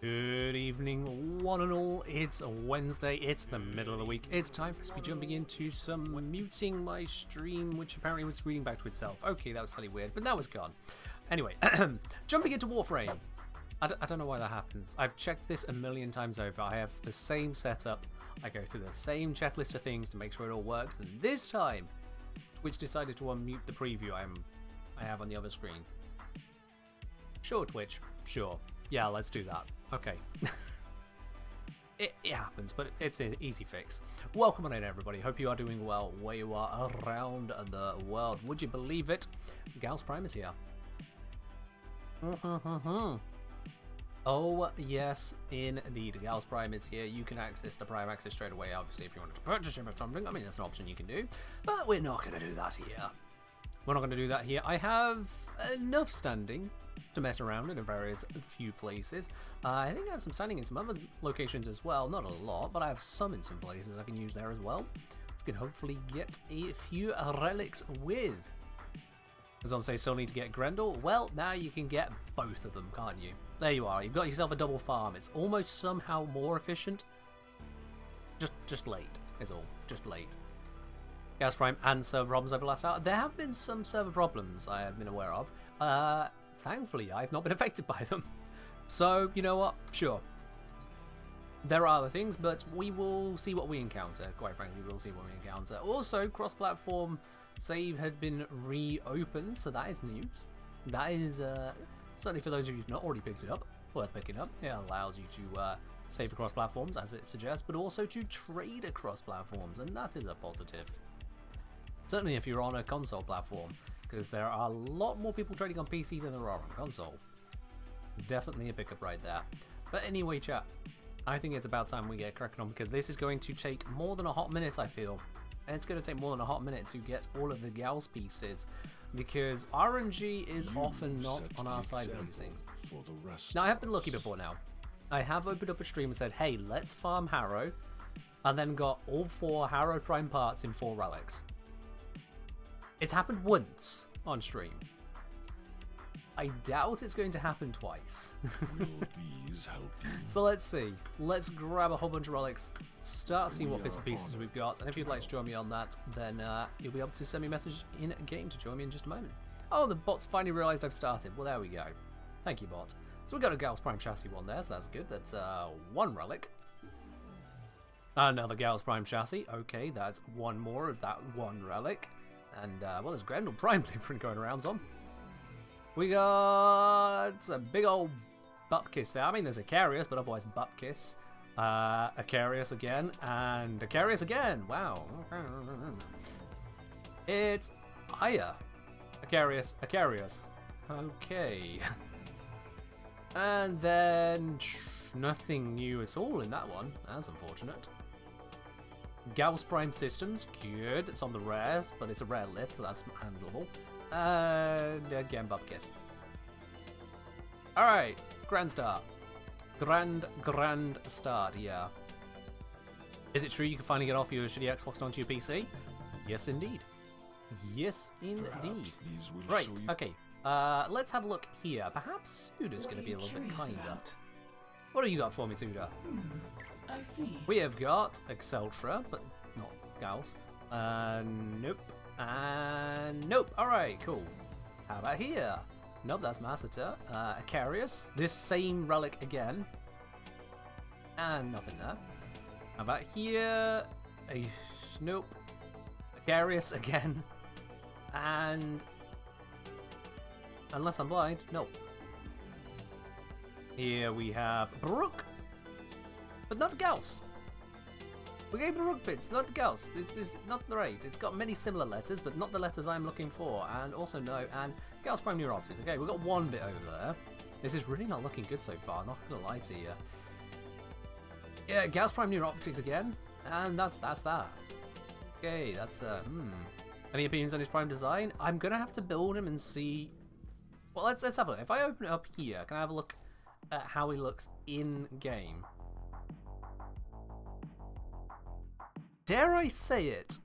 Good evening, one and all. It's a Wednesday, it's the middle of the week. It's time for us to be jumping into some muting my stream, which apparently was reading back to itself. Okay, that was slightly weird, but now it's gone. Anyway, jumping into Warframe. I don't know why that happens. I've checked this a million times over. I have the same setup. I go through the same checklist of things to make sure it all works. And this time, Twitch decided to unmute the preview I have on the other screen. Sure, Twitch. Sure. Yeah, let's do that. Okay. It happens, but it's an easy fix. Welcome on in, everybody. Hope you are doing well where you are around the world. Would you believe it? Gauss Prime is here. Oh, yes, indeed. Gauss Prime is here. You can access the Prime access straight away, obviously, if you wanted to purchase him or something. I mean, that's an option you can do, but we're not going to do that here. We're not going to do that here. I have enough standing to mess around in various few places. I think I have some standing in some other locations as well. Not a lot, but I have some in some places I can use there as well. You can hopefully get a few relics with. As I'm saying, still need to get Grendel. Well, now you can get both of them, can't you? There you are. You've got yourself a double farm. It's almost somehow more efficient. Just late is all. Just late. Gauss Prime and server problems over the last hour. There have been some server problems I have been aware of. Thankfully, I've not been affected by them. So, you know what? Sure. There are other things, but we will see what we encounter. Quite frankly, we'll see what we encounter. Also, cross-platform save had been reopened, so that is news. That is, certainly for those of you who've not already picked it up, worth picking up. It allows you to save across platforms, as it suggests, but also to trade across platforms, and that is a positive. Certainly if you're on a console platform, because there are a lot more people trading on PC than there are on console. Definitely a pickup right there. But anyway, chat, I think it's about time we get cracking on, because this is going to take more than a hot minute, I feel. And it's going to take more than a hot minute to get all of the Gauss pieces, because RNG is often not on our side of these things. Now, I have been lucky before now. I have opened up a stream and said, hey, let's farm Harrow, and then got all 4 Harrow Prime parts in 4 relics. It's happened once on stream. I doubt it's going to happen twice. So let's see. Let's grab a whole bunch of relics, start seeing what bits and pieces we've got, and if you'd like to join me on that, then you'll be able to send me a message in game to join me in just a moment. Oh, the bot's finally realised I've started. Well, there we go. Thank you, bot. So we've got a Gauss Prime chassis one there, so that's good. That's 1 relic. Another Gauss Prime chassis. Okay, that's 1 more of that 1 relic. And, well, there's Grendel Prime blueprint going around on. We got a big old Bupkiss there. I mean, there's Icarius, but otherwise Bupkiss. Icarius again, and Icarius again. Wow. It's Aya. Icarius. Okay. And then nothing new at all in that one. That's unfortunate. Gauss Prime Systems, good. It's on the rares, but it's a rare lift, so that's handleable. And again, Bupkiss. Alright, Grand Start. Grand Start, yeah. Is it true you can finally get off your shitty Xbox onto your PC? Yes, indeed. Yes, indeed. Right, okay. Let's have a look here. Perhaps Suda's going to be a little bit kinder. What have you got for me, Suda? I see. We have got Exceltra, but not Gauss. Nope. And nope. Alright, cool. How about here? Nope, that's Massiter. Icarius. This same relic again. And nothing there. How about here? Nope. Icarius again. And unless I'm blind, nope. Here we have Brook. But not Gauss. We gave Brook bits, not Gauss. This is not right. It's got many similar letters, but not the letters I'm looking for. And also no, and Gauss Prime Neuroptics. Okay, we've got 1 bit over there. This is really not looking good so far, not gonna lie to you. Yeah, Gauss Prime Neuroptics again. And that's that. Okay, that's Any opinions on his Prime design? I'm gonna have to build him and see. Well, let's have a look. If I open it up here, can I have a look at how he looks in game? Dare I say it?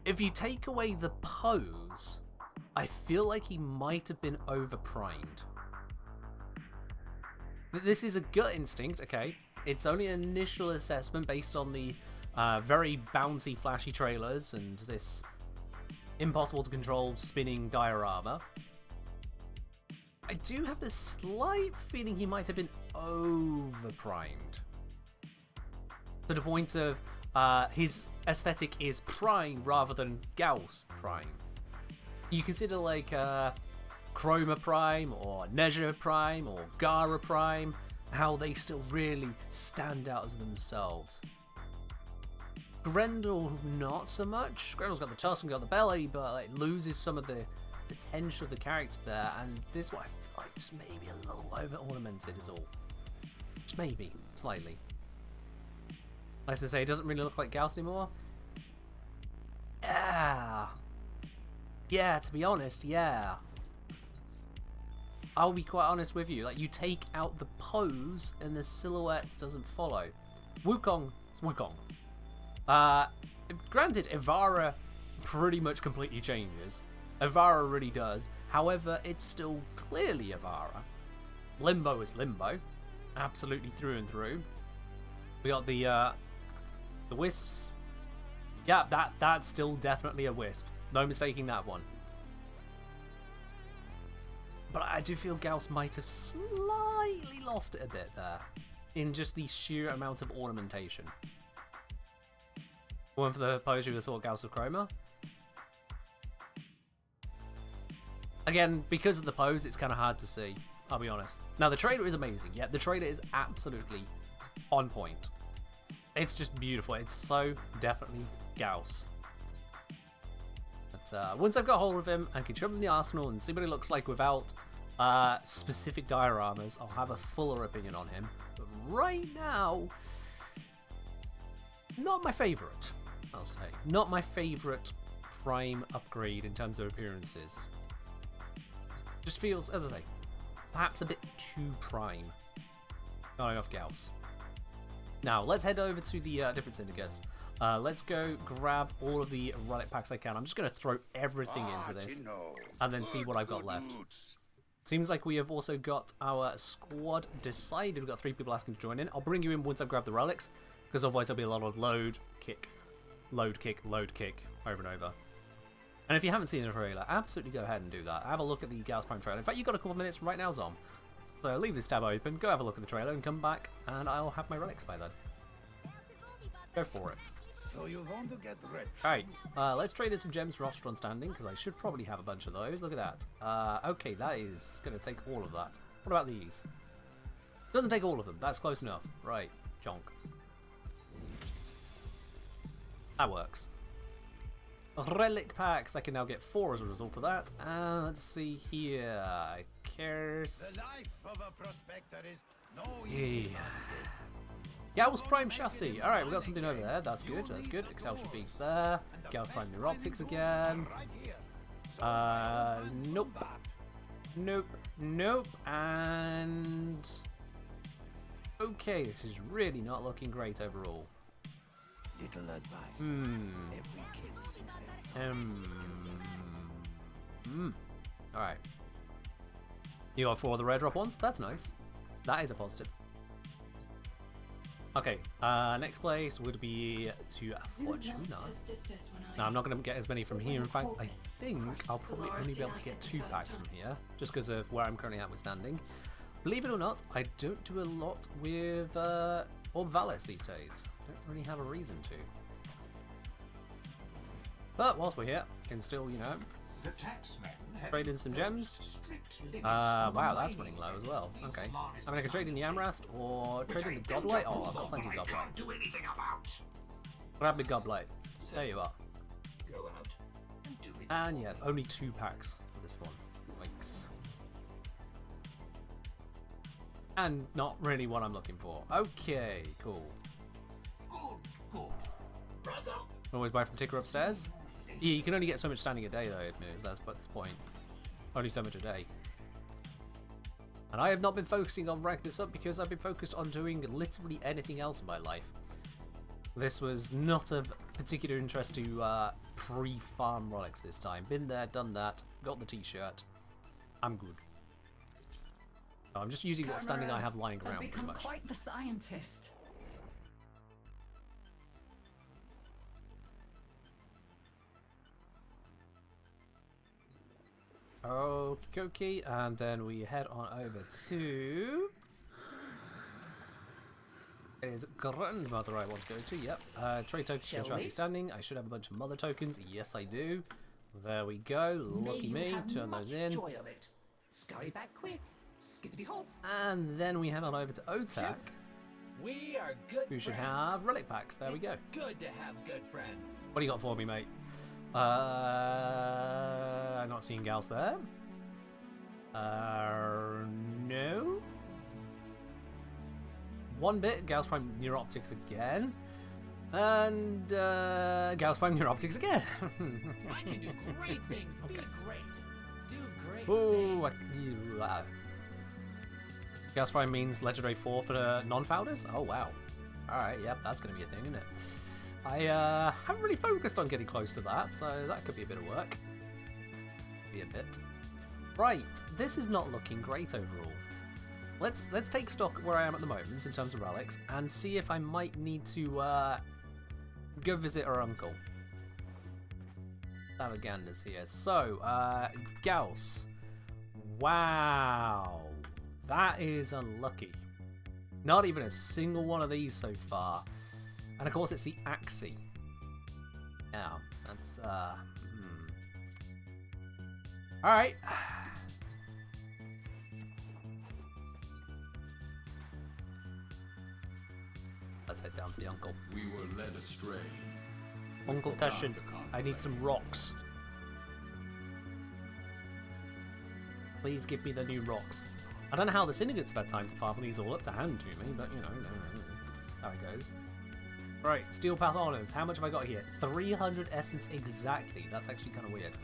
If you take away the pose, I feel like he might have been overprimed. This is a gut instinct, okay. It's only an initial assessment based on the very bouncy, flashy trailers and this impossible to control spinning diorama. I do have this slight feeling he might have been over-primed. To the point of his aesthetic is prime rather than Gauss prime. You consider like Chroma Prime or Nezha Prime or Gara Prime, how they still really stand out as themselves. Grendel, not so much. Grendel's got the tusk and got the belly, but it loses some of the potential of the character there, and this one I feel like just maybe a little over-ornamented is all. Just maybe, slightly. Like I say, it doesn't really look like Gauss anymore. Yeah. Yeah, to be honest, yeah. I'll be quite honest with you. Like, you take out the pose and the silhouette doesn't follow. Wukong is Wukong. Granted, Ivara pretty much completely changes. Ivara really does. However, it's still clearly Ivara. Limbo is Limbo. Absolutely through and through. We got the wisps. Yeah, that's still definitely a wisp. No mistaking that one. But I do feel Gauss might have slightly lost it a bit there. In just the sheer amount of ornamentation. One for the pose, you would have thought Gauss of Chroma. Again, because of the pose, it's kind of hard to see. I'll be honest. Now, the trailer is amazing. Yeah, the trailer is absolutely on point. It's just beautiful. It's so definitely Gauss. But once I've got hold of him and can show him in the arsenal and see what he looks like without specific dioramas, I'll have a fuller opinion on him. But right now, not my favourite, I'll say. Not my favourite Prime upgrade in terms of appearances. Just feels, as I say, perhaps a bit too Prime. Going off Gauss. Now, let's head over to the different syndicates. Let's go grab all of the relic packs I can. I'm just going to throw everything into this and then see what I've got left. Seems like we have also got our squad decided. We've got 3 people asking to join in. I'll bring you in once I've grabbed the relics, because otherwise there'll be a lot of load, kick, load, kick, load, kick, over and over. And if you haven't seen the trailer, absolutely go ahead and do that. Have a look at the Gauss Prime trailer. In fact, you've got a couple of minutes right now, Zom. So leave this tab open, go have a look at the trailer, and come back, and I'll have my relics by then. Go for it. So you want to get rich? Alright, let's trade in some gems for Ostron standing, because I should probably have a bunch of those. Look at that. Okay, that is going to take all of that. What about these? Doesn't take all of them. That's close enough. Right, jonk. That works. Relic packs. I can now get 4 as a result of that. And let's see here. Curse. The life of a prospector is no easy. Gauss Prime Chassis. Alright, we've got something over there. That's good. That's good. Excelsior Beast there. Gauss Prime Neuroptics again. Nope. Nope. Nope. And... okay, this is really not looking great overall. Little advice. Every kid thinks Alright. You got 4 of the rare drop ones? That's nice. That is a positive. Okay, next place would be to Fortuna. Now, I'm not going to get as many from here. In fact, I think I'll probably only be able to get 2 packs from here, just because of where I'm currently at with standing. Believe it or not, I don't do a lot with Orb Valis these days. Don't really have a reason to. But whilst we're here, can still, you know, trade in some gems. Wow, that's running low as well. Okay. I mean, I can trade in the Amrast or trade in the Godlight. Oh, I've got plenty of Godlight. Grab the Godlight. There you are. And yeah, only 2 packs for this one. Yikes. And not really what I'm looking for. Okay, cool. Always buy from Ticker upstairs. Yeah, you can only get so much standing a day though, it moves. That's the point. Only so much a day. And I have not been focusing on ranking this up because I've been focused on doing literally anything else in my life. This was not of particular interest to pre-farm relics this time. Been there, done that, got the t-shirt. I'm good. I'm just using what standing I have lying around, has pretty become much. quite the scientist. Okie dokie, and then we head on over to... It is Grandmother I want to go to, yep. Trade tokens Shall for we? standing. I should have a bunch of mother tokens. Yes, I do. There we go. Lucky me. Turn those in. Joy of it. Scurry back quick. Skippity hop. And then we head on over to Otak, We are good who should friends. have relic packs. There we go. It's good to have good friends. What do you got for me, mate? I'm not seeing gals there. No. One bit, Gauss Prime Neuroptics again. And Gauss Prime Neuroptics again. I can do great things. Be great. Do great Ooh, things. Gauss Prime means Legendary 4 for the non-founders? Oh, wow. Alright, yep, that's going to be a thing, isn't it? I haven't really focused on getting close to that, so that could be a bit of work. Be a bit. Right, this is not looking great overall. Let's take stock where I am at the moment in terms of relics and see if I might need to go visit our uncle. Salagander's here. So, Gauss. Wow. That is unlucky. Not even a single one of these so far. And of course it's the Axie. Yeah, that's Alright. Let's head down to the uncle. We were led astray. Uncle Teshin, I need some rocks. Please give me the new rocks. I don't know how the syndicates have had time to farm these all up to hand to me, but you know, that's how it goes. Right, Steel Path Honors. How much have I got here? 300 essence exactly. That's actually kind of weird.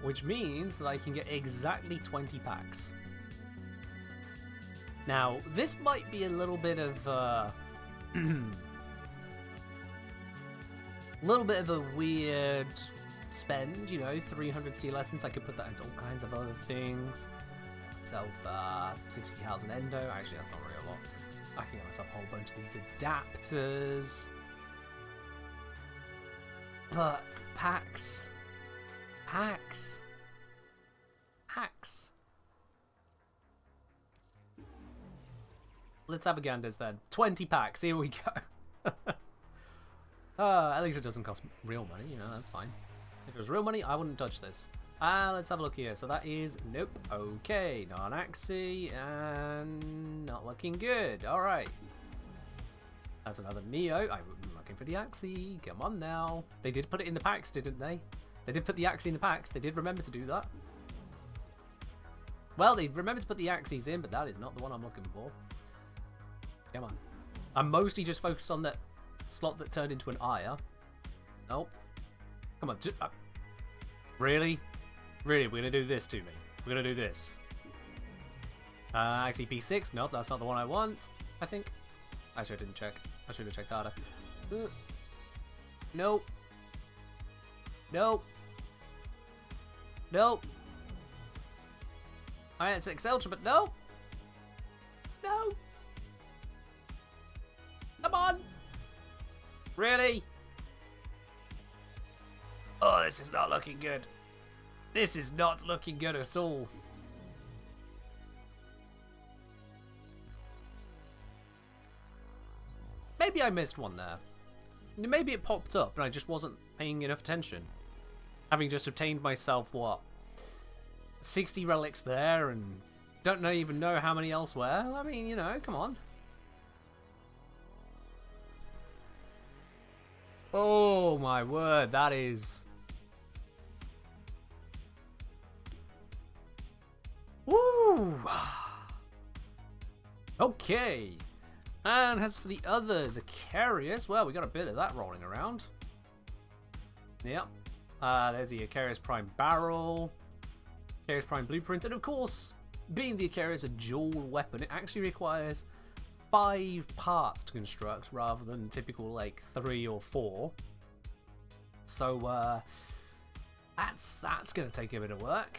Which means that I can get exactly 20 packs. Now, this might be a little bit of a weird spend, you know, 300 steel essence. I could put that into all kinds of other things. Myself 60,000 endo. Actually, that's not really a lot. I can get myself a whole bunch of these adapters. But packs. Let's have a ganders then. 20 packs, here we go. At least it doesn't cost real money, you know, that's fine. If it was real money, I wouldn't touch this. Let's have a look here. So that is, nope, okay, non-Axie, and not looking good. Alright. That's another Neo. I'm looking for the Axie. Come on now. They did put it in the packs, didn't they? They did put the Axie in the packs. They did remember to do that. Well, they remembered to put the Axies in, but that is not the one I'm looking for. Come on. I'm mostly just focused on that slot that turned into an Aya. Nope. Come on. Really? Really? We're going to do this to me? We're going to do this? Axie P6? Nope, that's not the one I want, I think. Actually, I didn't check. I should have checked harder. Nope. Nope. Nope. IS6 Ultra, but no. No. Come on. Really? Oh, this is not looking good. This is not looking good at all. Maybe I missed one there. Maybe it popped up and I just wasn't paying enough attention. Having just obtained myself, what? 60 relics there and don't even know how many elsewhere. I mean, you know, come on. Oh my word, that is... Woo! Okay. And as for the others, Icarius, well, we got a bit of that rolling around. Yep. There's the Icarius Prime Barrel, Icarius Prime Blueprint, and of course, being the Icarius a dual weapon, it actually requires 5 parts to construct rather than typical like 3 or 4. So that's going to take a bit of work.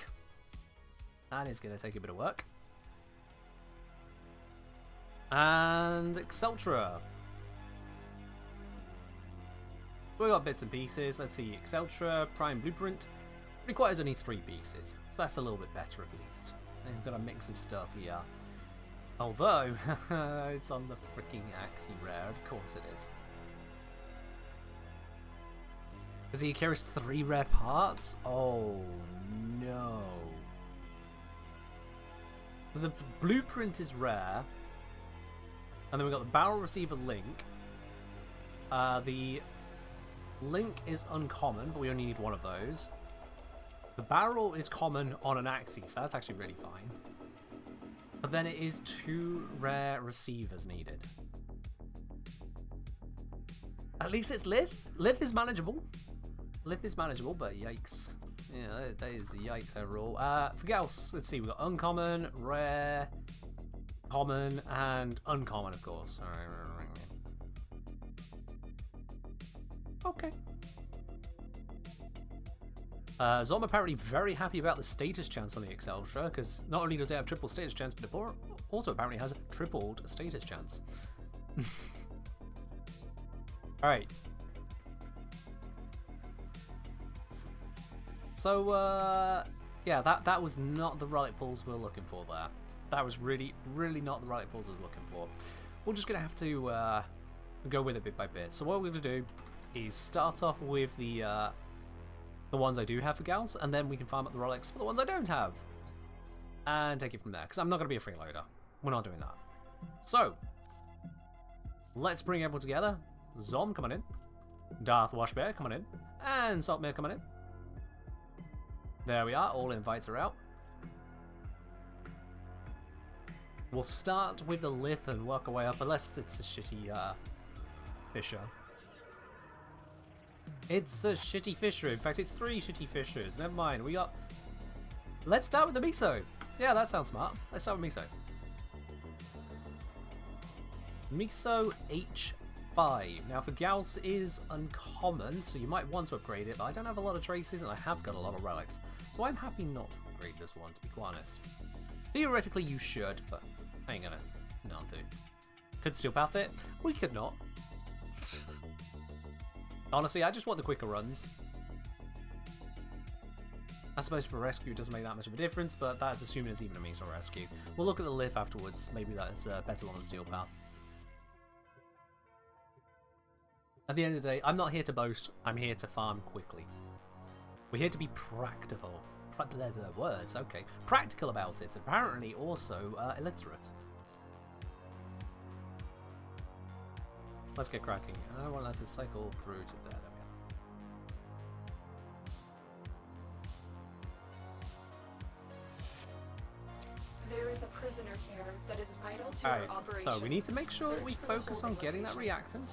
That is going to take a bit of work. And Exceltra. We got bits and pieces. Let's see. Exceltra, Prime Blueprint. Requires only 3 pieces. So that's a little bit better at least. And we've got a mix of stuff here. Although, it's on the freaking Axie Rare. Of course it is. Does he carry 3 rare parts? Oh, no. So the Blueprint is rare. And then we've got the Barrel Receiver Link. The Link is uncommon, but we only need 1 of those. The Barrel is common on an Axie, so that's actually really fine. But then it is 2 rare receivers needed. At least it's Lith. Lith is manageable. Lith is manageable, but yikes. Yeah, that is yikes overall. For Gauss, let's see, we've got uncommon, rare, common, and uncommon, of course. Okay. Zom apparently very happy about the status chance on the Exceltra, because not only does it have triple status chance, but it also apparently has a tripled status chance. Alright. So, yeah, that was not the relic pulls we were looking for there. That was really, really not the relic pulls I was looking for. We're just going to have to go with it bit by bit. So what we're going to do is start off with the ones I do have for Gals, and then we can farm up the relics for the ones I don't have. And take it from there, because I'm not going to be a freeloader. We're not doing that. So, let's bring everyone together. Zom, come on in. Darth Washbear, come on in. And Saltmere, come on in. There we are, all invites are out. We'll start with the Lith and work our way up, unless it's a shitty Fisher. It's a shitty Fisher. In fact, it's 3 shitty Fishers. Never mind. We got... Let's start with the Miso. Yeah, that sounds smart. Let's start with Miso. Miso H5. Now, for Gauss is uncommon, so you might want to upgrade it, but I don't have a lot of traces, and I have got a lot of relics. So I'm happy not to upgrade this one, to be quite honest. Theoretically, you should, but I ain't gonna not to. Could steel path it? We could not. Honestly, I just want the quicker runs. I suppose for rescue it doesn't make that much of a difference, but that's assuming it's even a Miso rescue. We'll look at the Lith afterwards. Maybe that's a better one than steel path. At the end of the day, I'm not here to boast. I'm here to farm quickly. We're here to be practical. Words, okay. Practical about it. Apparently also illiterate. Let's get cracking. I want that to cycle through to there. There is a prisoner here that is vital to Alright, our operations. so we need to make sure Search we for the focus on holding getting that location. reactant.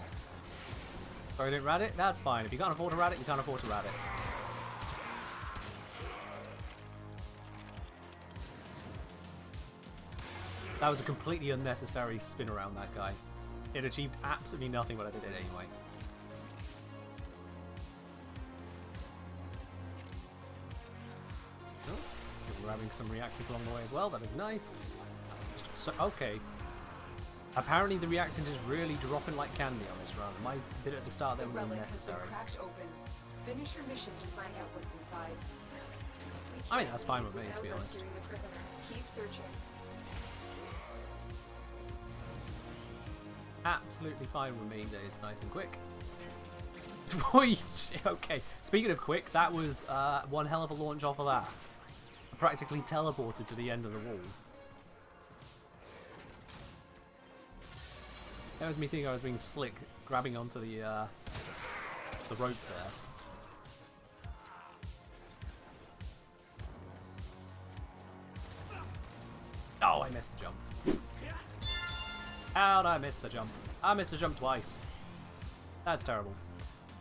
Sorry, I didn't rat it? That's fine. If you can't afford to rat it, you can't afford to rat it. That was a completely unnecessary spin around that guy. It achieved absolutely nothing when I did it anyway. Oh, we're grabbing some reactants along the way as well. That is nice. So, okay. Apparently the reactant is really dropping like candy on this run. My bit at the start there was The relic unnecessary. has been cracked open. Finish your mission to find out what's inside. We I mean, can't that's fine leave with me, to be without honest. rescuing the prisoner. Keep searching. Absolutely fine with me. That is nice and quick. Boy, okay. Speaking of quick, that was one hell of a launch off of that. I practically teleported to the end of the wall. That was me thinking I was being slick, grabbing onto the rope there. Oh, I missed the jump. How'd I miss the jump? I missed the jump twice. That's terrible.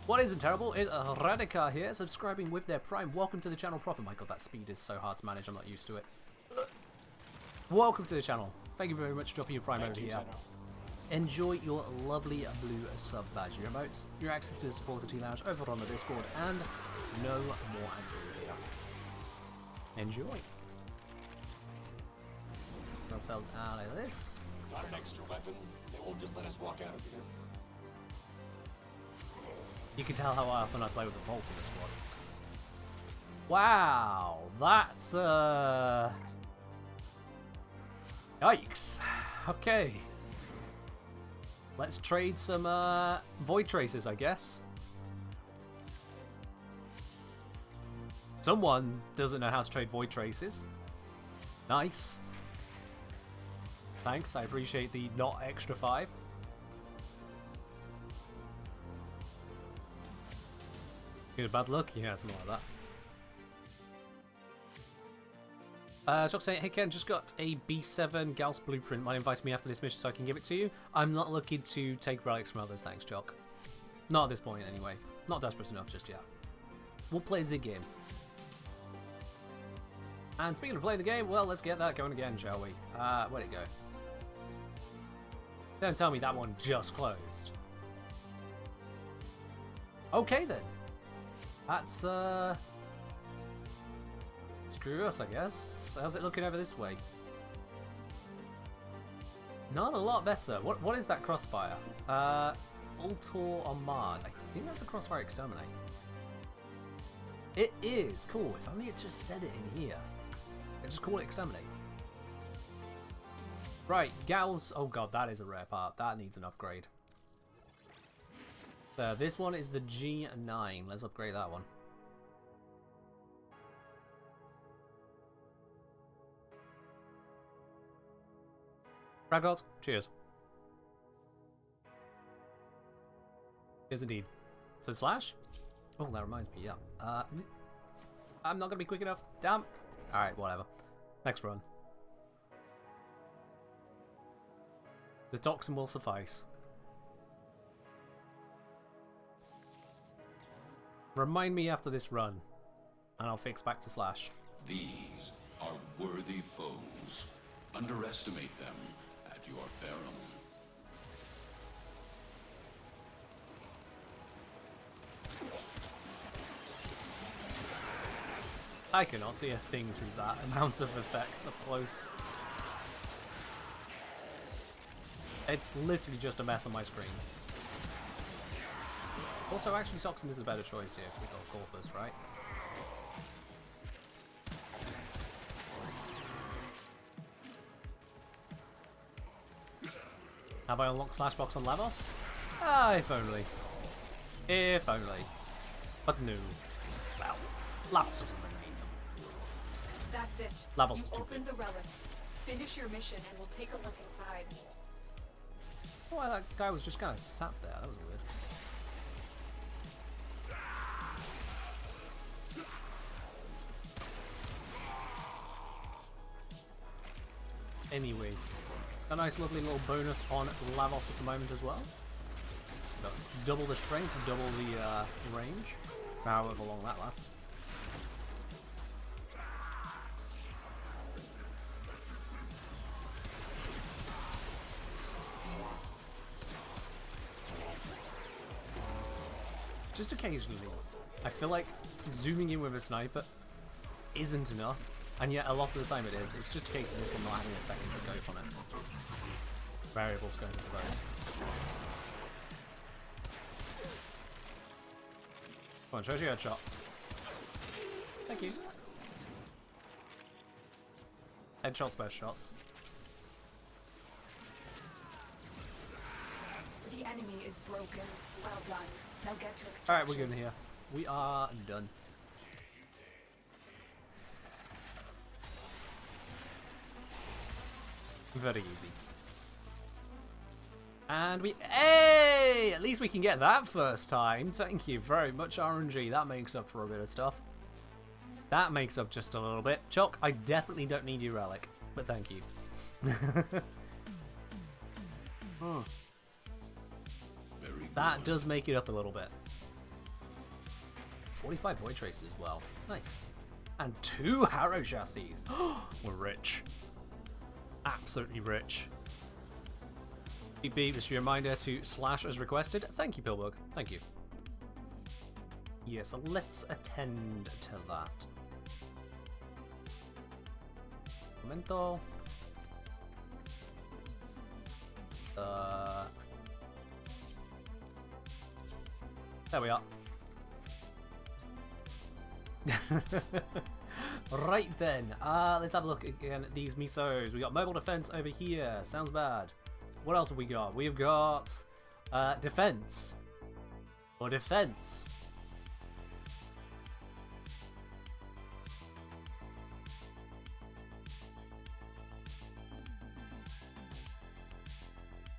What isn't terrible is Radika here, subscribing with their Prime. Welcome to the channel proper. My god, that speed is so hard to manage. I'm not used to it. Welcome to the channel. Thank you very much for dropping your Prime over here. Enjoy your lovely blue sub badge, your emotes, your access to the supporter tea lounge over on the Discord, and no more ads for you here. Enjoy. Put ourselves out of this. Not an extra weapon. They won't just let us walk out of here. You can tell how often I play with the Vault in this squad. Wow, that's yikes. Okay. Let's trade some void traces, I guess. Someone doesn't know how to trade void traces. Nice. Thanks, I appreciate the not extra 5. Good bad luck? Yeah, something like that. Shock saying, hey Ken, just got a B7 Gauss blueprint. Might invite me after this mission so I can give it to you. I'm not looking to take relics from others, thanks, Jock. Not at this point, anyway. Not desperate enough just yet. We'll play the game. And speaking of playing the game, well, let's get that going again, shall we? Where'd it go? Don't tell me that one just closed. Okay then. That's, screw us, I guess. How's it looking over this way? Not a lot better. What is that crossfire? Ultor on Mars. I think that's a crossfire exterminate. It is. Cool. If only it just said it in here. I just call it exterminate. Right, Gauss. Oh god, that is a rare part. That needs an upgrade. So this one is the G9. Let's upgrade that one. Raggold, cheers. Cheers indeed. So slash? Oh, that reminds me, yeah. I'm not gonna be quick enough. Damn. Alright, whatever. Next run. The toxin will suffice. Remind me after this run, and I'll fix back to slash. These are worthy foes. Underestimate them at your peril. I cannot see a thing through that amount of effects up close. It's literally just a mess on my screen. Also, actually, Toxin is a better choice here if we got Corpus, right? Have I unlocked Slashbox on Lavos? Ah, if only. If only. But no. Well, Lavos doesn't really need them. That's it. Lavos You is too opened big. the relic. Finish your mission and we'll take a look inside. Oh, that guy was just kind of sat there. That was weird. Anyway, a nice lovely little bonus on Lavos at the moment as well. So double the strength, double the range, however long that lasts. Just occasionally, I feel like zooming in with a sniper isn't enough, and yet a lot of the time it is. It's just a case of this one not having a second scope on it. Variable scope, I suppose. Come on, show us your headshot. Thank you. Headshots, best shots. The enemy is broken. Well done. Now get to extraction. Alright, we're good in here. We are done. Very easy. And we... Hey! At least we can get that first time. Thank you very much, RNG. That makes up for a bit of stuff. That makes up just a little bit. Choc, I definitely don't need your relic, but thank you. That does make it up a little bit. 45 void traces as well. Nice. And 2 Harrow chassis. We're rich. Absolutely rich. Beep beep, just a reminder to slash as requested. Thank you, Pillbug. Thank you. Yes, let's attend to that. Momento. There we are. Right then, let's have a look again at these misos. We got mobile defense over here. Sounds bad. What else have we got? We've got defense. Or defense.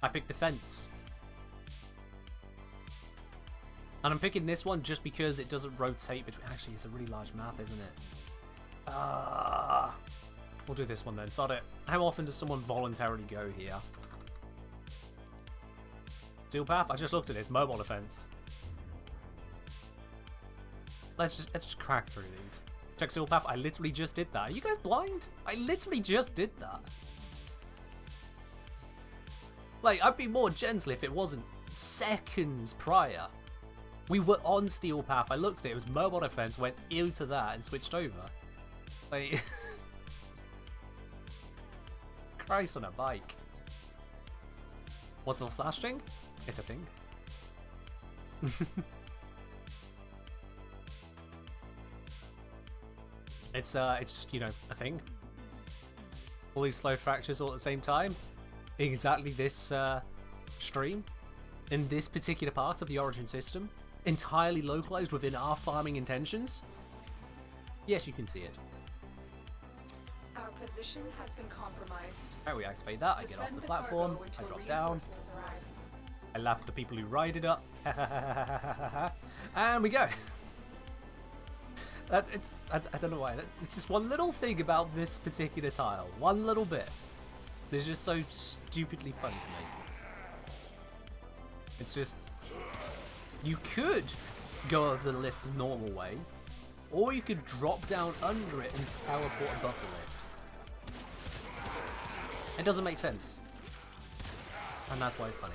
I picked defense. And I'm picking this one just because it doesn't rotate between... Actually, it's a really large map, isn't it? We'll do this one then. Sod it. How often does someone voluntarily go here? Steel path? I just looked at this. Mobile defense. Let's just crack through these. Check steel path. I literally just did that. Are you guys blind? I literally just did that. Like, I'd be more gentle if it wasn't seconds prior. We were on steel path. I looked at it. It was mobile defense. Went ew to that and switched over. Like, Christ on a bike. What's the slash thing? It's a thing. It's just, you know, a thing. All these slow fractures all at the same time. Exactly this stream in this particular part of the Origin system, entirely localized within our farming intentions. Yes, you can see it. Our position has been compromised. Alright, we activate that. I get off the platform. I drop down. I laugh at the people who ride it up. And we go. I don't know why. It's just one little thing about this particular tile. One little bit. It's just so stupidly fun to me. It's just... You could go over the lift the normal way, or you could drop down under it and teleport above the lift. It doesn't make sense. And that's why it's funny.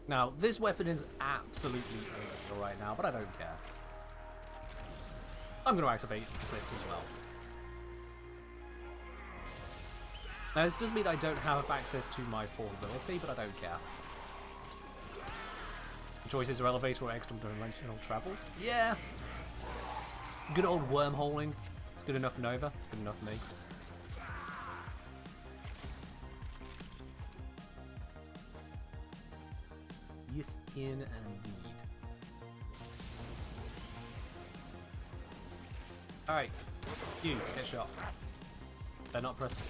Now, this weapon is absolutely illegal right now, but I don't care. I'm going to activate clips as well. Now, this does mean I don't have access to my full ability, but I don't care. The choices are elevator or extra-dimensional travel. Yeah. Good old wormholing. It's good enough for Nova. It's good enough for me. Yes, indeed. Alright, you get shot. They're not pressing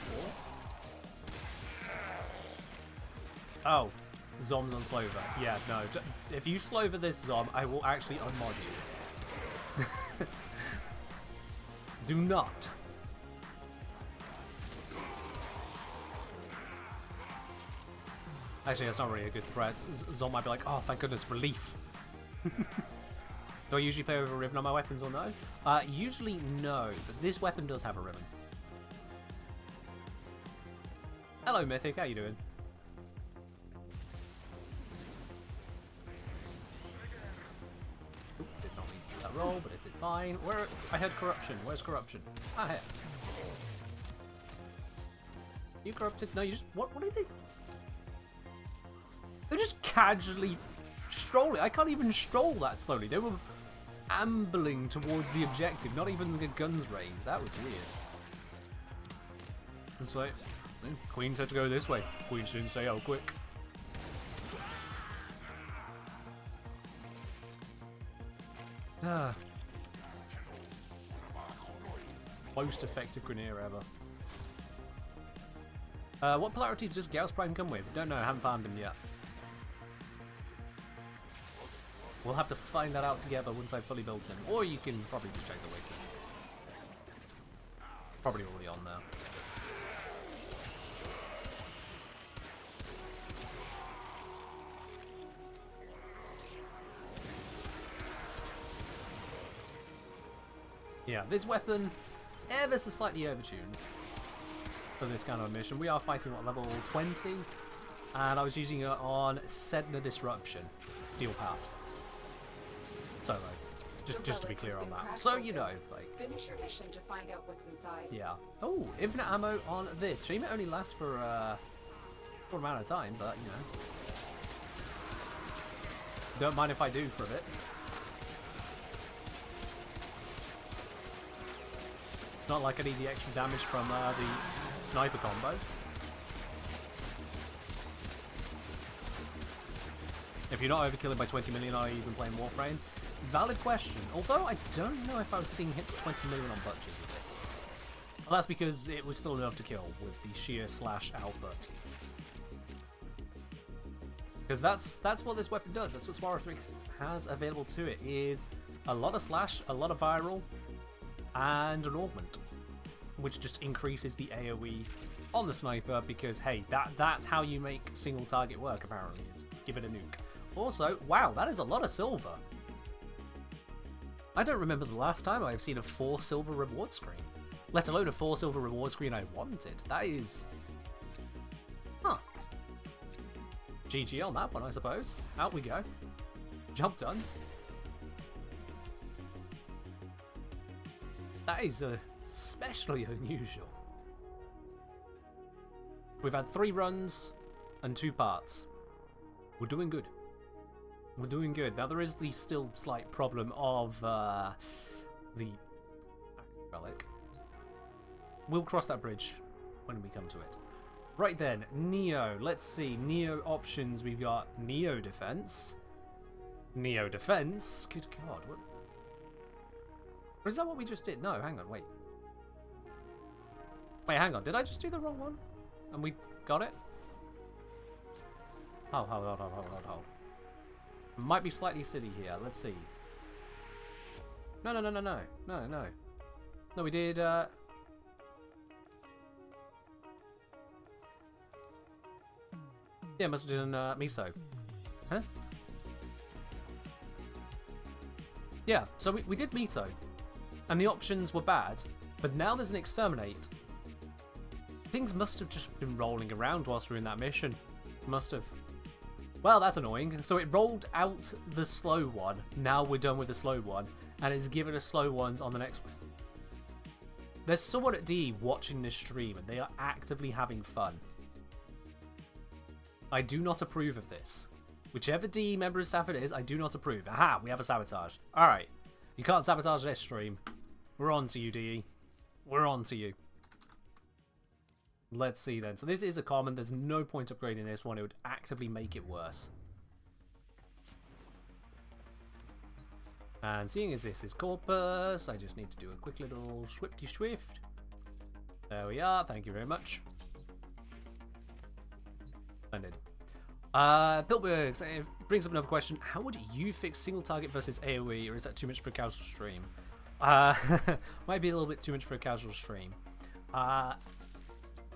4. Oh, Zom's on Slover. Yeah, no. If you Slover this Zom, I will actually unmod you. Do not. Actually, that's not really a good threat. Zom might be like, oh, thank goodness, relief. Do I usually play with a ribbon on my weapons or no? Usually no, but this weapon does have a ribbon. Hello, Mythic, how you doing? Oop, did not mean to do that roll, but it is fine. Where? I had corruption. Where's corruption? Ah, here. You corrupted? No, you just... What do you think? They're just casually strolling. I can't even stroll that slowly. They were ambling towards the objective, not even the guns raised. That was weird. It's like, Queen said to go this way. Queen didn't say, oh, quick. Ah. Most effective Grenadier ever. What polarities does Gauss Prime come with? Don't know, I haven't found him yet. We'll have to find that out together once I've fully built him. Or you can probably just check the wiki. Probably already on there. Yeah, this weapon, ever so slightly overtuned for this kind of mission. We are fighting at level 20, and I was using it on Sedna Disruption, Steel Path. Solo. Just to be clear on that. So, you know, like... Finish your mission to find out what's inside. Yeah. Oh, infinite ammo on this. Shame it only lasts for a short amount of time, but, you know. Don't mind if I do for a bit. Not like I need the extra damage from the sniper combo. If you're not overkilling by 20 million, are you even playing Warframe? Valid question. Although I don't know if I was seeing hits 20 million on butchers with this. Well, that's because it was still enough to kill with the sheer slash output. Because that's what this weapon does. That's what Swara 3 has available to it. Is a lot of slash, a lot of viral, and an augment, which just increases the AoE on the sniper. Because hey, that's how you make single target work. Apparently, is give it a nuke. Also, wow, that is a lot of silver. I don't remember the last time I've seen a 4 silver reward screen, let alone a 4 silver reward screen I wanted. That is... Huh. GG on that one, I suppose. Out we go. Job done. That is especially unusual. We've had 3 runs and 2 parts. We're doing good. We're doing good. Now there is the still slight problem of the relic. We'll cross that bridge when we come to it. Right then, Neo. Let's see. Neo options. We've got Neo Defense. Neo Defense? Good God. What? Or is that what we just did? No, hang on. Wait. Wait, hang on. Did I just do the wrong one? And we got it? Oh, hold. Might be slightly silly here. Let's see. No. No, we did, yeah, must have done, miso. Huh? Yeah, so we did miso. And the options were bad. But now there's an exterminate. Things must have just been rolling around whilst we were in that mission. Must have. Well, that's annoying. So it rolled out the slow one. Now we're done with the slow one. And it's given us slow ones on the next one. There's someone at D watching this stream and they are actively having fun. I do not approve of this. Whichever D member of staff it is, I do not approve. Aha, we have a sabotage. Alright. You can't sabotage this stream. We're on to you, DE. We're on to you. Let's see then. So this is a common. There's no point upgrading this one. It would actively make it worse. And seeing as this is Corpus, I just need to do a quick little swifty swift. There we are. Thank you very much. Splendid. Piltberg brings up another question. How would you fix single target versus AoE, or is that too much for a casual stream? Might be a little bit too much for a casual stream.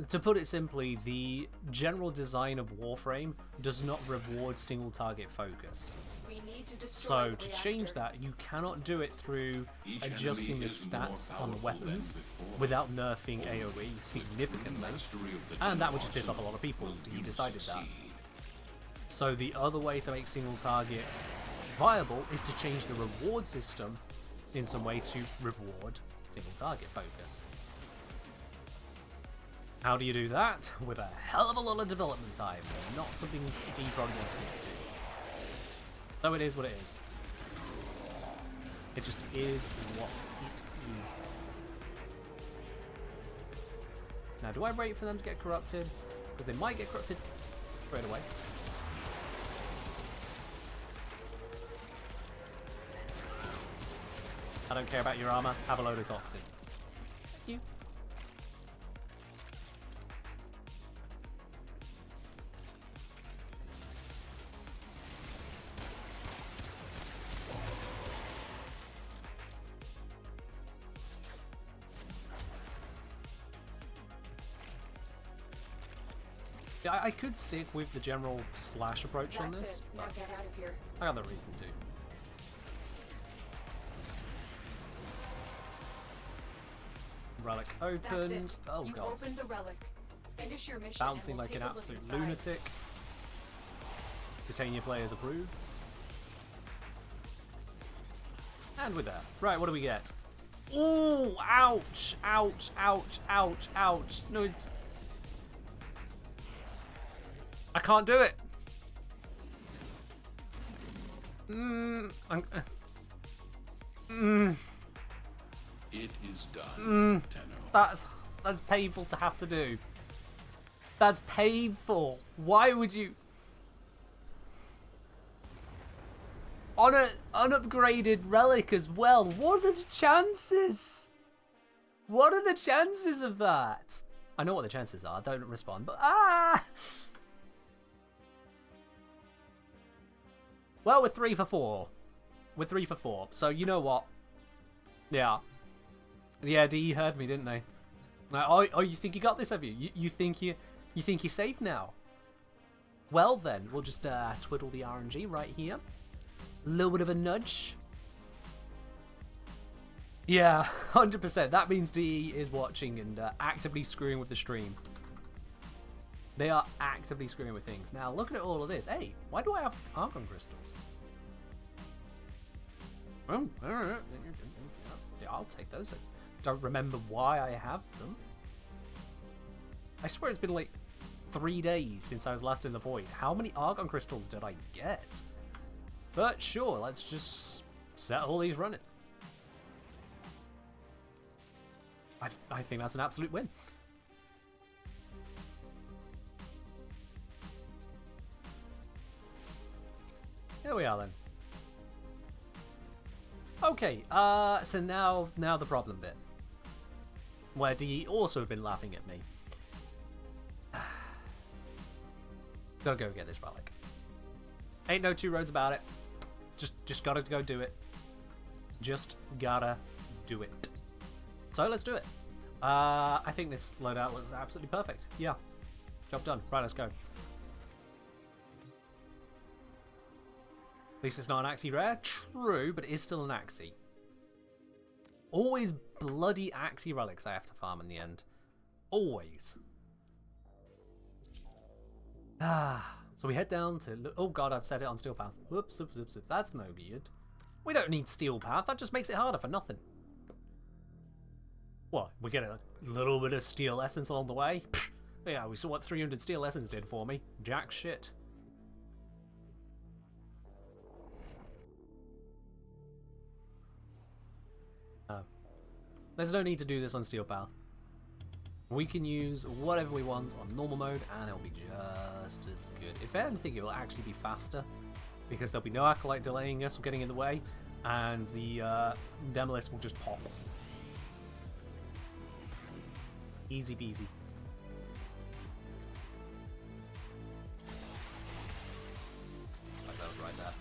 To put it simply, the general design of Warframe does not reward single target focus. We need to So destroy to the change reactor. that, you cannot do it through Each adjusting enemy the is more stats on the powerful than weapons before. without nerfing AoE significantly. Mastery of the And that would just piss off a lot of people. will He you decided that. succeed. So the other way to make single target viable is to change the reward system in some way to reward single target focus. How do you do that? With a hell of a lot of development time. Not something D probably wants to get to. So it is what it is. It just is what it is. Now, do I wait for them to get corrupted? Because they might get corrupted straight away. I don't care about your armor. Have a load of toxin. Thank you. Yeah, I could stick with the general slash approach on That's this, it. Now but get out of here. I got no reason to. Relic That's opened. it. Oh You god. opened the relic. Finish your mission. Bouncing and we'll like an take a look absolute inside. lunatic. Titania players approved. And with that. Right, what do we get? Ooh, ouch, ouch, ouch, ouch, ouch. No, it's... I can't do it. It is done, Tenno. That's painful to have to do. That's painful. Why would you... On an unupgraded relic as well. What are the chances? What are the chances of that? I know what the chances are. Don't respond. But well, we're 3 for 4. We're 3 for 4. So you know what? Yeah. Yeah, D heard me, didn't they? Oh, you think you got this, have you? You think you're safe now? Well then, we'll just twiddle the RNG right here. A little bit of a nudge. Yeah, 100%. That means DE is watching and actively screwing with the stream. They are actively screwing with things. Now, looking at all of this. Hey, why do I have argon crystals? Oh, alright. Yeah, I'll take those. I don't remember why I have them. I swear it's been like 3 days since I was last in the void. How many argon crystals did I get? But sure, let's just set all these running. I think that's an absolute win. Here we are then. Okay, so now the problem bit. Where DE also have been laughing at me. Gotta go get this relic. Ain't no two roads about it. Just gotta go do it. Just gotta do it. So let's do it. I think this loadout looks absolutely perfect. Yeah. Job done. Right, let's go. At least it's not an Axie rare. True, but it is still an Axie. Always bloody Axie relics I have to farm in the end. Always. So we head down to... Oh god, I've set it on Steel Path. Whoops, whoops, whoops. That's no good. We don't need Steel Path. That just makes it harder for nothing. What? We get a little bit of Steel Essence along the way? Pfft. Yeah, we saw what 300 Steel Essence did for me. Jack shit. There's no need to do this on Steel Path. We can use whatever we want on normal mode and it'll be just as good. If anything, it will actually be faster because there'll be no Acolyte delaying us or getting in the way, and the Demolist will just pop. Easy peasy. Like that was right there.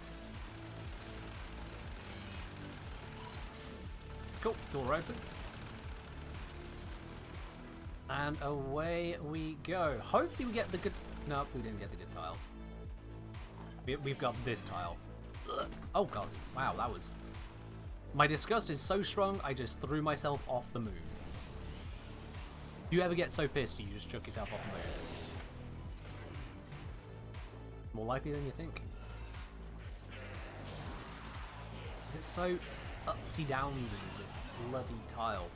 Cool, door open. And away we go. Hopefully we get the good... Nope, we didn't get the good tiles. We've got this tile. Ugh. Oh god, wow, that was... My disgust is so strong, I just threw myself off the moon. Do you ever get so pissed you just chuck yourself off the moon? More likely than you think. Is it so upsy downsy, this bloody tile?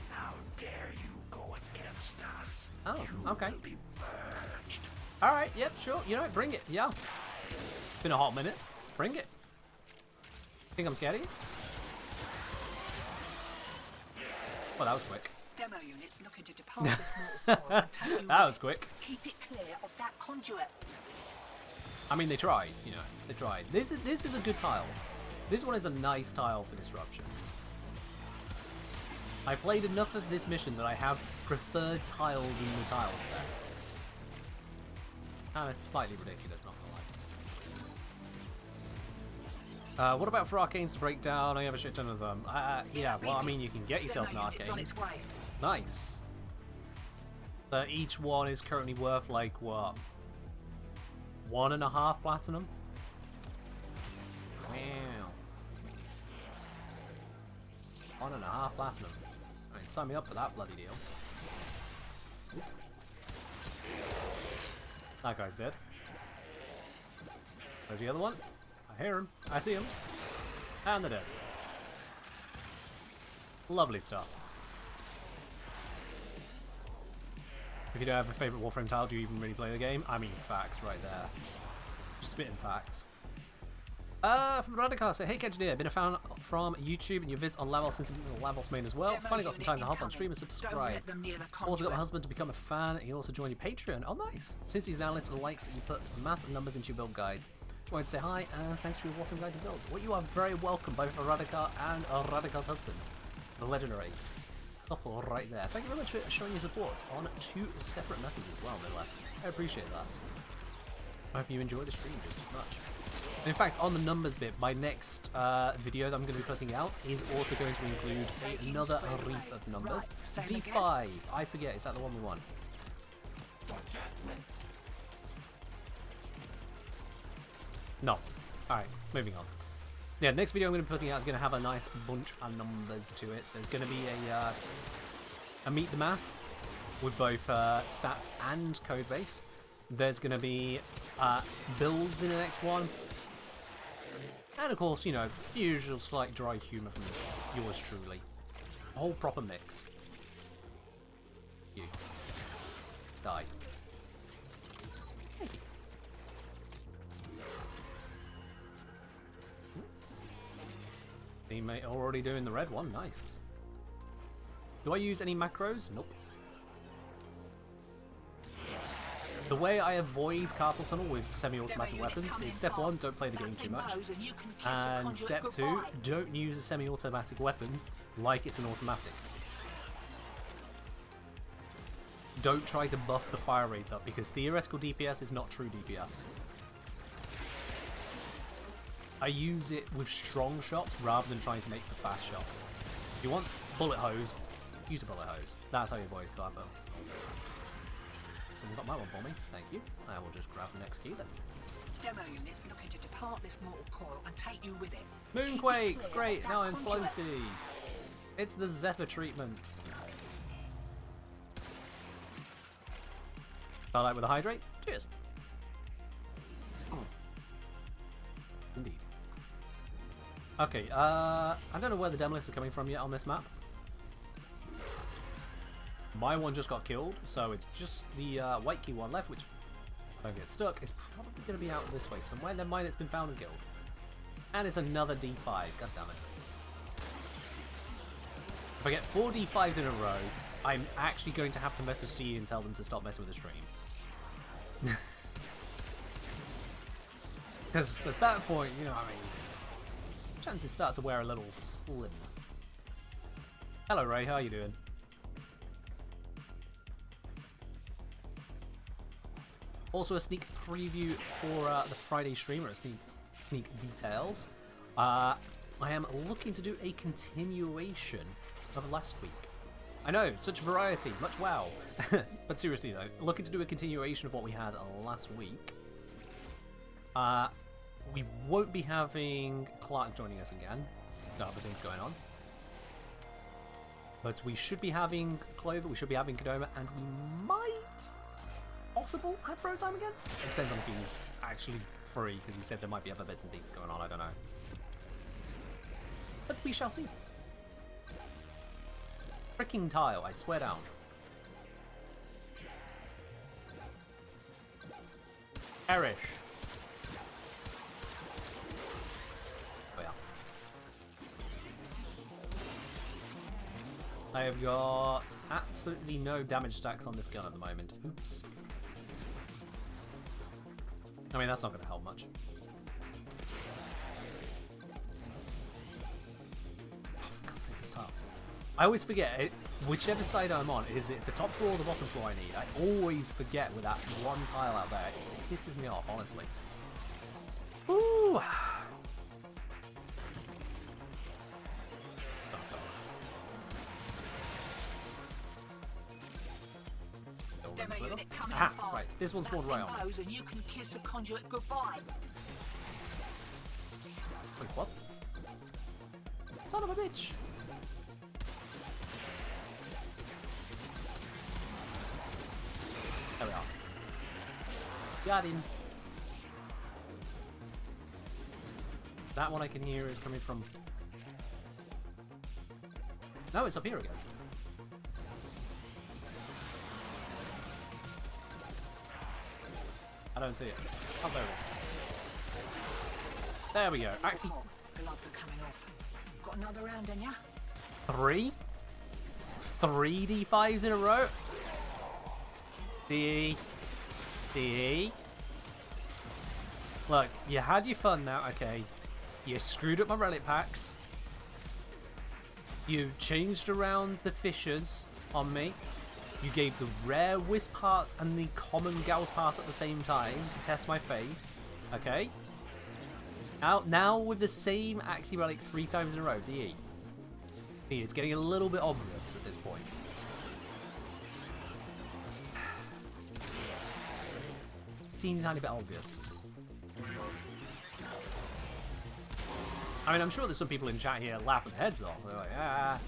How dare you go against us? Oh, You okay. will be purged. Alright, yep, sure. You know what, bring it, yeah. Been a hot minute. Bring it. Think I'm scared of you? Well, that was quick. Demo units looking to depart this mortal form until you That was quick. keep it clear of that conduit. I mean, they tried, you know. They tried. This is a good tile. This one is a nice tile for disruption. I played enough of this mission that I have preferred tiles in the tile set. And it's slightly ridiculous, not gonna lie. What about for arcanes to break down? I have a shit ton of them. Yeah, well, I mean, you can get yourself an Demo unit's on arcane. its way. Nice. Each one is currently worth, like, what? 1.5 platinum? Wow. 1.5 platinum. I mean, sign me up for that bloody deal. That guy's dead. Where's the other one? I hear him. I see him. And they're dead. Lovely stuff. If you don't have a favourite Warframe tile, do you even really play the game? I mean, facts right there. Just spitting facts. From Radical, say, hey Engineer, been a fan from YouTube and your vids on Lavos since I'm in the Lavos main as well. Finally got some time to hop on stream and subscribe. Also got my husband to become a fan and he also joined your Patreon. Oh nice. Since he's an analyst and likes that you put math and numbers into your build guides. Just wanted to say hi and thanks for your Warframe guides and builds. Well, you are very welcome, both Radical and Radical's husband. The legendary couple right there. Thank you very much for showing your support on 2 separate methods as well, no less. I appreciate that. I hope you enjoy the stream just as much. In fact, on the numbers bit, my next video that I'm going to be putting out is also going to include another reef of numbers. D5, I forget, is that the one we want? No. Alright, moving on. Yeah, next video I'm going to be putting out is going to have a nice bunch of numbers to it. So it's going to be a meet the math with both stats and code base. There's going to be builds in the next one. And of course, you know, the usual slight dry humour from yours truly. A whole proper mix. You. Die. Thank you. Teammate already doing the red one, nice. Do I use any macros? Nope. The way I avoid carpal tunnel with semi-automatic weapons is step 1, don't play the game too much, and step 2, don't use a semi-automatic weapon like it's an automatic. Don't try to buff the fire rate up because theoretical DPS is not true DPS. I use it with strong shots rather than trying to make for fast shots. If you want bullet hose, use a bullet hose. That's how you avoid carpal. Someone got my one for me, thank you. I will just grab the next key then. Demo units looking to depart this mortal coil and take you with it. Moonquakes, great, now I'm floaty. It's the Zephyr treatment. Starlight with a hydrate, cheers. Indeed. Okay, I don't know where the demolists are coming from yet on this map. My one just got killed, so it's just the white key one left, which, if I get stuck, is probably going to be out this way somewhere. Never mind, it's been found and killed. And it's another D5, god damn it. If I get 4 D5s in a row, I'm actually going to have to message D and tell them to stop messing with the stream. Because at that point, you know, I mean, chances start to wear a little slim. Hello Ray, how are you doing? Also a sneak preview for the Friday stream, or a sneak details. I am looking to do a continuation of last week. I know, such variety, much wow. But seriously though, looking to do a continuation of what we had last week. We won't be having Clark joining us again. No other things going on. But we should be having Clover, we should be having Kadoma, and we might possible have Bro Time again? It depends on if he's actually free, because he said there might be other bits and pieces going on, I don't know. But we shall see. Freaking tile, I swear down. Perish. Oh yeah. I have got absolutely no damage stacks on this gun at the moment. Oops. I mean, that's not going to help much. Oh, for God's sake, this tile. I always forget, whichever side I'm on, is it the top floor or the bottom floor I need? I always forget with that one tile out there. It pisses me off, honestly. Ooh. Aha, right, this one's spawned right on. And you can kiss the conduit goodbye. Wait, what? Son of a bitch! There we are. Got him. That one I can hear is coming from No, it's up here again. I don't see it. Oh, there it is. There we go. Actually, Gloves are coming off. Got another round in ya? 3 D5s in a row. D. Look, you had your fun now, okay. You screwed up my relic packs. You changed around the fissures on me. You gave the rare wisp part and the common Gauss part at the same time to test my faith. Okay. Now with the same Axie relic 3 times in a row, DE. It's getting a little bit obvious at this point. Teeny tiny bit obvious. I mean, I'm sure there's some people in chat here laughing their heads off. They're like, ah,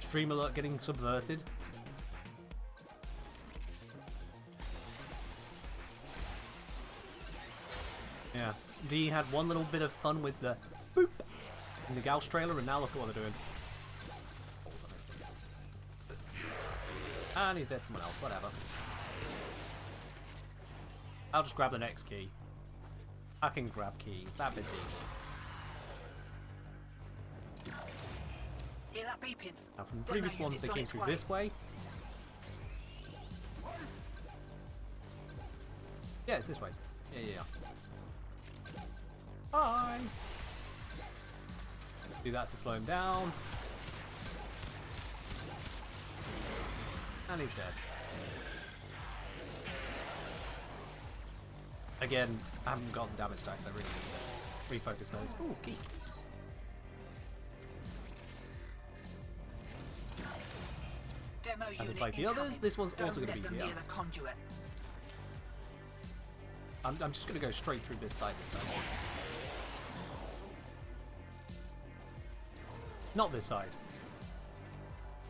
stream alert getting subverted. Yeah, D had one little bit of fun with the boop in the Gauss trailer, and now look at what they're doing. And he's dead someone else, whatever. I'll just grab the next key. I can grab keys, that bit's easy. Hear that beeping? Now from the previous ones they came through this way. Yeah, it's this way. Yeah. Bye! Do that to slow him down. And he's dead. Again, I haven't got the damage stacks, I really need to refocus those. Ooh, key. Demo And it's unit like the others, incoming. this one's also Don't going to let be them here. near the conduit. I'm just going to go straight through this side this time. Not this side.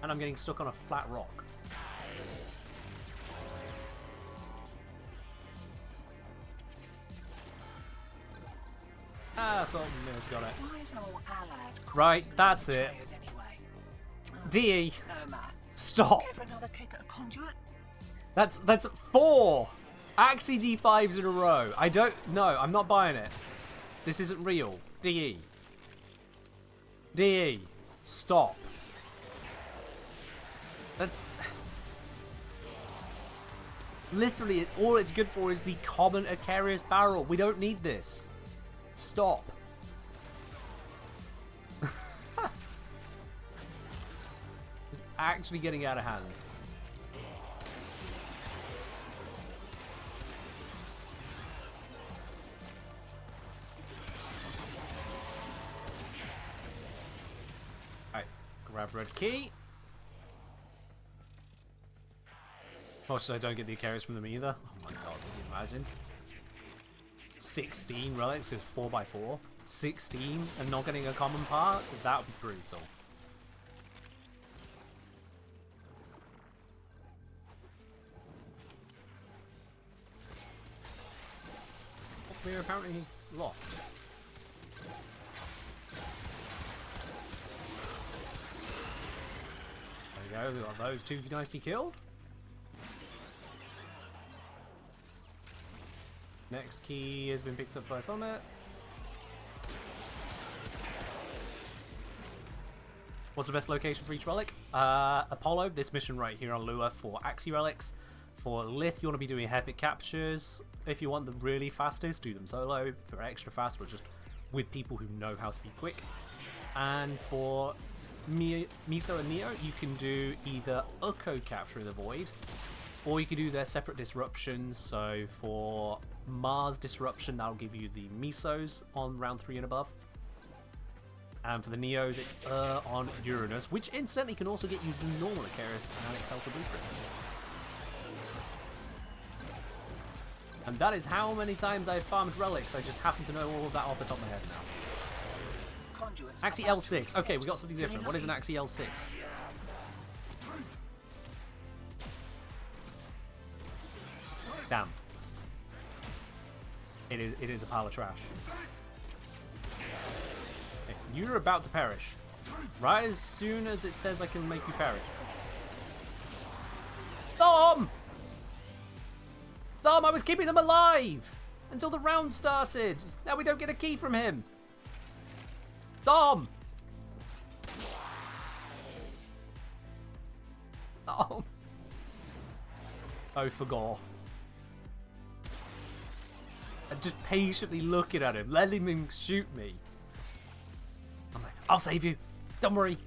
And I'm getting stuck on a flat rock. Ah, Salt and Mill's got it. Why is no allied Right, that's it. betrayers anyway? DE, No matter. stop. Give another kick at a conduit. That's 4 Axie D5s in a row. I don't. No, I'm not buying it. This isn't real. DE. DE. Stop. That's literally all it's good for is the common Acarius barrel. We don't need this. Stop. It's actually getting out of hand. Alright, grab red key. Oh, so I don't get the Acarius from them either. Oh my god, can you imagine? 16 relics is 4x4. 16 and not getting a common part? That would be brutal. We're apparently lost. There we go, we got those two nicely killed. Next key has been picked up by Summit. What's the best location for each relic? Apollo, this mission right here on Lua for Axie relics. For Lith, you want to be doing epic captures. If you want them really fastest, do them solo. For extra fast, or just with people who know how to be quick. And for Miso and Neo, you can do either Ukko capture in the Void, or you can do their separate disruptions. So for Mars disruption, that'll give you the Misos on round 3 and above. And for the Neos, it's on Uranus, which incidentally can also get you the normal Acarius and Alex Ultra Blueprints. And that is how many times I've farmed relics. I just happen to know all of that off the top of my head now. Conduits. Axie L6. Okay, we got something different. What is an Axie L6? Damn. It is a pile of trash. Okay, you're about to perish. Right as soon as it says I can make you parry. Dom! Dom, I was keeping them alive until the round started. Now we don't get a key from him. Dom! Oh. Oh, for gore. I'm just patiently looking at him, letting him shoot me. I was like, I'll save you. Don't worry.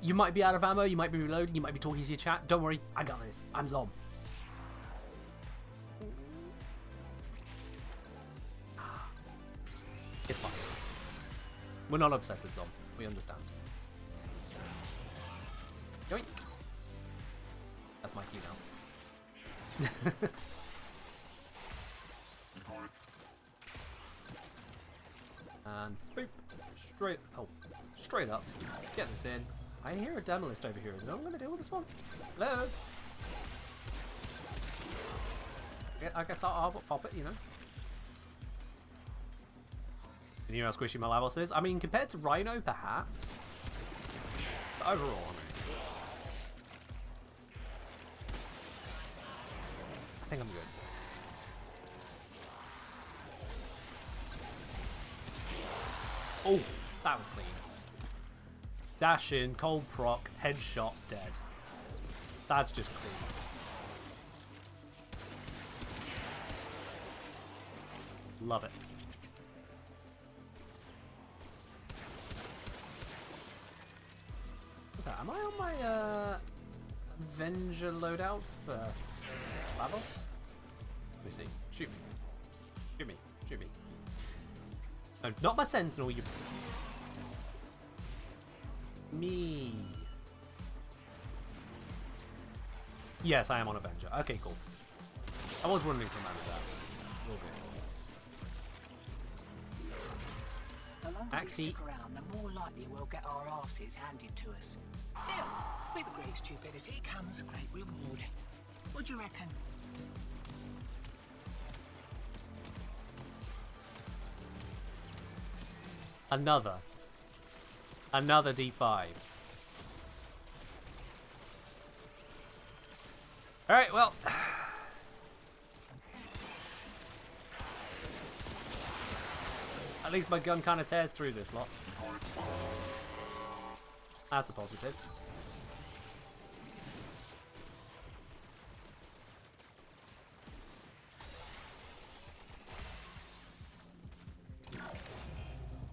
You might be out of ammo, you might be reloading, you might be talking to your chat. Don't worry, I got this. I'm Zom. It's fine. We're not upset at Zom. We understand. Yoink. That's my key now. And boop. Straight up. Get this in. I hear a demo list over here. Is no one going to deal with this one? Hello? I guess I'll pop it, you know. Can you hear how squishy my Lavos is? I mean, compared to Rhino, perhaps. But overall, I think I'm good. Oh, that was clean. Dash in, cold proc, headshot, dead. That's just clean. Love it. What's that? Am I on my Avenger loadout for Lavos? Let me see. Shoot me. Shoot me. Shoot me. No, not my Sentinel, you... Me. Yes, I am on Avenger. Okay, cool. I was wondering from that. The longer Actually- we stick around, the more likely we'll get our asses handed to us. Still, with great stupidity comes great reward. What do you reckon? Another D5. Alright, well. At least my gun kind of tears through this lot. That's a positive.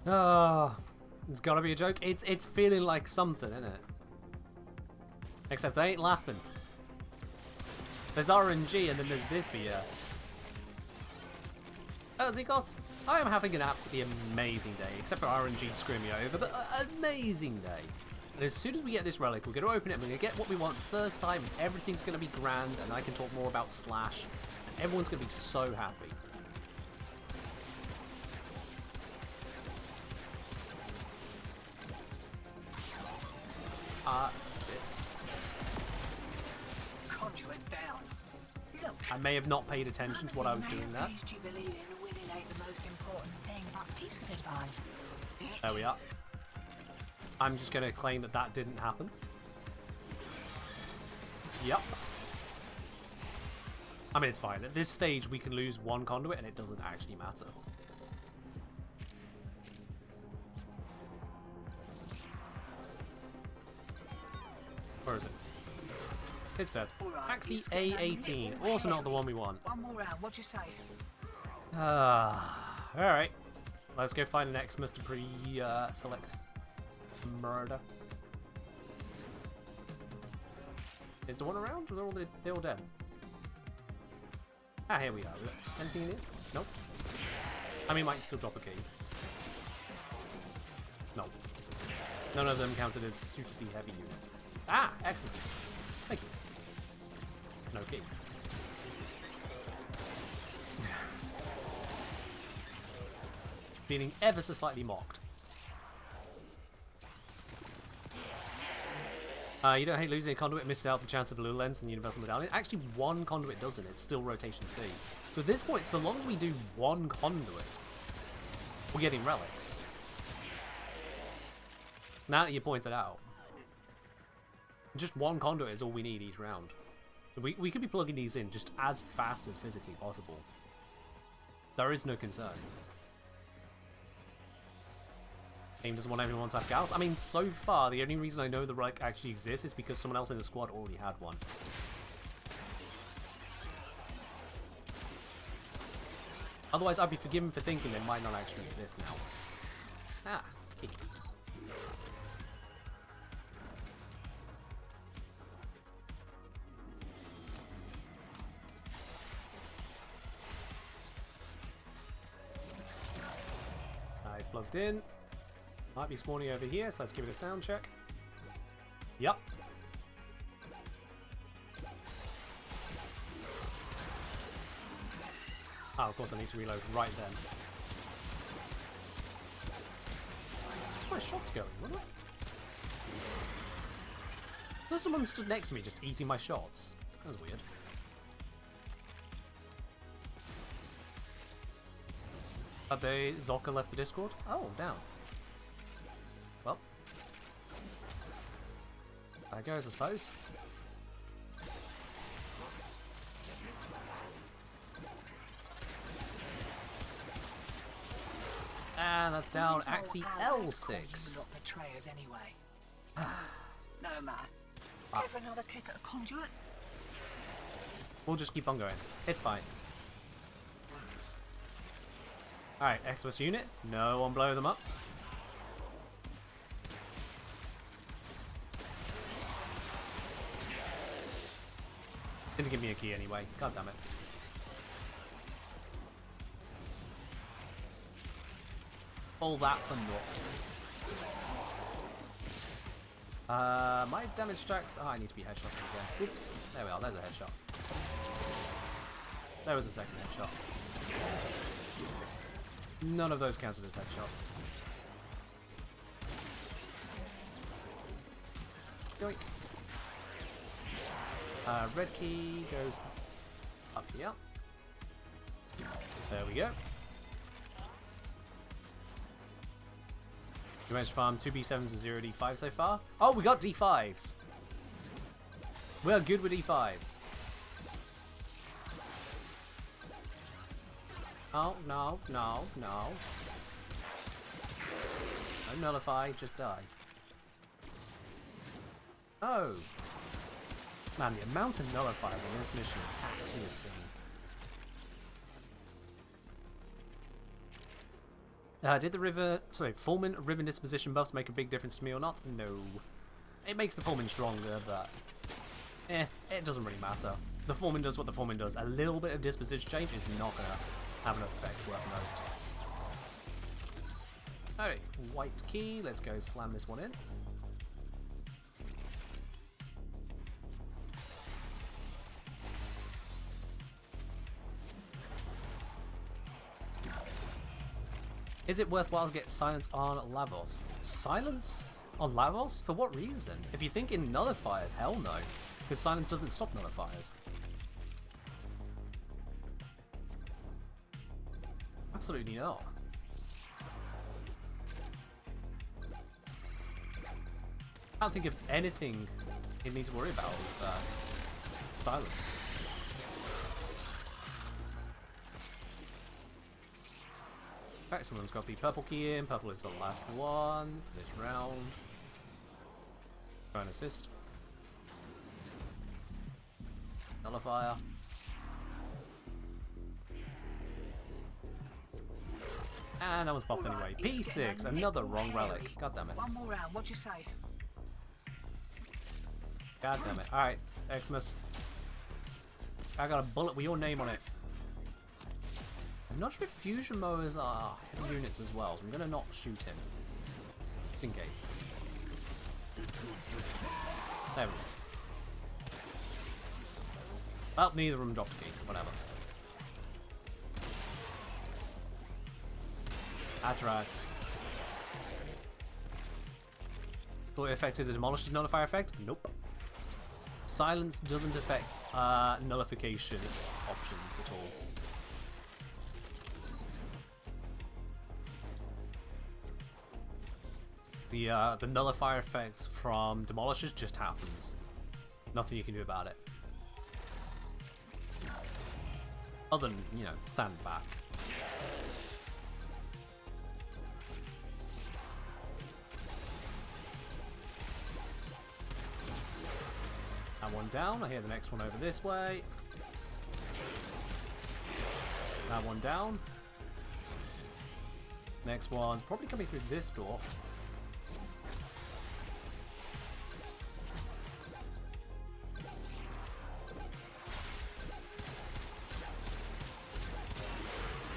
Oh, it's gotta be a joke. It's feeling like something, isn't it? Except I ain't laughing. There's RNG and then there's this BS. Oh, Zikos, I am having an absolutely amazing day, except for RNG screwing me over, but amazing day. And as soon as we get this relic, we're going to open it and we're going to get what we want first time, and everything's going to be grand, and I can talk more about Slash, and everyone's going to be so happy. Shit. Conduit down. Look, I may have not paid attention to what I was doing there. Do you believe in winning ain't the most important thing, but piece of advice. There we are. I'm just going to claim that that didn't happen. Yep. I mean, it's fine. At this stage, we can lose one conduit and it doesn't actually matter. Where is it? It's dead. Alright, Axie it's gonna A18. nip Also not the one we want. One more round, what'd you say? Alright. Let's go find an Xmas to pre-select murder. Is the one around? Or are they all dead? Ah, here we are. Anything in here? Nope. I mean, might still drop a key. No. None of them counted as suitably heavy units. Ah, excellent. Thank you. No key. Feeling ever so slightly mocked. You don't hate losing a conduit, misses out the chance of a little lens and universal medallion. Actually, one conduit doesn't. It's still rotation C. So at this point, so long as we do one conduit, we're getting relics. Now that you pointed out. Just one conduit is all we need each round. So we could be plugging these in just as fast as physically possible. There is no concern. Team doesn't want everyone to have gals. I mean, so far, the only reason I know the Reich actually exists is because someone else in the squad already had one. Otherwise, I'd be forgiven for thinking they might not actually exist now. Ah. It's plugged in. Might be spawning over here, so let's give it a sound check. Yep. Oh, of course I need to reload right then. Where's my shots going? What? There's someone stood next to me just eating my shots. That was weird. Have they Zocca left the Discord? Oh, down. Well. There goes, I suppose. And that's down Axie L6. No, man. Ever another kick at a conduit? We'll just keep on going. It's fine. Alright, Xmas unit. No one blow them up. Didn't give me a key anyway. God damn it. All that for naught. My damage tracks. Oh, I need to be headshot again. Oops. There we are. There's a headshot. There was a second headshot. None of those counted as headshots. Yoink. Red key goes up here. There we go. We managed to farm 2 B7s and 0 D5 so far. Oh, we got D5s. We're good with D5s. Oh, no, no, no. Don't nullify, just die. Oh. Man, the amount of nullifiers on this mission is actually obscene. Did the Fullman Riven disposition buffs make a big difference to me or not? No. It makes the Fullman stronger, but it doesn't really matter. The Fullman does what the Fullman does. A little bit of disposition change is not going to have an effect worth note. Alright, white key. Let's go slam this one in. Is it worthwhile to get silence on Lavos? Silence on Lavos? For what reason? If you think in nullifiers, hell no. Because silence doesn't stop nullifiers. Absolutely not. I can't think of anything you need to worry about with silence. Alright, someone's got the purple key in. Purple is the last one for this round. Try and assist. Nullifier. And that one's popped anyway. P6, another wrong relic. God damn it. One more round, what'd you say? God damn it. Alright, Xmas. I got a bullet with your name on it. I'm not sure if fusion mowers are heavy units as well, so I'm going to not shoot him. Just in case. There we go. Well, neither of them dropped a key. Whatever. That's right. Thought it affected the Demolisher's nullifier effect? Nope. Silence doesn't affect nullification options at all. The nullifier effect from demolishers just happens. Nothing you can do about it. Other than, you know, stand back. That one down. I hear the next one over this way. That one down. Next one's probably coming through this door.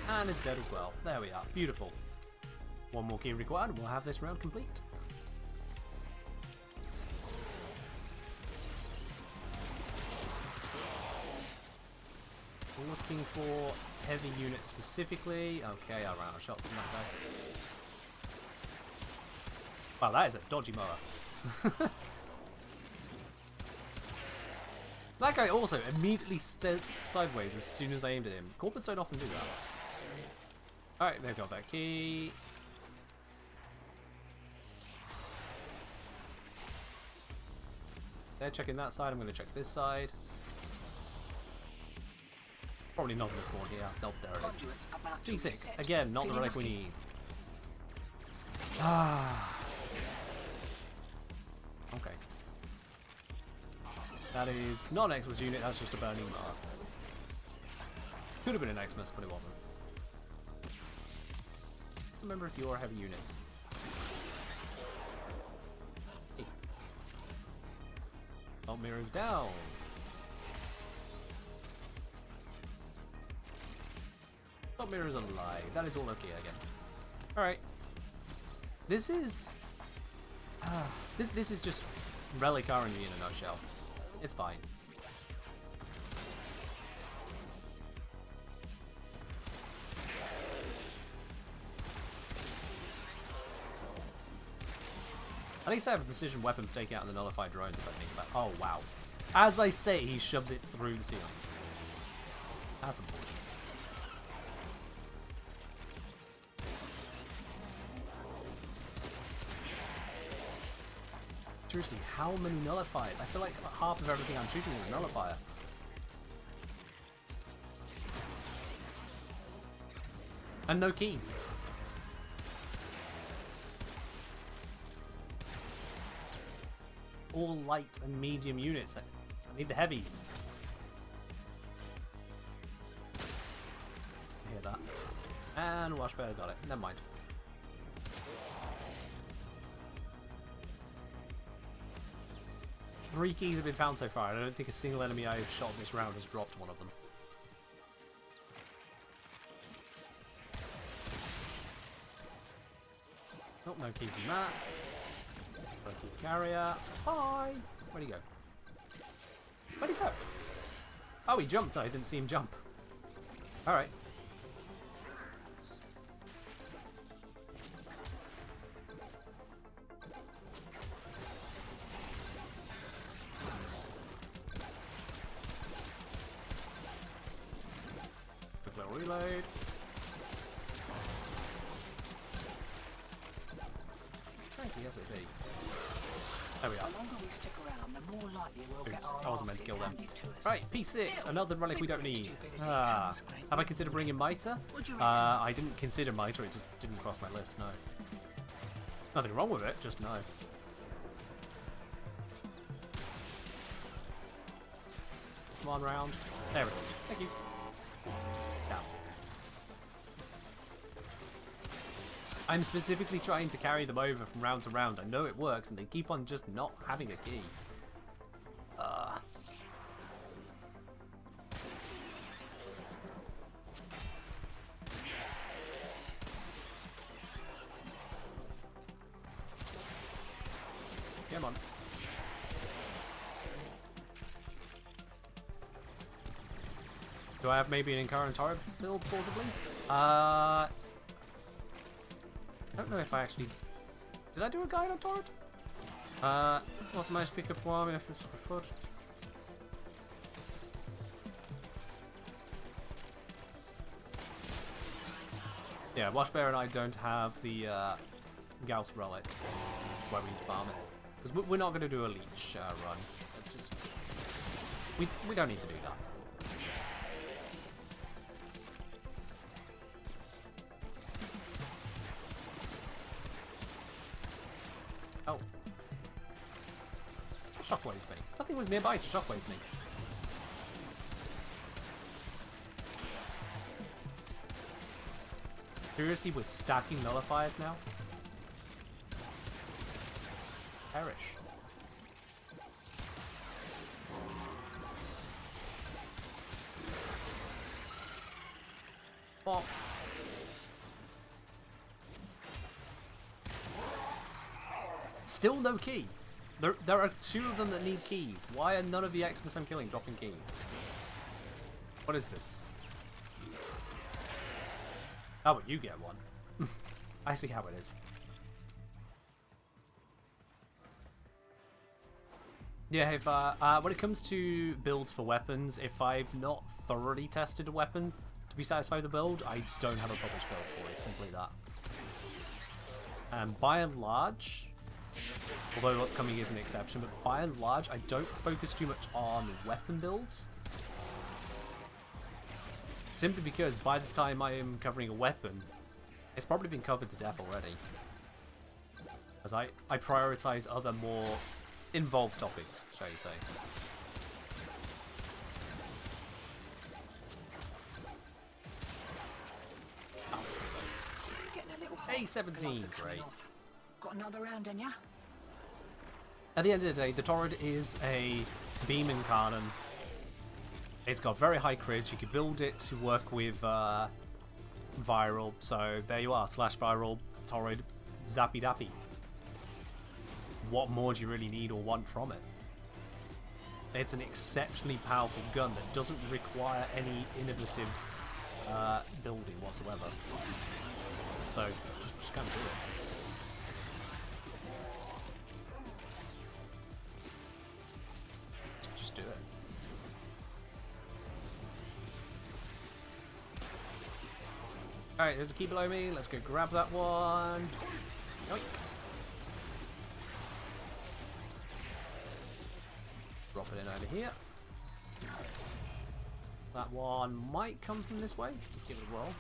And it's dead as well. There we are. Beautiful. One more key required and we'll have this round complete. Looking for heavy units specifically. Okay, I ran out of shots in that guy. Wow, that is a dodgy mower. That guy also immediately stood sideways as soon as I aimed at him. Corporates don't often do that. Alright, they've got that key. They're checking that side, I'm going to check this side. Probably not going to spawn here. Nope, there it is. G6, again, not the relic we need. Ah. Okay. That is not an Xmas unit, that's just a burning mark. Could have been an Xmas, but it wasn't. Remember if you're a heavy unit. Hey. Oh, mirrors down. Top mirrors alive. That is all okay again. Alright. This is... This is just relic RNG in a nutshell. It's fine. At least I have a precision weapon for taking out the nullified drones if I think about it. Oh, wow. As I say, he shoves it through the ceiling. That's unfortunate. Seriously, how many nullifiers? I feel like half of everything I'm shooting is a nullifier. And no keys. All light and medium units. I need the heavies. I hear that. And Washbear got it. Never mind. Three keys have been found so far. I don't think a single enemy I've shot this round has dropped one of them. Oh, no keys in that. Key carrier. Hi! Where'd he go? Where'd he go? Oh, he jumped. I didn't see him jump. Alright. Quick little reload. Tanky as it be. There we are. The longer we stick around, the more likely we'll get our I wasn't meant to kill them. handed to us. Right, P6, another relic we don't need. Stupidity Ah, comes great have I considered bringing Mitre? Would you reckon? I didn't consider Mitre, it just didn't cross my list, no. Nothing wrong with it, just no. Come on, round. There it is. Thank you. Down. I'm specifically trying to carry them over from round to round. I know it works, and they keep on just not having a key. Come on. Do I have maybe an Incarnate Torrent build, plausibly? I don't know if I actually... Did I do a guide on Torrent? What's my speaker for me if it's preferred? Yeah, Washbear and I don't have the Gauss Relic. That's why we need to farm it. Because we're not going to do a leech run. It's just... We don't need to do that. Oh. Shockwave me. Nothing was nearby to shockwave me. Seriously, we're stacking nullifiers now? Perish. Bop. Still no key. There are 2 of them that need keys. Why are none of the Xmas I'm killing dropping keys? What is this? How about you get one? I see how it is. Yeah, if when it comes to builds for weapons, if I've not thoroughly tested a weapon to be satisfied with the build, I don't have a published build for it. Simply that. And by and large, although upcoming is an exception, but by and large, I don't focus too much on weapon builds. Simply because by the time I am covering a weapon, it's probably been covered to death already. As I prioritize other more involved topics, shall you say. A17, great. Got another round in ya? At the end of the day, the Torrid is a beaming cannon. It's got very high crits. You can build it to work with viral. So there you are, slash viral, Torrid, zappy dappy. What more do you really need or want from it? It's an exceptionally powerful gun that doesn't require any innovative building whatsoever. So just kind of do it. Just do it. Alright, there's a key below me. Let's go grab that one. Yoink. Drop it in over here. That one might come from this way. Let's give it a whirl.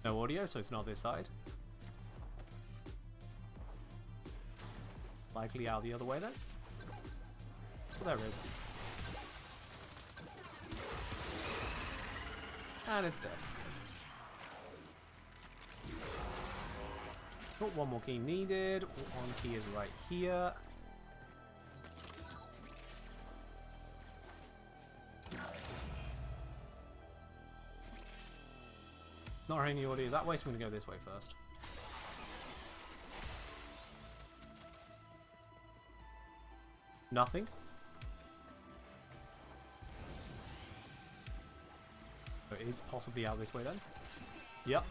No audio, so it's not this side. Likely out the other way then. Oh, there it is. And it's dead. Oh, one more key needed. One key is right here. Not hearing any audio that way, so I'm going to go this way first. Nothing. So it is possibly out this way then. Yep.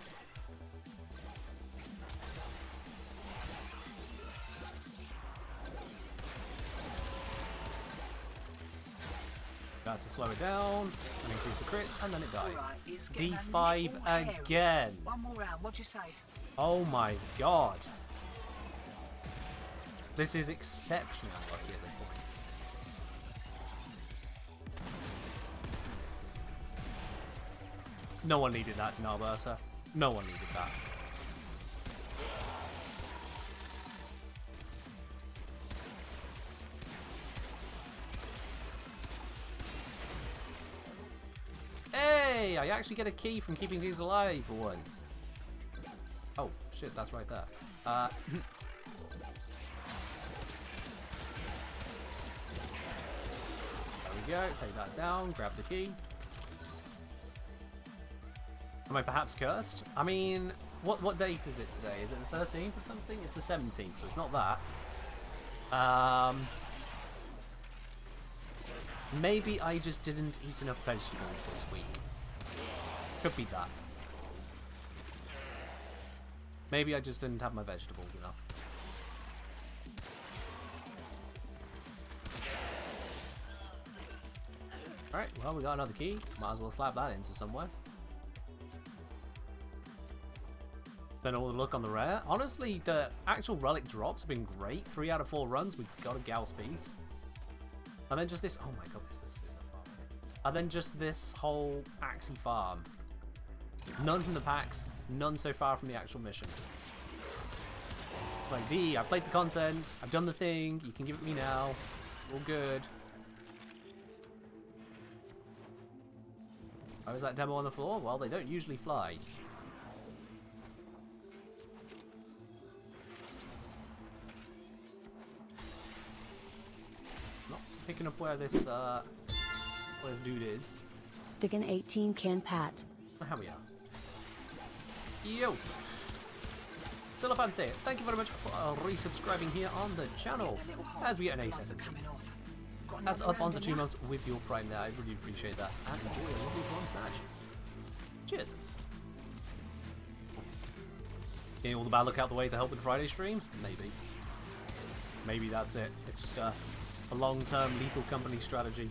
To slow it down and increase the crits, and then it dies. Right, D5 again. One more round, what'd you say? Oh my god. This is exceptionally unlucky at this point. No one needed that to Nalbersa. No one needed that. Hey, I actually get a key from keeping these alive for once. Oh, shit, that's right there. There we go, take that down, grab the key. Am I perhaps cursed? I mean, what date is it today? Is it the 13th or something? It's the 17th, so it's not that. Maybe I just didn't eat enough vegetables this week. Could be that. Maybe I just didn't have my vegetables enough. Alright, well, we got another key. Might as well slap that into somewhere. Then all the luck on the rare. Honestly, the actual relic drops have been great. 3 out of 4 runs, we've got a Gauss piece. And then just this. Oh my god, this is a farm. And then just this whole Axie farm. None from the packs, none so far from the actual mission. Like, D, I've played the content, I've done the thing, you can give it me now. All good. Why was that demo on the floor? Well, they don't usually fly. Not picking up where this dude is. Thicken 18 can Pat. Oh, here we are. Yo! Celefante, thank you very much for resubscribing here on the channel as we get an A7. That's up onto 2 months with your Prime there. I really appreciate that. And enjoy a lovely bronze match. Cheers. Getting all the bad luck out the way to help with the Friday stream? Maybe. Maybe that's it. It's just a long-term lethal company strategy.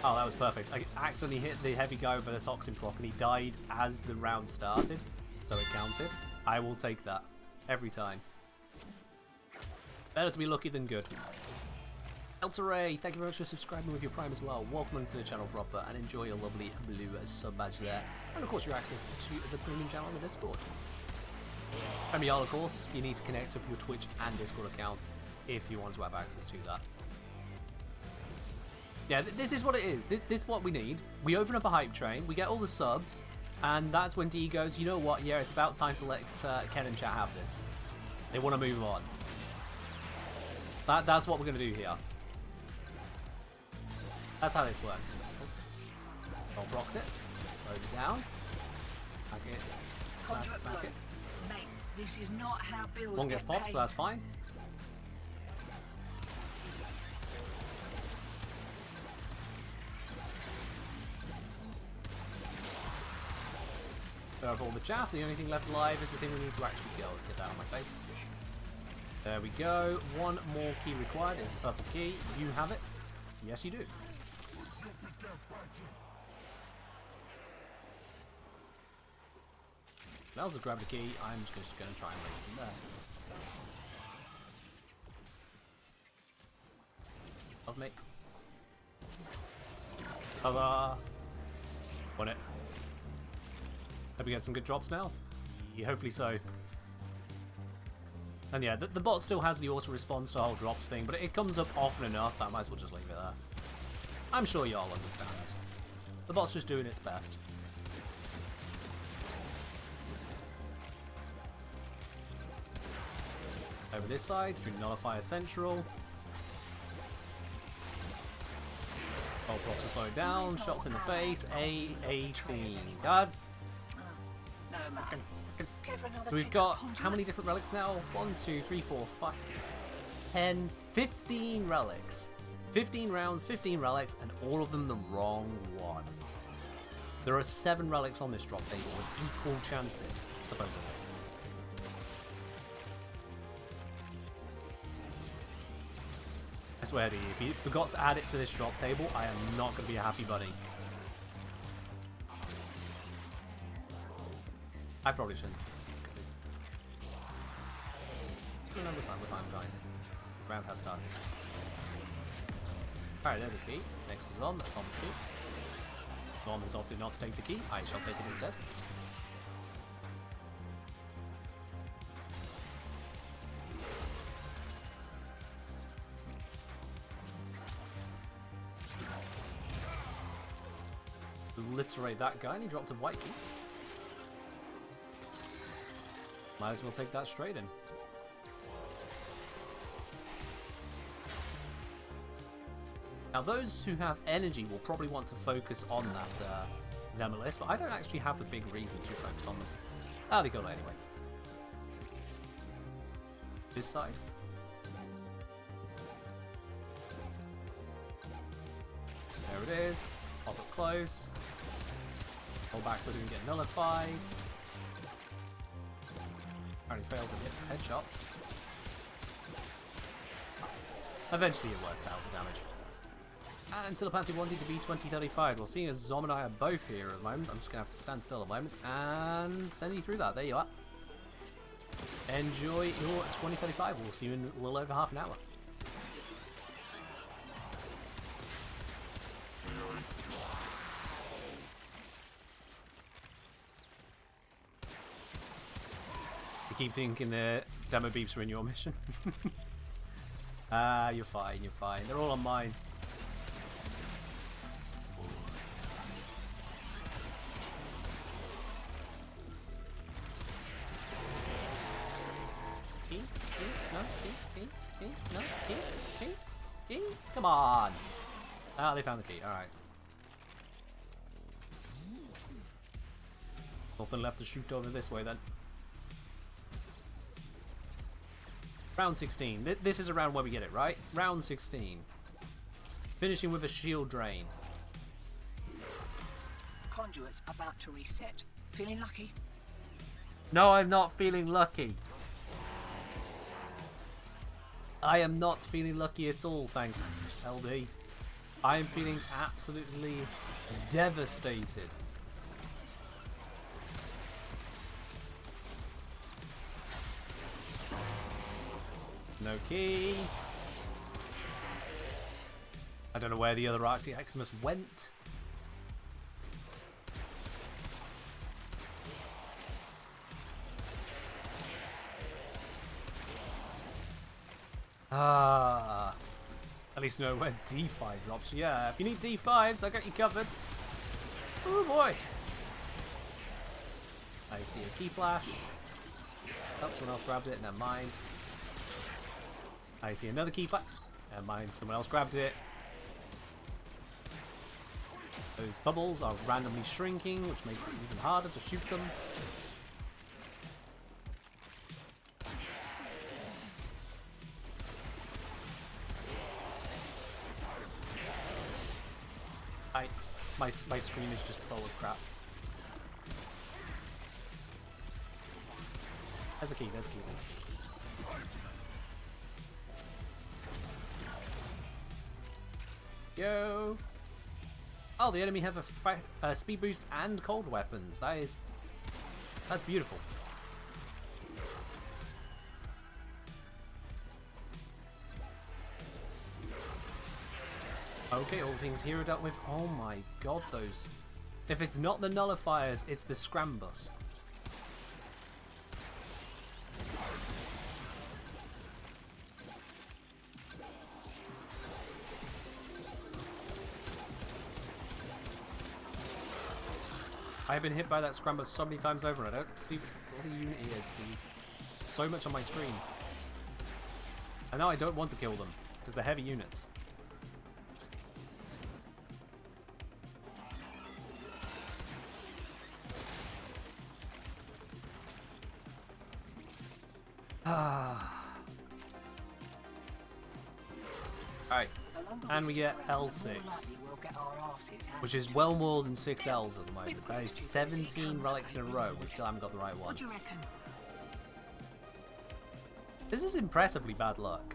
Oh, that was perfect. I accidentally hit the heavy guy over the toxin proc and he died as the round started. So it counted. I will take that. Every time. Better to be lucky than good. Elteray, thank you very much for subscribing with your Prime as well. Welcome to the channel proper and enjoy your lovely blue sub badge there. And of course your access to the premium channel on the Discord. Premier, of course, you need to connect up your Twitch and Discord account if you want to have access to that. Yeah, this is what it is. This is what we need. We open up a hype train, we get all the subs, and that's when D goes, you know what, yeah, it's about time to let Ken and chat have this. They want to move on. That's what we're going to do here. That's how this works. I'll blocked it. Load it down. Back it. Back it. Mate, this is not how bills One gets get popped, paid. but that's fine. Out of all the chaff, the only thing left alive is the thing we need to actually kill. Let's get that on my face. There we go. One more key required. It's the purple key. You have it. Yes, you do. Nels has grabbed the key. I'm just going to try and raise them there. Love me. Ta-da! Won it. Hope we get some good drops now. Yeah, hopefully so. And yeah, the bot still has the auto response to the whole drops thing, but it comes up often enough that I might as well just leave it there. I'm sure y'all understand. The bot's just doing its best. Over this side, through Nullifier Central. Oh, plot to slow down, shots in the face, A18. God. No, man. So we've got how many different relics now? 1, 2, 3, 4, 5, 10, 15 relics. 15 rounds, 15 relics, and all of them the wrong one. There are 7 relics on this drop table with equal chances, supposedly. I swear to you, if you forgot to add it to this drop table, I am not going to be a happy bunny. I probably shouldn't. Remember time going. The round has started. Alright, there's a key. Next is on. That's on the key. Norm has opted not to take the key. I shall take it instead. Obliterate that guy, and he dropped a white key. Might as well take that straight in. Now those who have energy will probably want to focus on that Nemesis, but I don't actually have a big reason to focus on them. Ah, they got it anyway. This side. There it is. Pop it close. Hold back so it didn't get nullified. Apparently failed to hit headshots. Eventually it works out the damage. And Silapanti wanted to be 2035. Well, seeing as Zom and I are both here at the moment, I'm just going to have to stand still at the moment and send you through that. There you are. Enjoy your 2035. We'll see you in a little over half an hour. You keep thinking the demo beeps are in your mission. Ah, you're fine, you're fine. They're all on mine. Key? Come on! Ah, they found the key, alright. Nothing left to shoot over this way then. Round 16. This is a round where we get it, right? Round 16. Finishing with a shield drain. Conduit's about to reset. Feeling lucky? No, I'm not feeling lucky. I am not feeling lucky at all, thanks, LD. I am feeling absolutely devastated. No key. I don't know where the other Arctic Eximus went. Ah, at least know where D5 drops. Yeah, if you need D5s, I got you covered. Oh boy. I see a key flash. Oh, someone else grabbed it. Never mind. I see another key flash. Never mind. Someone else grabbed it. Those bubbles are randomly shrinking, which makes it even harder to shoot them. My screen is just full of crap. There's a key, there's a key, there's a key. Yo! Oh, the enemy have a speed boost and cold weapons. That's beautiful. Okay, all things here are dealt with. Oh my god, those. If it's not the nullifiers, it's the scrambus. I've been hit by that scrambus so many times over, and I don't see what the unit is. He's so much on my screen. And now I don't want to kill them, because they're heavy units. Alright, and we get L6, which is well more than 6 Ls at the moment. That is 17 relics in a row. We still haven't got the right one. What do you reckon? This is impressively bad luck.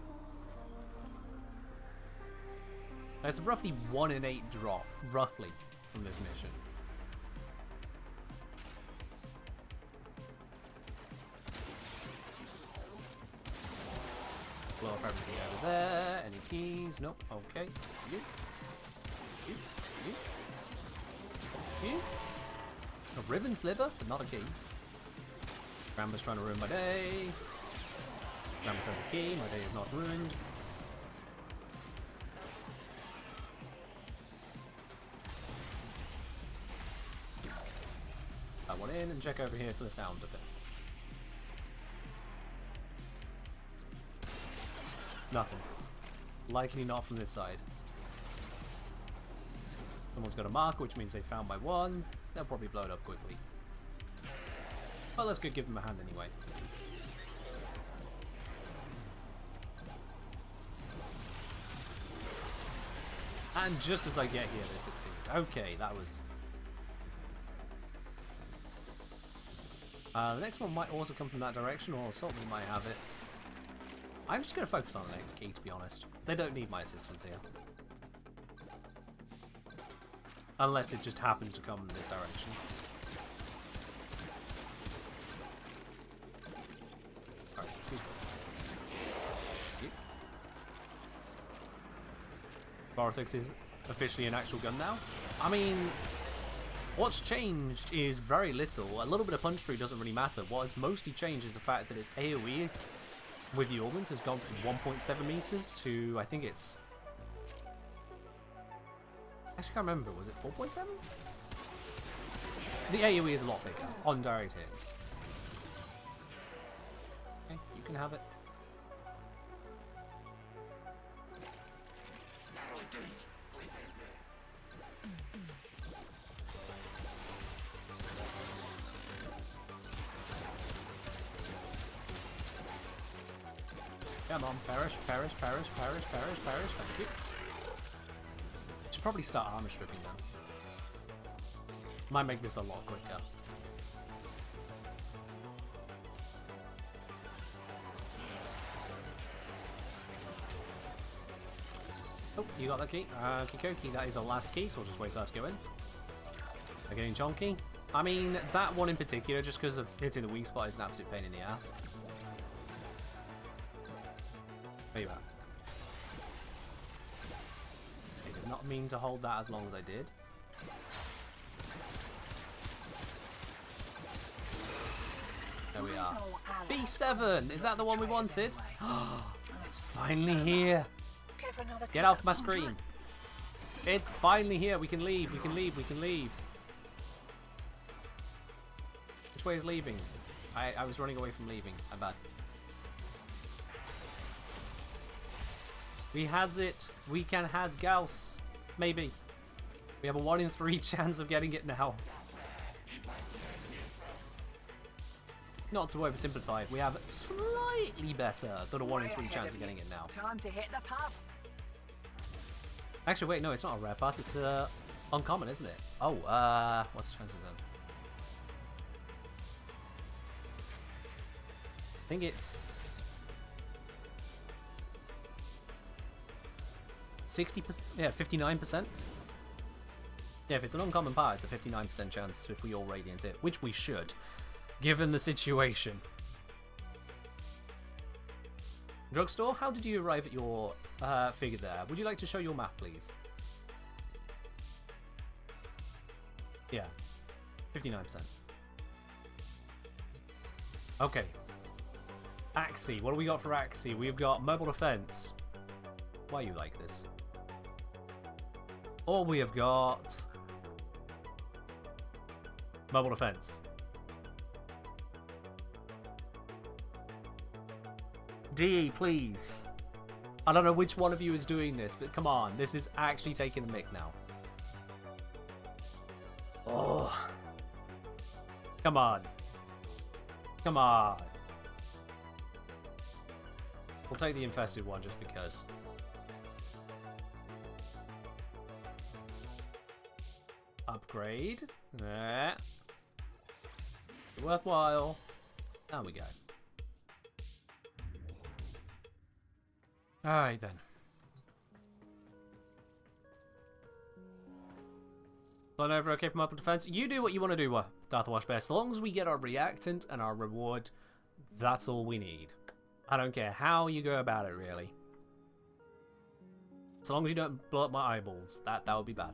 It's a roughly 1 in 8 drop, roughly, from this mission. Blow up everything over there. Any keys? Nope. Okay. You. A ribbon sliver, but not a key. Grandma's trying to ruin my day. Grandma says a key. My day is not ruined. That one in and check over here for the sound of it. Nothing. Likely not from this side. Someone's got a marker, which means they found my one. They'll probably blow it up quickly. Well, let's go give them a hand anyway. And just as I get here, they succeed. Okay, that was... the next one might also come from that direction, or something might have it. I'm just going to focus on the next key, to be honest. They don't need my assistance here. Unless it just happens to come in this direction. Alright, excuse me. Vortex is officially an actual gun now. I mean, what's changed is very little. A little bit of punch through doesn't really matter. What has mostly changed is the fact that its AoE with the augment has gone from 1.7 meters to, I think it's... Actually, I can't remember. Was it 4.7? The AoE is a lot bigger on direct hits. Okay, you can have it. Come on, perish, perish, perish, perish, perish, perish. Thank you. Should probably start armor stripping then. Might make this a lot quicker. Oh, you got that key? Kikoki, that is the last key, so we'll just wait for that to go in. They're getting chonky. I mean, that one in particular, just because of hitting the weak spot, is an absolute pain in the ass. There you are. I did not mean to hold that as long as I did. There we are. B7! Is that the one we wanted? It's finally here! Get off my screen! It's finally here! We can leave, we can leave, we can leave! Which way is leaving? I was running away from leaving. I'm bad. We has it. We can has Gauss. Maybe. We have a 1 in 3 chance of getting it now. Not to oversimplify it, we have slightly better than a 1 in 3 chance of getting it now. Time to hit the pub. Actually, wait, no, it's not a rare part. It's uncommon, isn't it? Oh, what's the chances then? I think it's 60%. Yeah, 59%. Yeah, if it's an uncommon part, it's a 59% chance if we all radiant it, which we should, given the situation. Drugstore, how did you arrive at your figure there? Would you like to show your map, please? Yeah, 59%. Okay. Axie, what do we got for Axie? We've got mobile defense. Why are you like this? Or we have got mobile defense. DE, please. I don't know which one of you is doing this, but come on, this is actually taking the mick now. Oh. Come on. Come on. We'll take the infested one just because. Upgrade. Yeah. Worthwhile. There we go. Alright then. Run over okay from up defense. You do what you want to do, Darth Wash Bear. As long as we get our reactant and our reward, that's all we need. I don't care how you go about it, really. As long as you don't blow up my eyeballs, that would be bad.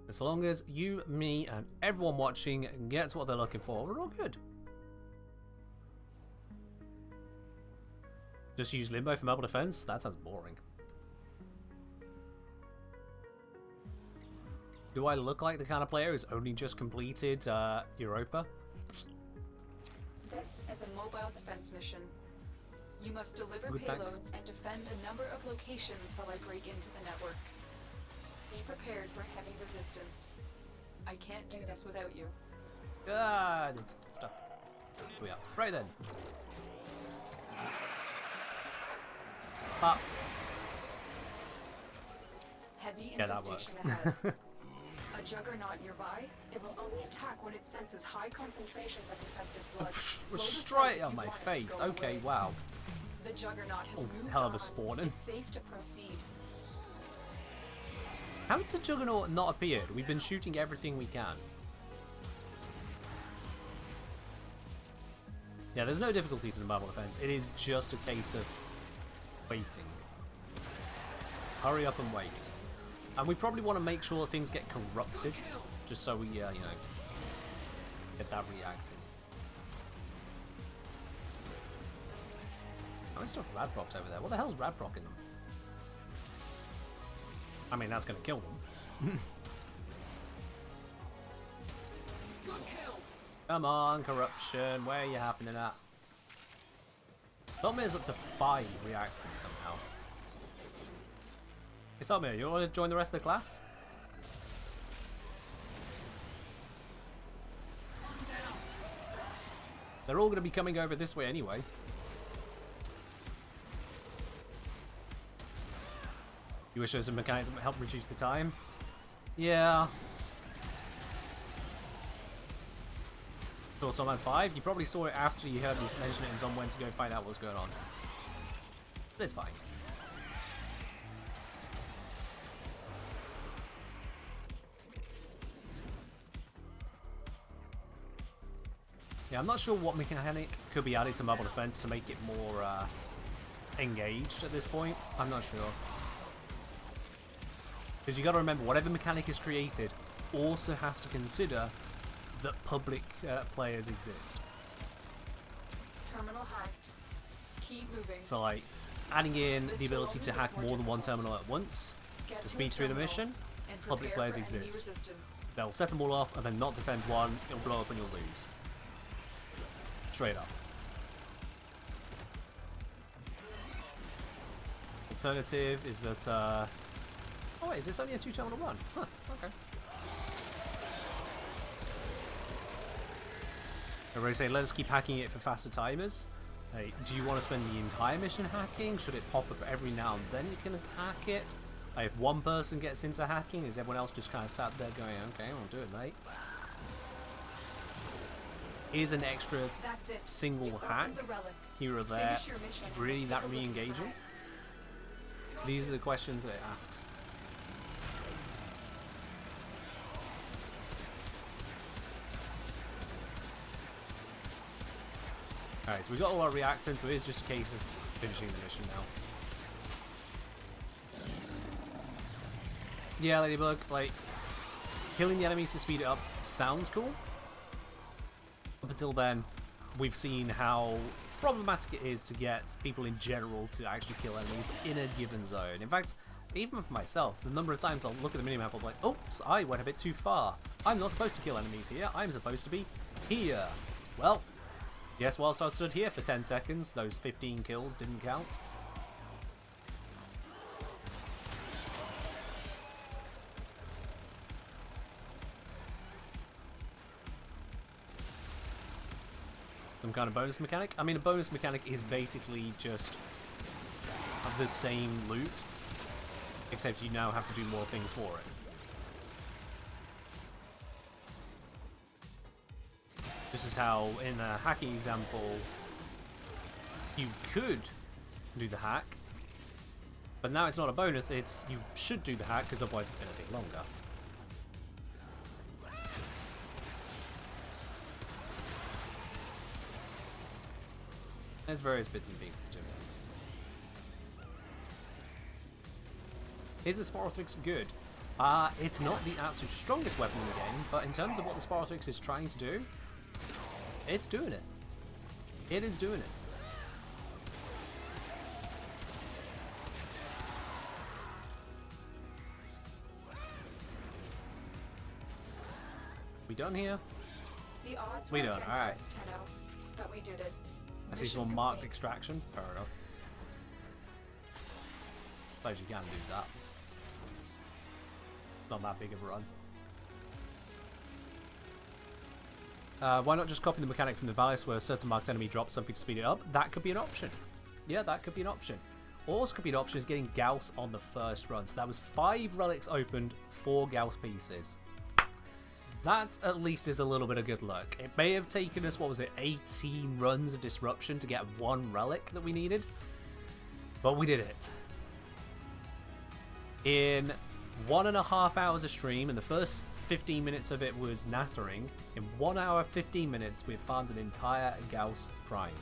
As long as you, me, and everyone watching gets what they're looking for, we're all good. Just use Limbo for mobile defense? That sounds boring. Do I look like the kind of player who's only just completed Europa? This is a mobile defense mission. You must deliver Good, payloads thanks. and defend a number of locations while I break into the network. Be prepared for heavy resistance. I can't do this without you. Ah, it's stuck. We are. Right then. Ah. Heavy Yeah, that infestation works. ahead. A juggernaut nearby, it will only attack when it senses high concentrations of infested blood. Slow the Straight fight on if my you want it to face. go Okay, away. wow. The Juggernaut has moved hell of a on. spawning. It's safe to proceed. How's the Juggernaut not appeared? We've been shooting everything we can. Yeah, there's no difficulty to the Marble Defense. It is just a case of waiting. Hurry up and wait. And we probably want to make sure things get corrupted, just so we, you know, get that reacting. How many stuff Radprocs over there? What the hell's Radproc in them? I mean, that's going to kill them. Come on, corruption. Where are you happening at? Thumb is up to 5 reacting somehow. It's up here. You want to join the rest of the class? They're all going to be coming over this way anyway. You wish there was a mechanic that would help reduce the time? Yeah. Saw Zomban 5? You probably saw it after you heard me mention it and Zom went to go find out what's going on. But it's fine. Yeah, I'm not sure what mechanic could be added to Marble Defense to make it more engaged at this point. I'm not sure. Because you got to remember, whatever mechanic is created also has to consider that public players exist. Terminal hacked. Keep moving. So like, adding in the ability to hack more than one terminal at once to speed through the mission, public players exist. They'll set them all off and then not defend one, it'll blow up and you'll lose. Straight up. Alternative is that, oh wait, is this only a 2-terminal run? Huh, okay. Everybody say, let us keep hacking it for faster timers. Hey, do you want to spend the entire mission hacking? Should it pop up every now and then you can hack it? If one person gets into hacking, is everyone else just kind of sat there going, okay, I'll do it, mate? Is an extra single hack here or there really that re-engaging? These are the questions that it asks. Alright, so we got all our reactants, so it is just a case of finishing the mission now. Yeah, Ladybug, like, killing the enemies to speed it up sounds cool. Up until then, we've seen how problematic it is to get people in general to actually kill enemies in a given zone. In fact, even for myself, the number of times I'll look at the minimap, I'm like, oops, I went a bit too far. I'm not supposed to kill enemies here, I'm supposed to be here. Well, yes, whilst I stood here for 10 seconds, those 15 kills didn't count. Some kind of bonus mechanic? I mean, a bonus mechanic is basically just the same loot, except you now have to do more things for it. This is how, in a hacking example, you could do the hack, but now it's not a bonus, it's you should do the hack, because otherwise it's going to take longer. There's various bits and pieces to it. Is the Sporothrix good? It's not the absolute strongest weapon in the game, but in terms of what the Sporothrix is trying to do, it's doing it. It is doing it. We done here? The odds We were done, against alright. us, Tenno, but we did it. I see Mission some marked complete. extraction. Fair enough. Suppose you can do that. Not that big of a run. Why not just copy the mechanic from the Valis where a certain marked enemy drops something to speed it up? That could be an option. Yeah, that could be an option. Also could be an option is getting Gauss on the first run. So that was 5 relics opened, 4 Gauss pieces. That at least is a little bit of good luck. It may have taken us, what was it, 18 runs of disruption to get 1 relic that we needed. But we did it. In 1.5 hours of stream, and the first 15 minutes of it was nattering, in 1 hour 15 minutes we've farmed an entire Gauss Prime.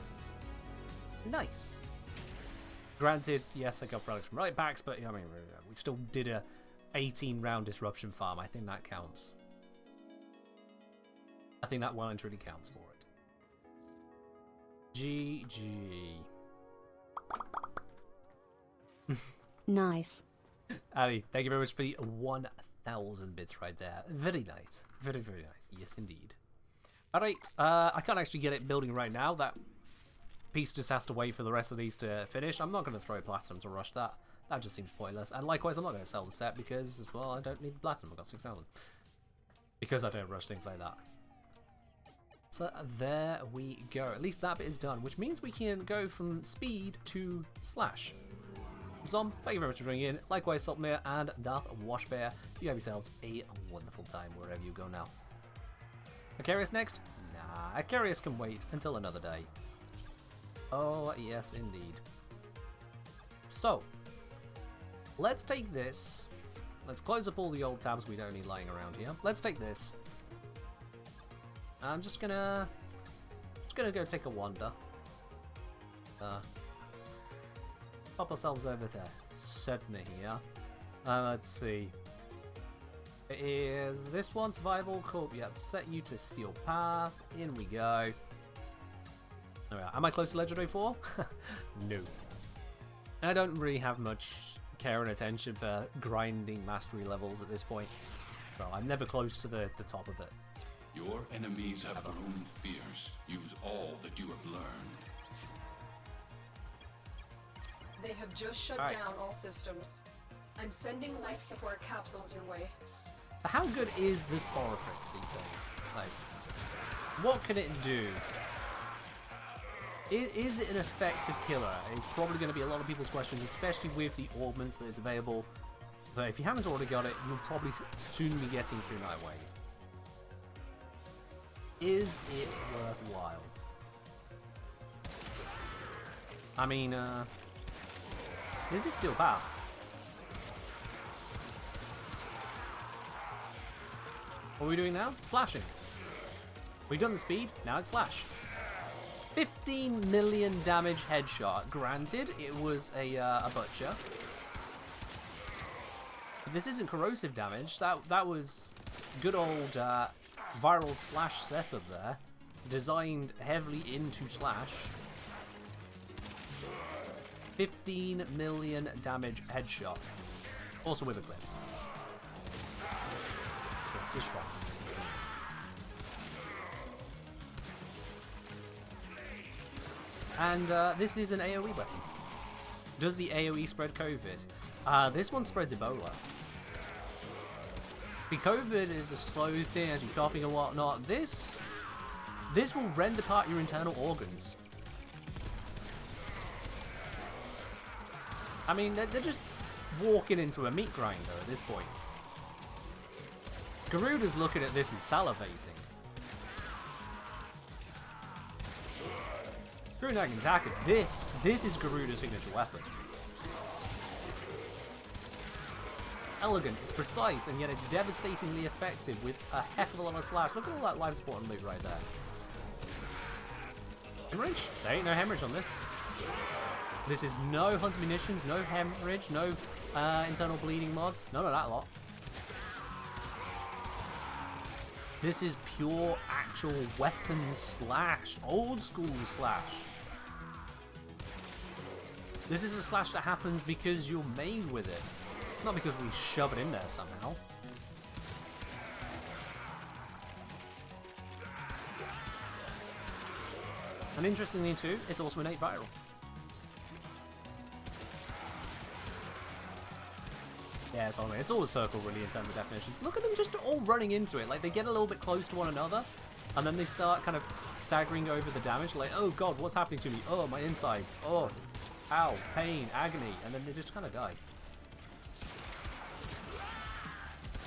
Nice. Granted, yes, I got products from right backs, but I mean, we still did a 18 round disruption farm. I think that counts. I think that well and truly counts for it. GG. Nice. Ali, thank you very much for the 1,000 bits right there. Very nice. Very, very nice. Yes, indeed. Alright, I can't actually get it building right now. That piece just has to wait for the rest of these to finish. I'm not going to throw platinum to rush that. That just seems pointless. And likewise, I'm not going to sell the set because, well, I don't need the platinum. I've got 6,000. Because I don't rush things like that. So there we go. At least that bit is done, which means we can go from speed to slash. Zom, thank you very much for joining in. Likewise, Saltmere and Darth Washbear. You have yourselves a wonderful time wherever you go now. Acarius next? Nah, Acarius can wait until another day. Oh, yes, indeed. So, let's take this. Let's close up all the old tabs we don't need lying around here. Let's take this. I'm just gonna go take a wander. Pop ourselves over to Sedna here. Let's see. Is this one survival? Cool. Yeah, set you to Steel Path. In we go. Alright, am I close to Legendary 4? No. I don't really have much care and attention for grinding mastery levels at this point. So I'm never close to the top of it. Your enemies have grown fierce. Use all that you have learned. They have just shut down all systems. I'm sending life support capsules your way. How good is the Sporotrix these days? Like, what can it do? Is it an effective killer? It's probably going to be a lot of people's questions, especially with the augment that is available. But if you haven't already got it, you'll probably soon be getting through Nightwave. Is it worthwhile? I mean, this is Steel Path. What are we doing now? Slashing. We've done the speed, now it's slash. 15 million damage headshot. Granted, it was a butcher. But this isn't corrosive damage. That was good old viral slash setup there. Designed heavily into slash. 15 million damage headshot. Also with Eclipse. Eclipse is strong. And this is an AoE weapon. Does the AoE spread COVID? This one spreads Ebola. The COVID is a slow thing as you're coughing and whatnot. This will rend apart your internal organs. I mean, they're just walking into a meat grinder at this point. Garuda's looking at this and salivating. Grunag and Taka, this is Garuda's signature weapon. Elegant, it's precise, and yet it's devastatingly effective with a heck of a lot of slash. Look at all that life support and loot right there. Hemorrhage? There ain't no hemorrhage on this. This is no hunter munitions, no hemorrhage, no internal bleeding mods, none of that lot. This is pure actual weapon slash, old school slash. This is a slash that happens because you're made with it, not because we shove it in there somehow. And interestingly too, it's also innate viral. Yeah, it's all a circle really in terms of definitions. Look at them just all running into it. Like, they get a little bit close to one another, and then they start kind of staggering over the damage. Like, oh god, what's happening to me? Oh, my insides. Oh, ow, pain, agony. And then they just kind of die.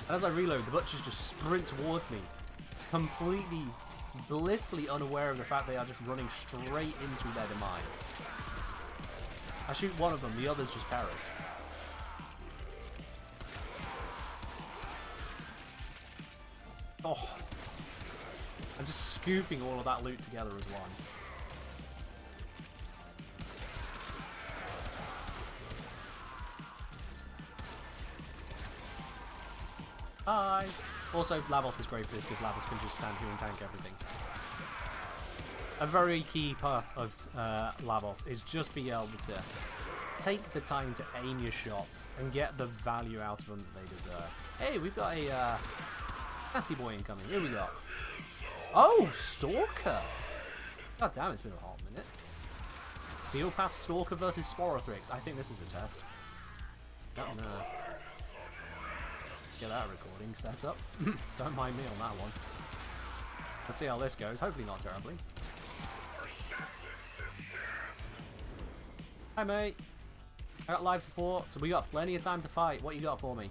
And as I reload, the butchers just sprint towards me, completely, blissfully unaware of the fact they are just running straight into their demise. I shoot one of them, the others just perish. Oh. I'm just scooping all of that loot together as one. Hi! Also, Lavos is great for this because Lavos can just stand here and tank everything. A very key part of Lavos is just be able to take the time to aim your shots and get the value out of them that they deserve. Hey, we've got a nasty boy incoming. Here we go. Oh, Stalker! God damn, it's been a hot minute. Steel Path Stalker versus Sporothrix. I think this is a test. Don't know. Get that recording set up. Don't mind me on that one. Let's see how this goes. Hopefully not terribly. Hi mate. I got live support, so we got plenty of time to fight. What you got for me?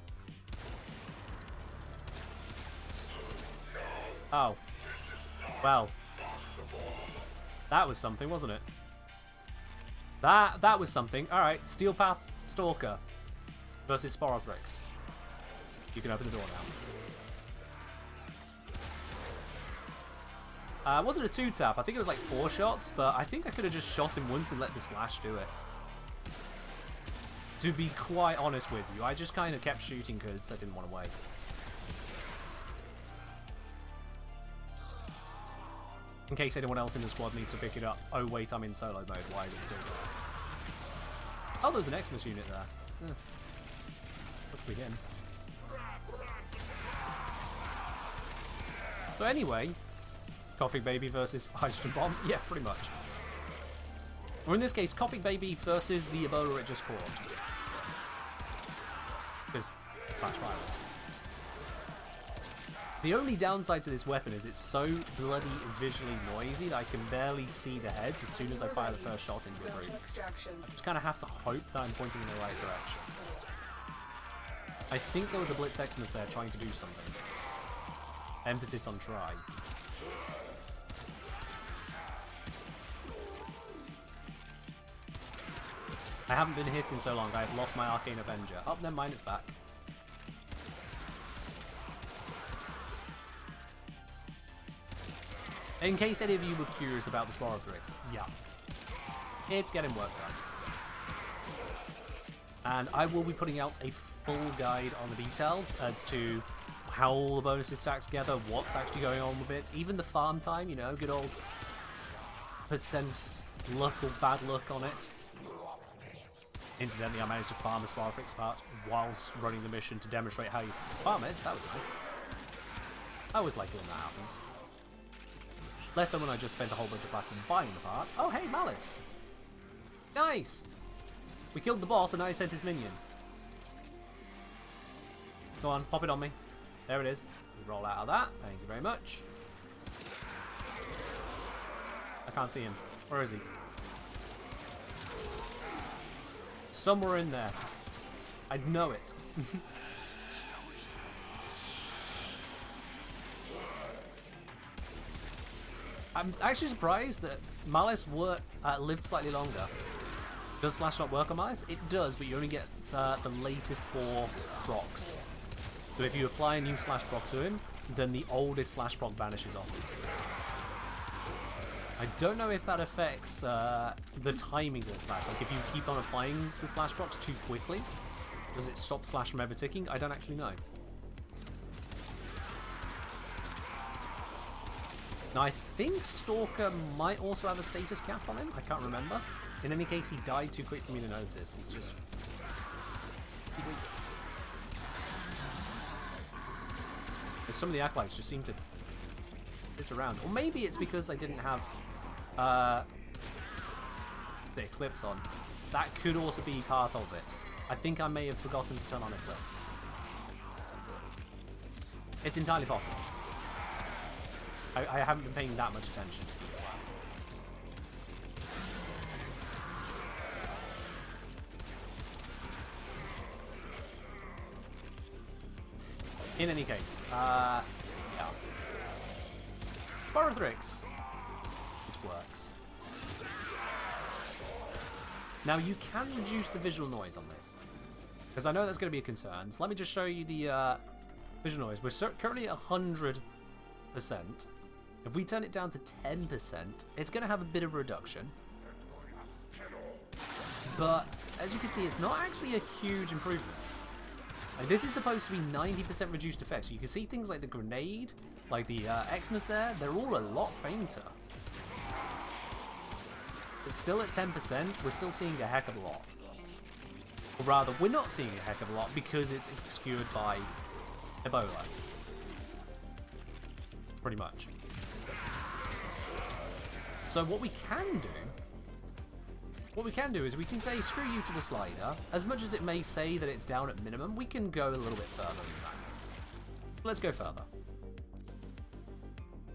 Oh. Well. That was something, wasn't it? That was something. Alright, Steel Path Stalker versus Sporothrix. You can open the door now. Wasn't a 2-tap. I think it was like 4 shots, but I think I could have just shot him once and let the slash do it. To be quite honest with you, I just kind of kept shooting because I didn't want to wait. In case anyone else in the squad needs to pick it up. Oh wait, I'm in solo mode. Why is it still going? Oh, there's an Xmas unit there. Looks to be him. So anyway, Coffee Baby versus Hydrogen Bomb. Yeah, pretty much. Or in this case, Coffee Baby versus the Ebola it just caught. Because slash fire. The only downside to this weapon is it's so bloody visually noisy that I can barely see the heads as soon as I fire the first shot into the group. I just kind of have to hope that I'm pointing in the right direction. I think there was a Blitz Xmas there trying to do something. Emphasis on try. I haven't been hit in so long, I've lost my Arcane Avenger. Oh, never mind, it's back. In case any of you were curious about the Sporothrix, yeah. It's getting work done. And I will be putting out a full guide on the details as to how all the bonuses stack together, what's actually going on with it, even the farm time, you know, good old percent luck or bad luck on it. Incidentally, I managed to farm a Sporothrix part whilst running the mission to demonstrate how you farm it. That was nice. I always like it when that happens. Less so when I just spent a whole bunch of platinum buying the parts. Oh, hey, Malice! Nice! We killed the boss and now he sent his minion. Go on, pop it on me. There it is. We roll out of that. Thank you very much. I can't see him. Where is he? Somewhere in there. I'd know it. I'm actually surprised that Malice lived slightly longer. Does Slash not work on Malice? It does, but you only get the latest 4 procs. So if you apply a new Slash proc to him, then the oldest Slash proc vanishes off. I don't know if that affects the timings of the Slash. Like if you keep on applying the Slash procs too quickly, does it stop Slash from ever ticking? I don't actually know. Now I think Stalker might also have a status cap on him. I can't remember. In any case, he died too quick for me to notice. He's just too weak. Some of the acolytes just seem to sit around. Or maybe it's because I didn't have the Eclipse on. That could also be part of it. I think I may have forgotten to turn on Eclipse. It's entirely possible. I haven't been paying that much attention. In any case, yeah. Sporothrix. It works. Now you can reduce the visual noise on this, because I know that's going to be a concern. So let me just show you the visual noise. We're currently at 100%. If we turn it down to 10%, it's going to have a bit of a reduction. But as you can see, it's not actually a huge improvement. Like, this is supposed to be 90% reduced effects. So you can see things like the grenade, like the Xmas there, they're all a lot fainter. But still at 10%, we're still seeing a heck of a lot. Or rather, we're not seeing a heck of a lot because it's obscured by Ebola. Pretty much. So what we can do is we can say screw you to the slider. As much as it may say that it's down at minimum, we can go a little bit further than that. Let's go further.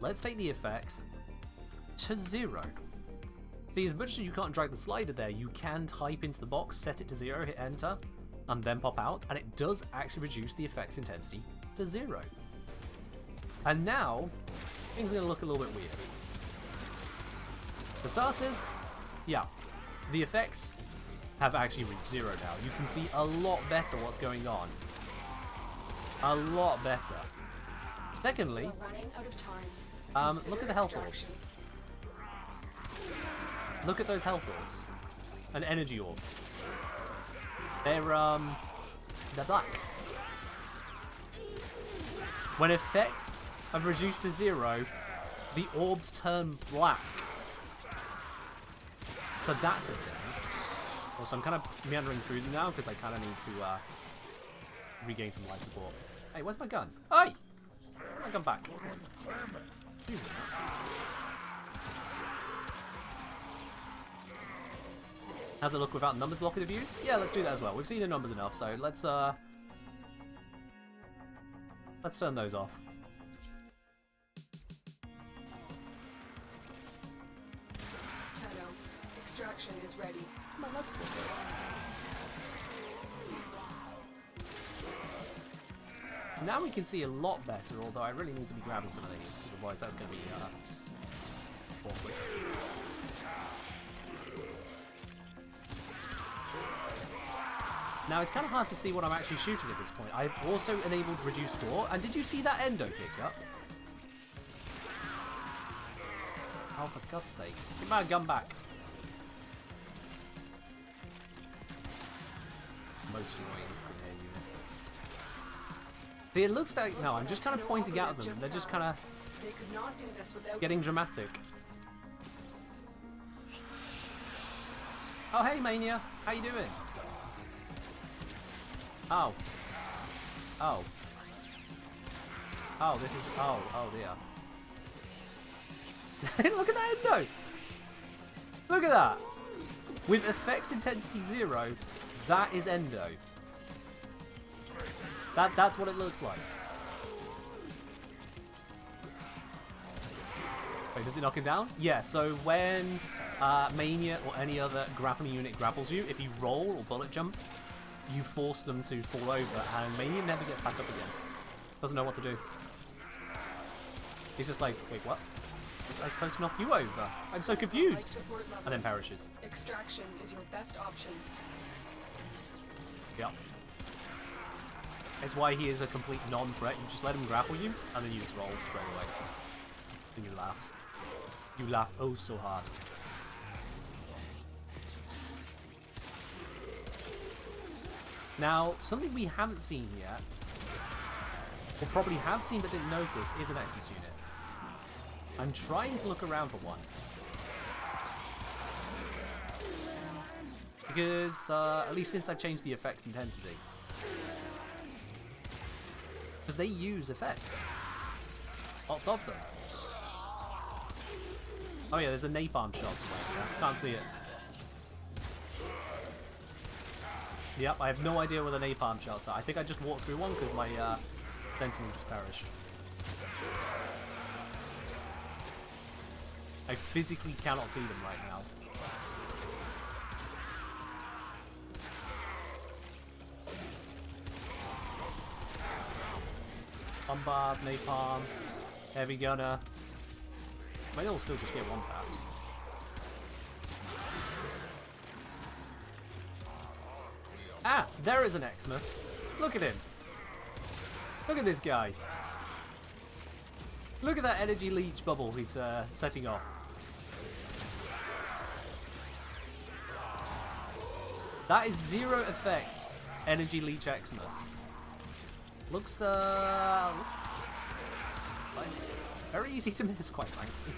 Let's take the effects to 0. See, as much as you can't drag the slider there, you can type into the box, set it to 0, hit enter, and then pop out, and it does actually reduce the effects intensity to 0. And now, things are going to look a little bit weird. For starters, yeah, the effects have actually reached 0 now. You can see a lot better what's going on. A lot better. Secondly, look at the health orbs. Look at those health orbs. And energy orbs. They're black. When effects are reduced to 0, the orbs turn black. So that's a thing. Also, I'm kind of meandering through them now because I kind of need to regain some life support. Hey, where's my gun? Hey! My gun back. How's it look without numbers blocking the views? Yeah, let's do that as well. We've seen the numbers enough, so let's turn those off. Extraction is ready. Come on, let's go. Now we can see a lot better, although I really need to be grabbing some of these, because otherwise that's going to be awkward. Now it's kind of hard to see what I'm actually shooting at this point. I've also enabled reduced door, and did you see that endo kick up? Oh, for God's sake. Give my gun back. Most annoying grenade unit. See, it looks like... No, I'm just kind of pointing out at them. They're just kind of getting dramatic. Oh, hey, Mania. How you doing? Oh. Oh. Oh, this is... Oh, oh dear. Look at that endo! Look at that! With effects intensity 0, that is endo. That's what it looks like. Wait, does it knock him down? Yeah, so when Mania or any other grappling unit grapples you, if you roll or bullet jump, you force them to fall over, and Mania never gets back up again. Doesn't know what to do. He's just like, wait, what? Was I supposed to knock you over? I'm so confused! And then perishes. Extraction is your best option. Yep. It's why he is a complete non-threat. You just let him grapple you, and then you just roll straight away. And you laugh. You laugh oh so hard. Now, something we haven't seen yet, or probably have seen but didn't notice, is an Xmas unit. I'm trying to look around for one. Because, at least since I've changed the effects intensity. Because they use effects. Lots of them. Oh yeah, there's a napalm shot somewhere. Can't see it. Yep, I have no idea where the napalm shots are. I think I just walked through one because my sentinel just perished. I physically cannot see them right now. Bombard, napalm, heavy gunner. Maybe they'll still just get one tapped. Ah, there is an Xmas. Look at him. Look at this guy. Look at that energy leech bubble he's setting off. That is 0 effects energy leech Xmas. Looks very easy to miss, quite frankly.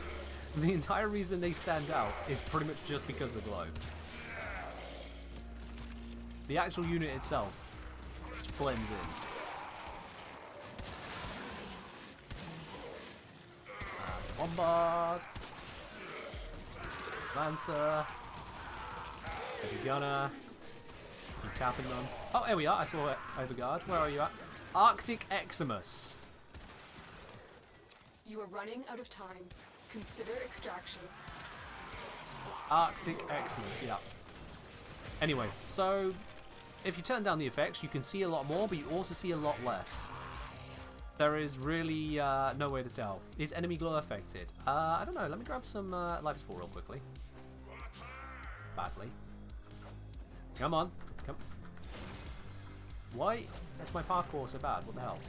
The entire reason they stand out is pretty much just because of the glow. The actual unit itself just blends in. That's a bombard. Lancer. Heavy gunner. Keep tapping them. Oh, here we are. I saw it. Overguard. Where are you at? Arctic Xmas. You are running out of time. Consider extraction. Arctic Xmas, yeah. Anyway, so if you turn down the effects, you can see a lot more, but you also see a lot less. There is really no way to tell. Is enemy glow affected? I don't know. Let me grab some life support real quickly. Badly. Come on. Come. Why? That's my parkour so bad. What the hell?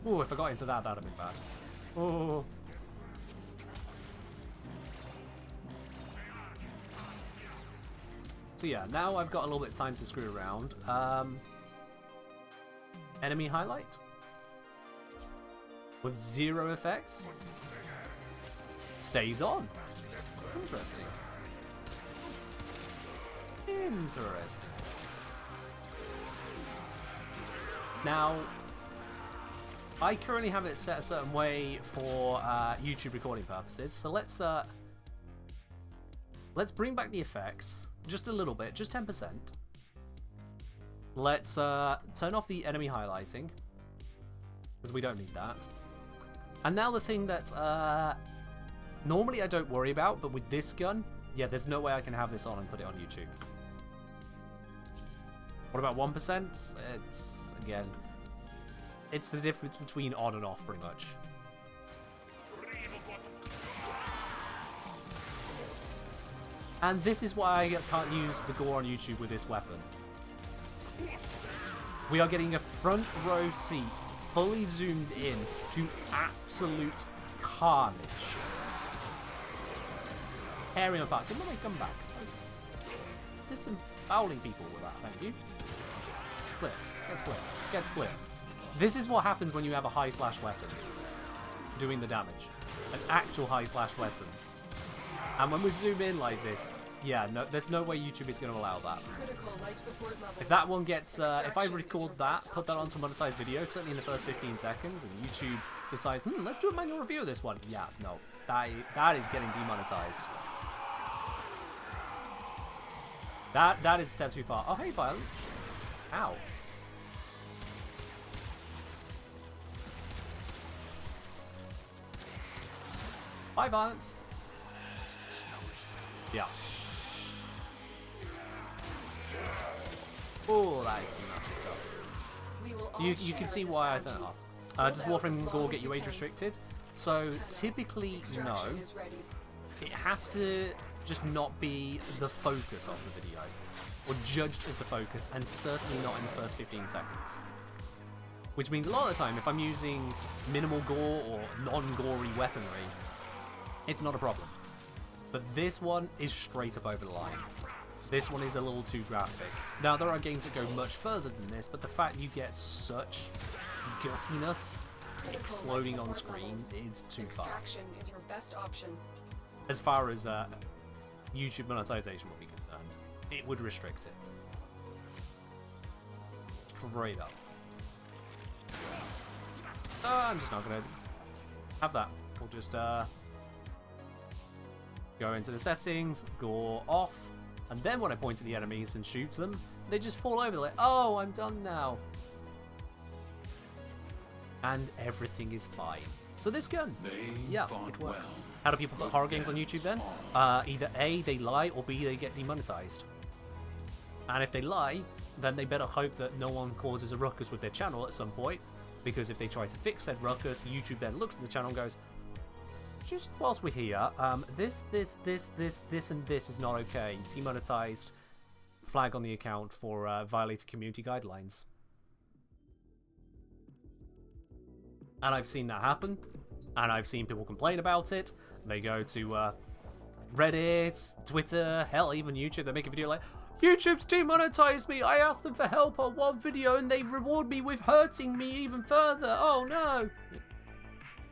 Oh, if I got into that, that'd have been bad. Oh. So yeah, now I've got a little bit of time to screw around. Enemy highlight with 0 effects stays on. Interesting. Interesting. Now, I currently have it set a certain way for YouTube recording purposes. So let's bring back the effects just a little bit, just 10%. Let's turn off the enemy highlighting because we don't need that. And now the thing that normally I don't worry about, but with this gun, yeah, there's no way I can have this on and put it on YouTube. What about 1%? It's, again, it's the difference between on and off, pretty much. And this is why I can't use the gore on YouTube with this weapon. We are getting a front row seat, fully zoomed in, to absolute carnage. Tearing apart. Come on, come back. Just some fouling people with that, thank you. Split. Get split. Get split. This is what happens when you have a high slash weapon doing the damage. An actual high slash weapon. And when we zoom in like this, yeah, no, there's no way YouTube is going to allow that. Critical life support levels. If that one gets, if I record that, put that onto a monetized video, certainly in the first 15 seconds, and YouTube decides, let's do a manual review of this one. Yeah, no, that is getting demonetized. That is a step too far. Oh, hey, violence. Ow. Bye, violence. Yeah. Oh, that is some nasty stuff. You can see why I turned it off. Does Warframe Gore get you age restricted? So typically no. It has to just not be the focus of the video, or judged as the focus, and certainly not in the first 15 seconds. Which means a lot of the time, if I'm using minimal gore or non-gory weaponry, it's not a problem. But this one is straight up over the line. This one is a little too graphic. Now, there are games that go much further than this, but the fact you get such guttiness exploding on screen is too far. Extraction is your best option. As far as YouTube monetization would be concerned, it would restrict it. Straight up. I'm just not going to have that. We'll just go into the settings, gore off, and then when I point at the enemies and shoot them, they just fall over like, oh, I'm done now. And everything is fine. So this gun, yeah, it works. Well. How do people put horror games on YouTube then? Either A, they lie, or B, they get demonetized. And if they lie, then they better hope that no one causes a ruckus with their channel at some point, because if they try to fix that ruckus, YouTube then looks at the channel and goes, just whilst we're here, this, and this is not okay. Demonetized. flag on the account for violating community guidelines. And I've seen that happen, and I've seen people complain about it. They go to Reddit, Twitter, hell, even YouTube. They make a video like, YouTube's demonetized me. I asked them for help on one video, and they reward me with hurting me even further. Oh no.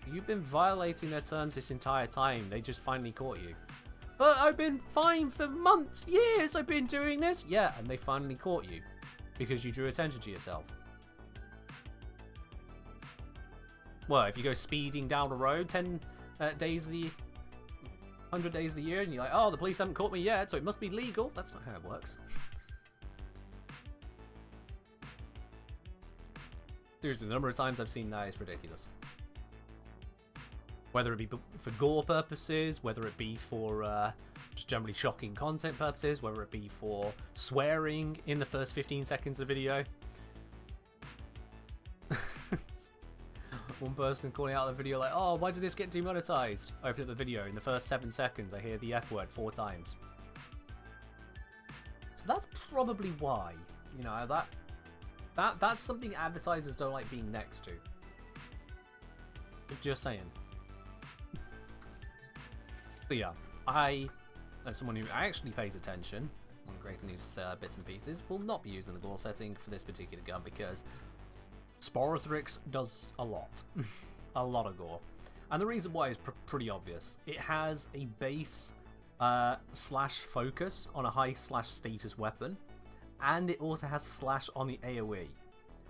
You've been violating their terms this entire time. They just finally caught you. But I've been fine for months, years I've been doing this. Yeah, and they finally caught you because you drew attention to yourself. Well, if you go speeding down the road 10 days of the 100 days of the year and you're like, oh, the police haven't caught me yet, so it must be legal. That's not how it works. Seriously, the number of times I've seen that is ridiculous. Whether it be for gore purposes, whether it be for just generally shocking content purposes, whether it be for swearing in the first 15 seconds of the video. One person calling out the video like, oh, why did this get demonetized? I open up the video, in the first 7 seconds I hear the F word 4 times. So that's probably why. You know, that's something advertisers don't like being next to. Just saying. But yeah, I, as someone who actually pays attention when creating these bits and pieces, will not be using the gore setting for this particular gun because Sporothrix does a lot. A lot of gore. And the reason why is pretty obvious. It has a base slash focus on a high slash status weapon, and it also has slash on the AoE.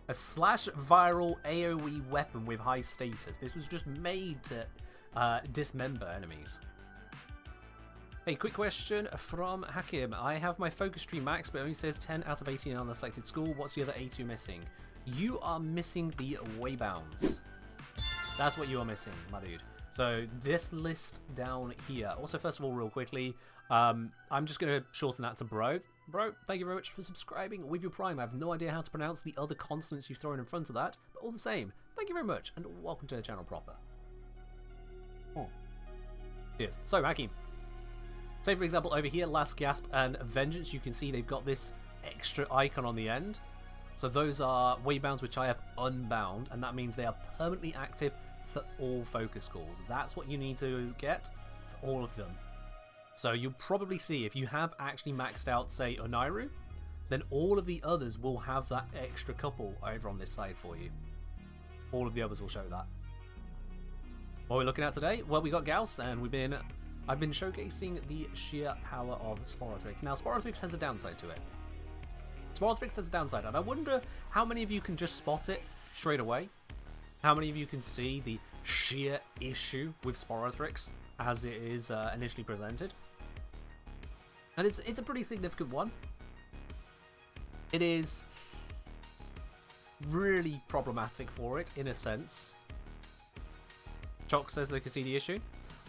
A slash viral AoE weapon with high status. This was just made to dismember enemies. Hey, quick question from Hakim. I have my focus tree max, but it only says 10 out of 18 on the selected school. What's the other 82 missing? You are missing the waybounds. That's what you are missing, my dude. So this list down here. Also, first of all, real quickly, I'm just going to shorten that to bro. Bro, thank you very much for subscribing with your Prime. I have no idea how to pronounce the other consonants you've thrown in front of that, but all the same, thank you very much, and welcome to the channel proper. Oh. Cheers. So, Hakim. Say, for example, over here, Last Gasp and Vengeance, you can see they've got this extra icon on the end. So those are waybounds which I have unbound, and that means they are permanently active for all focus schools. That's what you need to get for all of them. So you'll probably see if you have actually maxed out, say, Onairu, then all of the others will have that extra couple over on this side for you. All of the others will show that. What are we looking at today? Well, we got Gauss, and I've been showcasing the sheer power of Sporothrix. Now, Sporothrix has a downside to it. Sporothrix has a downside, and I wonder how many of you can just spot it straight away. How many of you can see the sheer issue with Sporothrix as it is initially presented? And it's a pretty significant one. It is really problematic for it, in a sense. Chalk says they can see the issue.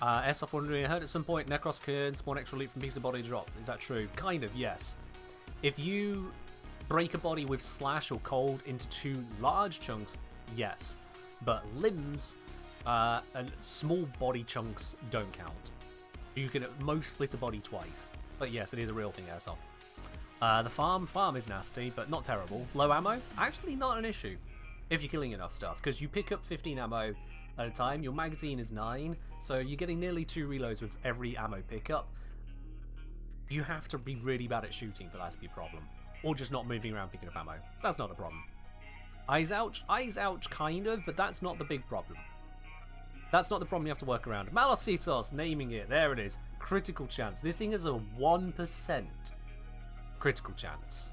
S-Off wondering, I heard at some point Necros can spawn extra loot from piece of body dropped. Is that true? Kind of, yes. If you break a body with slash or cold into 2 large chunks, yes. But limbs and small body chunks don't count. You can at most split a body twice. But yes, it is a real thing, S-Off. The farm is nasty, but not terrible. Low ammo? Actually not an issue if you're killing enough stuff, because you pick up 15 ammo at a time. Your magazine is 9, so you're getting nearly 2 reloads with every ammo pickup. You have to be really bad at shooting for that to be a problem. Or just not moving around picking up ammo. That's not a problem. Eyes ouch, kind of, but that's not the big problem. That's not the problem you have to work around. Malocitos, naming it. There it is. Critical chance. This thing has a 1% critical chance.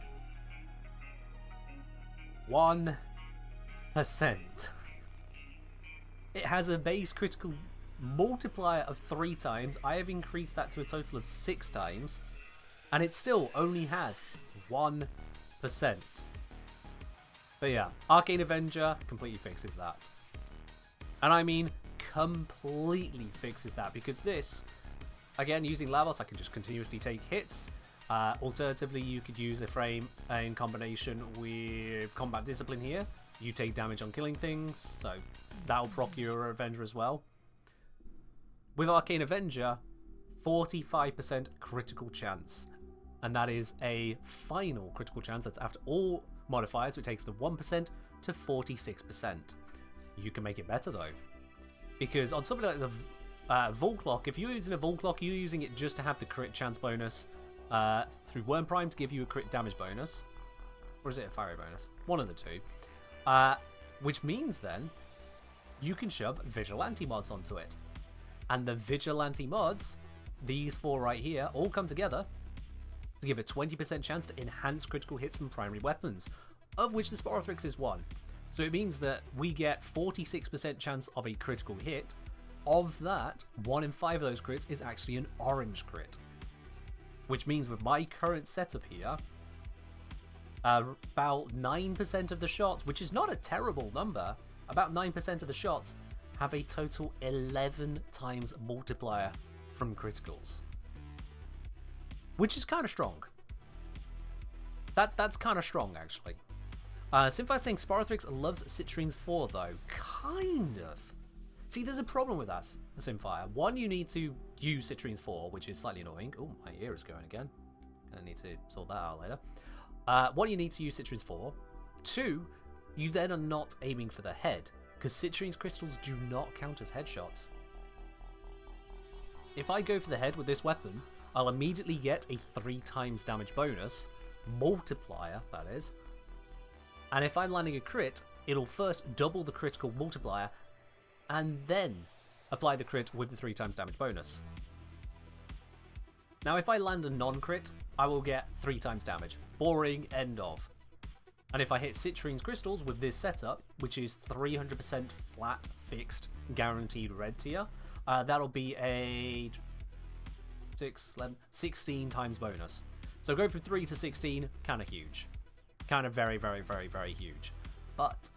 1%. It has a base critical multiplier of 3 times. I have increased that to a total of 6 times. And it still only has 1%. But yeah, Arcane Avenger completely fixes that. And I mean completely fixes that, because this, again, using Lavos, I can just continuously take hits. Alternatively, you could use a frame in combination with Combat Discipline here. You take damage on killing things, so that'll proc your Avenger as well. With Arcane Avenger, 45% critical chance. and that is a final critical chance. That's after all modifiers, so it takes the 1% to 46%. You can make it better though, because on something like the Volclock, if you're using a Volclock, you're using it just to have the crit chance bonus through Warframe to give you a crit damage bonus, or is it a fire bonus? One of the two. Which means then you can shove Vigilante mods onto it, and the Vigilante mods, these four right here, all come together to give a 20% chance to enhance critical hits from primary weapons, of which the Sporothrix is one. So it means that we get 46% chance of a critical hit. Of that, 1 in 5 of those crits is actually an orange crit. Which means with my current setup here, about 9% of the shots, which is not a terrible number, about 9% of the shots have a total 11 times multiplier from criticals. Which is kind of strong. That's kind of strong, actually. Simfi saying Sporothrix loves Citrines 4, though. Kind of. See, there's a problem with that, Simfire. One, you need to use Citrines 4, which is slightly annoying. Oh, my ear is going again. Gonna need to sort that out later. One, you need to use Citrines 4. Two, you then are not aiming for the head, because Citrines crystals do not count as headshots. If I go for the head with this weapon, I'll immediately get a 3 times damage bonus, multiplier, that is. And if I'm landing a crit, it'll first double the critical multiplier, and then apply the crit with the 3 times damage bonus. Now if I land a non-crit, I will get 3 times damage. Boring, end of. And if I hit Citrines crystals with this setup, which is 300% flat, fixed, guaranteed red tier, that'll be a 16 times bonus. So going from 3 to 16, kind of huge. Kind of very, very, very, very huge. But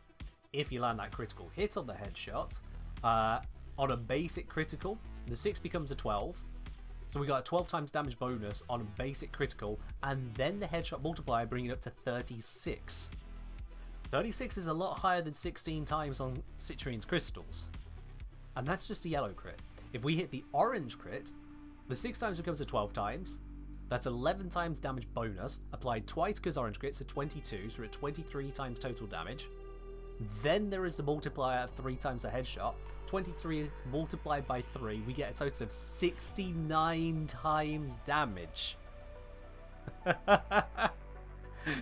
if you land that critical hit on the headshot, on a basic critical, the 6 becomes a 12. So we got a 12 times damage bonus on a basic critical, and then the headshot multiplier bringing it up to 36. 36 is a lot higher than 16 times on Citrines crystals. And that's just a yellow crit. If we hit the orange crit, the 6 times becomes a 12 times. That's 11 times damage bonus, applied twice because orange crits are 22, so we're at 23 times total damage. Then there is the multiplier of 3 times a headshot. 23 is multiplied by 3. We get a total of 69 times damage.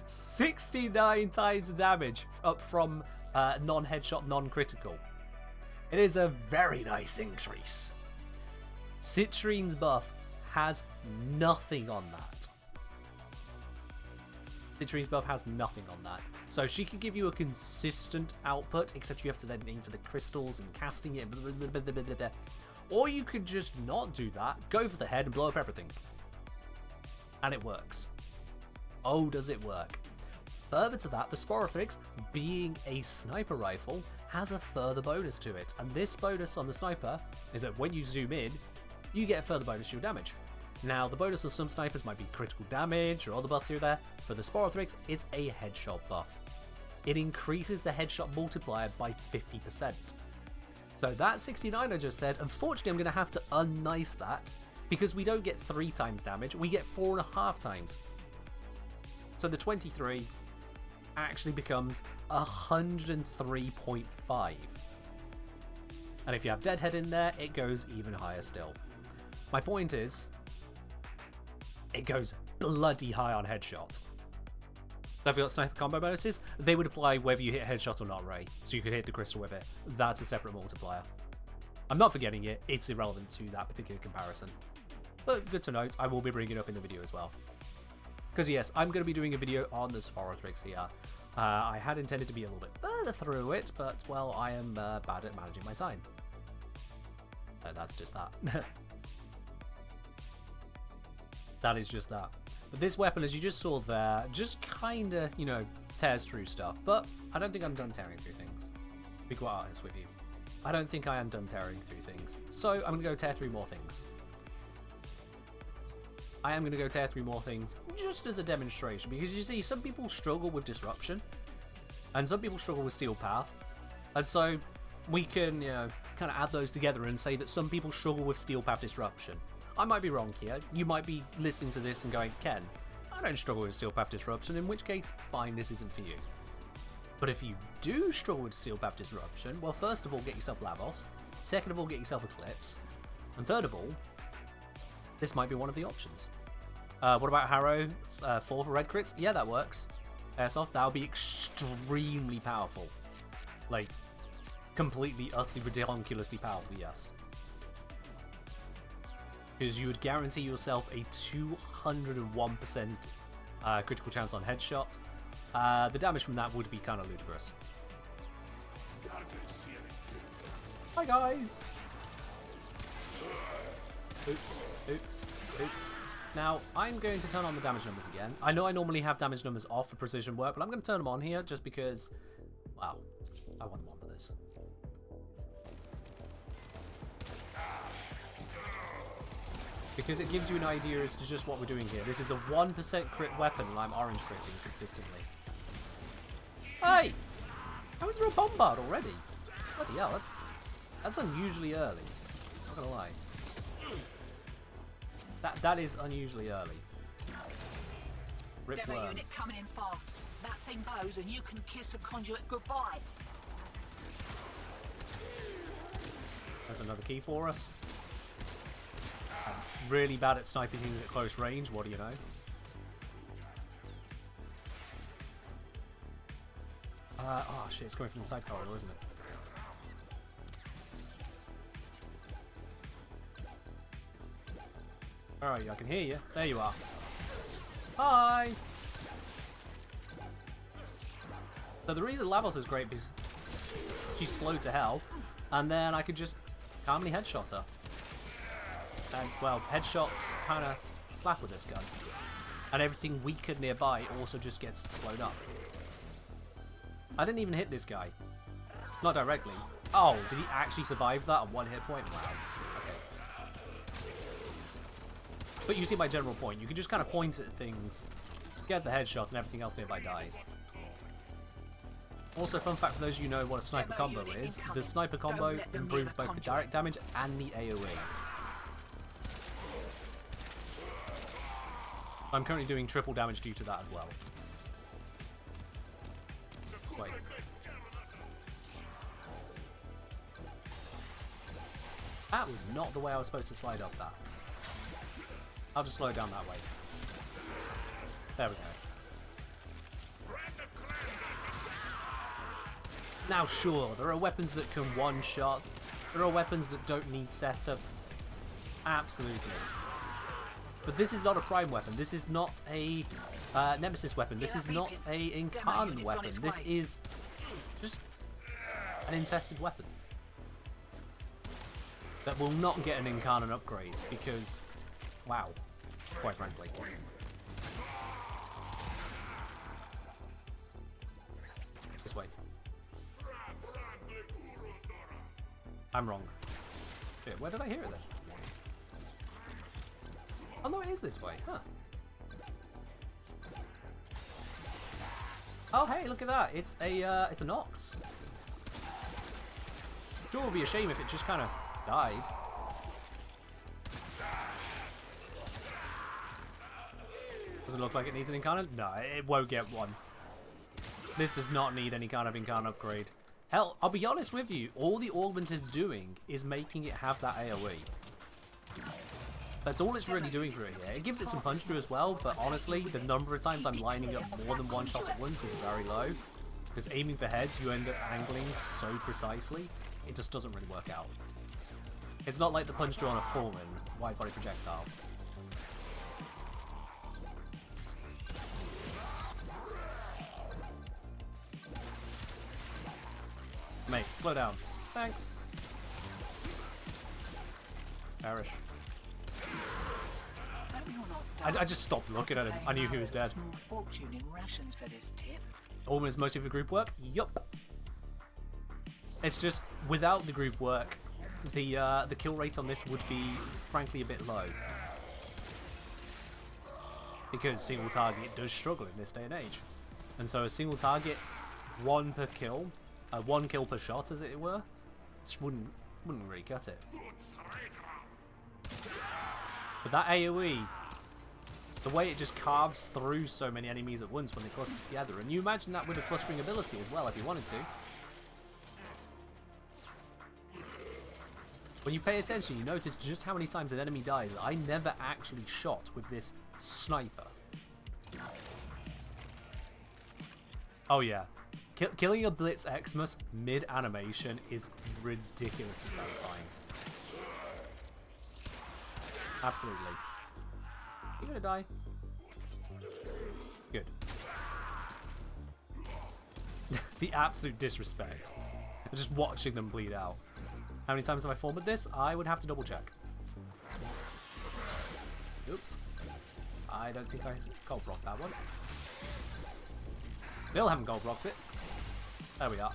69 times damage up from non-headshot, non-critical. It is a very nice increase. Citrine's buff has nothing on that. Citrine's buff has nothing on that. So she can give you a consistent output, except you have to then aim for the crystals and casting it. Blah, blah, blah, blah, blah, blah. Or you could just not do that, go for the head and blow up everything. And it works. Oh, does it work. Further to that, the Sporothrix, being a sniper rifle, has a further bonus to it. And this bonus on the sniper is that when you zoom in, you get a further bonus to your damage. Now, the bonus of some snipers might be critical damage or other buffs here or there. For the Sporothrix, it's a headshot buff. It increases the headshot multiplier by 50%. So that 69 I just said, unfortunately I'm going to have to unnice that, because we don't get 3 times damage, we get 4.5 times. So the 23 actually becomes 103.5. And if you have Deadhead in there, it goes even higher still. My point is, it goes bloody high on headshot. So if you got sniper combo bonuses, they would apply whether you hit headshot or not, Ray. So you could hit the crystal with it. That's a separate multiplier. I'm not forgetting it, it's irrelevant to that particular comparison. But good to note, I will be bringing it up in the video as well. Because yes, I'm going to be doing a video on the Sporothrix here. I had intended to be a little bit further through it, but well, I am bad at managing my time. That's just that. That is just that. But this weapon, as you just saw there, just kinda, you know, tears through stuff. But I don't think I'm done tearing through things. To be quite honest with you. I don't think I am done tearing through things. So I'm gonna go tear through more things. I am gonna go tear through more things just as a demonstration, because you see, some people struggle with disruption, and some people struggle with steel path, and so we can, you know, kind of add those together and say that some people struggle with steel path disruption. I might be wrong here. You might be listening to this and going, Ken, I don't struggle with Steel Path Disruption, in which case, fine, this isn't for you. But if you do struggle with Steel Path Disruption, well, first of all, get yourself Lavos. Second of all, get yourself Eclipse. And third of all, this might be one of the options. What about Harrow? 4 for red crits? Yeah, that works. Airsoft, that would be extremely powerful. Like, completely, utterly, ridiculously powerful, yes. Because you would guarantee yourself a 201% critical chance on headshot. The damage from that would be kind of ludicrous. Hi guys! Oops, oops, oops. Now, I'm going to turn on the damage numbers again. I know I normally have damage numbers off for precision work, but I'm going to turn them on here just because, well, I want them on for this. Because it gives you an idea as to just what we're doing here. This is a 1% crit weapon and I'm orange critting consistently. Hey! How is there a bombard already? Bloody hell, that's unusually early. Not gonna lie. That is unusually early. Rip Demo worm. unit coming in fast. That thing blows and you can kiss the conduit goodbye. There's another key for us. I'm really bad at sniping things at close range, what do you know? Oh shit, it's coming from the side corridor, isn't it? Alright, I can hear you. There you are. Hi! So the reason Lavos is great is she's slowed to hell, and then I could just calmly headshot her. And, well, headshots kind of slap with this gun. And everything weaker nearby also just gets blown up. I didn't even hit this guy. Not directly. Oh, did he actually survive that on one hit point? Wow. Okay. But you see my general point. You can just kind of point at things, get the headshot, and everything else nearby dies. Also, fun fact for those of you who know what a sniper combo is, the sniper combo improves both the direct damage and the AoE. I'm currently doing triple damage due to that as well. Wait. That was not the way I was supposed to slide up that. I'll just slow it down that way. There we go. Now sure, there are weapons that can one-shot. There are weapons that don't need setup. Absolutely. But this is not a prime weapon. This is not a nemesis weapon. This is not a incarnate weapon. This is just an infested weapon that will not get an incarnate upgrade because, wow, quite frankly. This way. I'm wrong. Shit, where did I hear it then? Oh no, it is this way, huh? Oh hey, look at that! It's a Nox. Sure, it would be a shame if it just kind of died. Does it look like it needs an incarnate? No, it won't get one. This does not need any kind of incarnate upgrade. Hell, I'll be honest with you, all the augment is doing is making it have that AoE. That's all it's really doing for it here. It gives it some punch through as well, but honestly, the number of times I'm lining up more than one shot at once is very low. Because aiming for heads, you end up angling so precisely, it just doesn't really work out. It's not like the punch through on a Foreman wide body projectile. Mate, slow down. Thanks. Perish. I just stopped looking at him. I knew he was dead. Fortune in rations for this tip. Almost most of the group work? Yup. It's just, without the group work, the kill rate on this would be, frankly, a bit low. Because single target does struggle in this day and age. And so a single target, one per kill, one kill per shot, as it were, just wouldn't really cut it. But that AoE The way it just carves through so many enemies at once when they cluster together. And you imagine that with a clustering ability as well, if you wanted to. When you pay attention, you notice just how many times an enemy dies that I never actually shot with this sniper. Oh yeah. Killing a Blitz Xmas mid-animation is ridiculously satisfying. Absolutely. You gonna die? Good. The absolute disrespect. Just watching them bleed out. How many times have I formed this? I would have to double check. Oop. I don't think I gold blocked that one. Still haven't gold blocked it. There we are.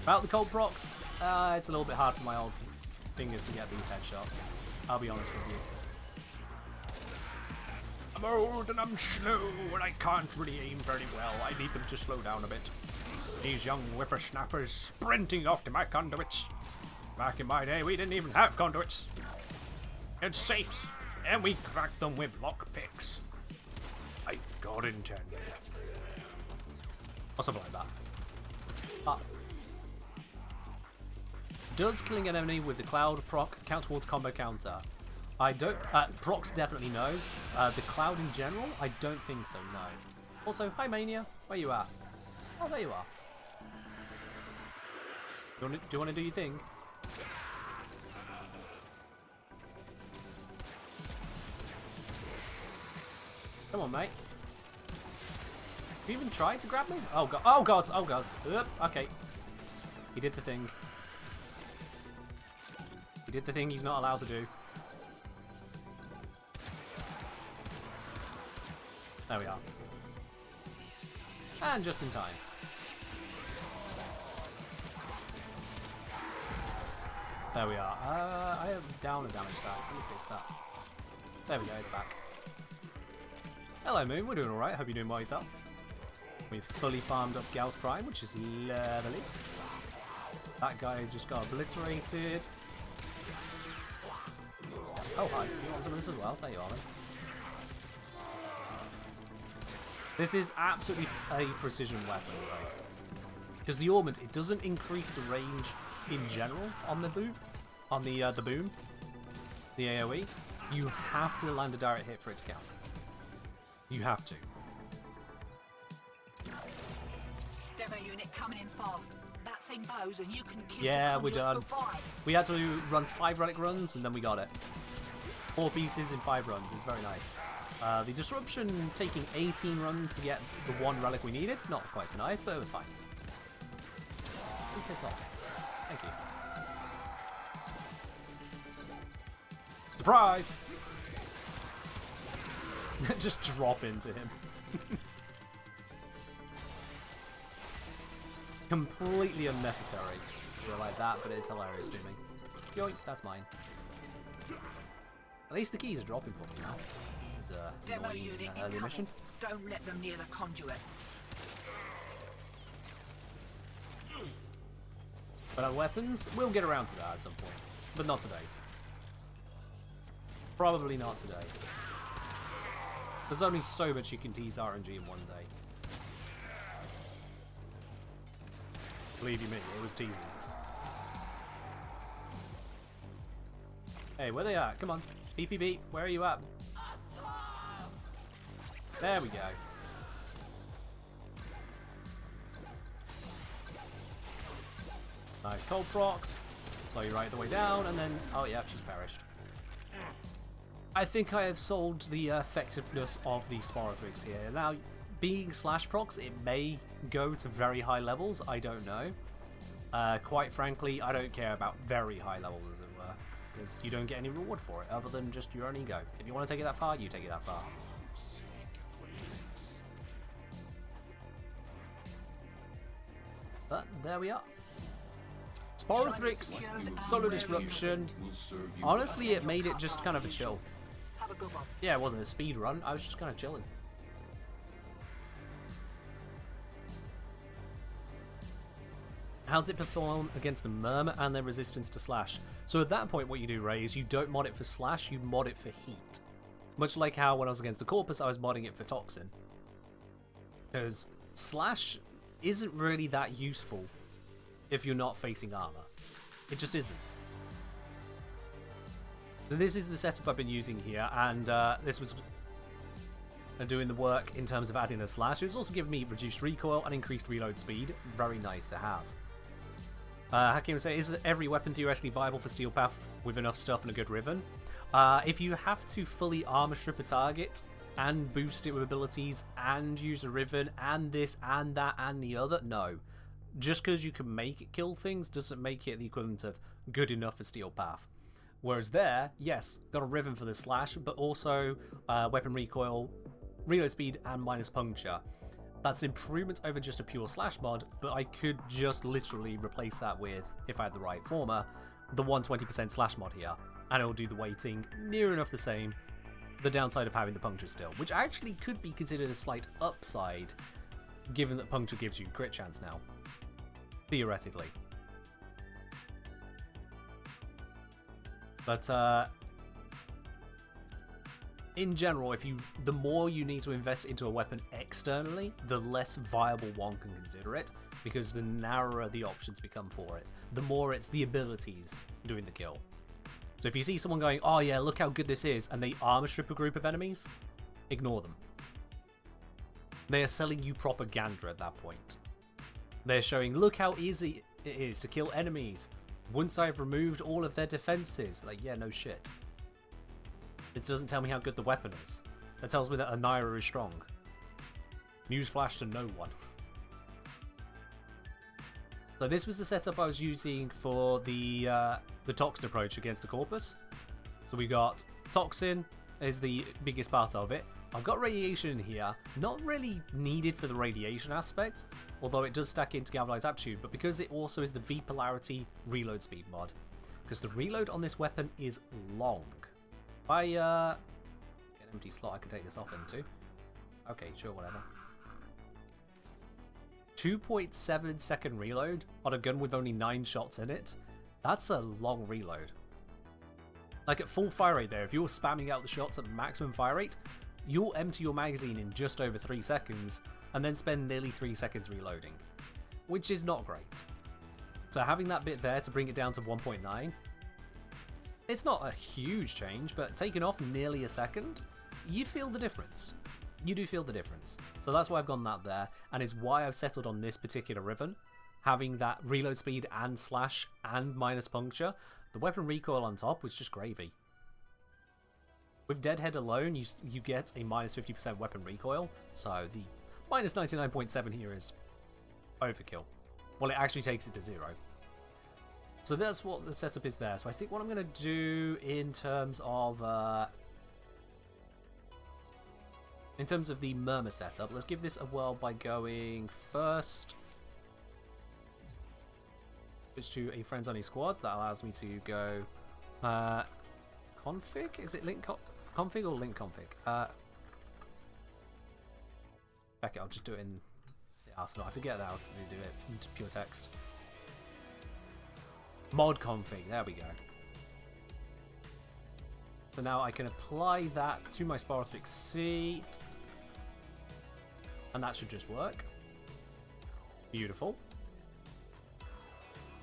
About the cold procs, it's a little bit hard for my old fingers to get these headshots. I'll be honest with you. I'm old and I'm slow and I can't really aim very well. I need them to slow down a bit. These young whippersnappers sprinting off to my conduits. Back in my day, we didn't even have conduits. It's safes, and we cracked them with lockpicks. Like God intended. Or something like that. Does killing an enemy with the cloud proc count towards combo counter? I don't. Procs definitely no. The cloud in general, I don't think so. No. Also, hi Mania, where you at? Oh, there you are. Do you want to do your thing? Come on, mate. Have you even tried to grab me? Oh god! Oh god! Oh god! Okay. He did the thing. He did the thing he's not allowed to do. There we are. And just in time. There we are. I am down a damage stack. Let me fix that. There we go, it's back. Hello Moon, we're doing alright. Hope you're doing well yourself. We've fully farmed up Gauss Prime, which is lovely. That guy just got obliterated. Oh hi, you want some of this as well? There you are then. This is absolutely a precision weapon, right? Because the Ornament, it doesn't increase the range in general on the boom, the boom, the AoE. You have to land a direct hit for it to count. You have to. Demo unit coming in fast. That thing bows and you can kiss Yeah, we're done. goodbye. We had to run 5 relic runs and then we got it. 4 pieces in 5 runs. It's very nice. The disruption taking 18 runs to get the 1 relic we needed. Not quite so nice, but it was fine. Piss off. Thank you. Surprise! Just drop into him. Completely unnecessary. Feel like that, but it's hilarious to me. Yoink, that's mine. At least the keys are dropping for me now. Demo unit Early mission. Don't let them near the conduit. But our weapons, we'll get around to that at some point. But not today. Probably not today. There's only so much you can tease RNG in one day. Believe you me, it was teasing. Hey, where they at? Come on. BPB, where are you at? There we go. Nice cold procs. Slow you right the way down, and then... Oh yeah, she's perished. I think I have solved the effectiveness of the Sporothrix here. Now, being slash procs, it may go to very high levels. I don't know. Quite frankly, I don't care about very high levels, as it were. Because you don't get any reward for it, other than just your own ego. If you want to take it that far, you take it that far. But there we are. Sporothrix, Solar Disruption. Honestly, it made it just kind of a chill. Have a good one. Yeah, it wasn't a speed run. I was just kind of chilling. How does it perform against the Murmur and their resistance to slash? So at that point, what you do, Ray, is you don't mod it for slash, you mod it for heat. Much like how when I was against the Corpus, I was modding it for Toxin. Because Slash isn't really that useful if you're not facing armor. It just isn't. So this is the setup I've been using here, and this was doing the work in terms of adding a slash. It was also giving me reduced recoil and increased reload speed. Very nice to have. Hakim would say, is every weapon theoretically viable for Steel Path with enough stuff and a good Riven? If you have to fully armor strip a target and boost it with abilities and use a Riven and this and that and the other, no. Just because you can make it kill things doesn't make it the equivalent of good enough for Steel Path. Whereas there, yes, got a Riven for the slash, but also weapon recoil, reload speed, and minus puncture. That's an improvement over just a pure slash mod, but I could just literally replace that with, if I had the right former, the 120% slash mod here, and it'll do the weighting near enough the same. The downside of having the puncture still, which actually could be considered a slight upside, given that puncture gives you crit chance now, theoretically. But in general, the more you need to invest into a weapon externally, the less viable one can consider it, because the narrower the options become for it. The more it's the abilities doing the kill. So if you see someone going, oh yeah, look how good this is, and they armor strip a group of enemies, ignore them. They are selling you propaganda at that point. They're showing, look how easy it is to kill enemies once I've removed all of their defenses. Like, yeah, no shit. It doesn't tell me how good the weapon is. It tells me that Anira is strong. Newsflash to no one. So this was the setup I was using for the Toxin approach against the Corpus. So we got Toxin is the biggest part of it. I've got Radiation in here, not really needed for the radiation aspect, although it does stack into Galvanized Aptitude, but because it also is the V Polarity reload speed mod. Because the reload on this weapon is long. If I get an empty slot, I can take this off into. Okay, sure, whatever. 2.7 second reload on a gun with only 9 shots in it. That's a long reload. Like at full fire rate there, if you're spamming out the shots at maximum fire rate, you'll empty your magazine in just over 3 seconds and then spend nearly 3 seconds reloading, which is not great. So having that bit there to bring it down to 1.9, it's not a huge change, but taking off nearly a second, you feel the difference. You do feel the difference. So that's why I've gone that there, and it's why I've settled on this particular Riven, having that reload speed and slash and minus puncture. The weapon recoil on top was just gravy. With Deadhead alone, you get a minus 50% weapon recoil, so the minus 99.7 here is overkill. Well, it actually takes it to 0. So that's what the setup is there. So I think what I'm going to do in terms of the Murmur setup, let's give this a whirl by going first switch to a friends only squad. That allows me to go config. Is it link config or link config? Okay, I'll just do it in the arsenal. I forget how to do it into pure text. Mod config. There we go. So now I can apply that to my Spirothic C, and that should just work. Beautiful.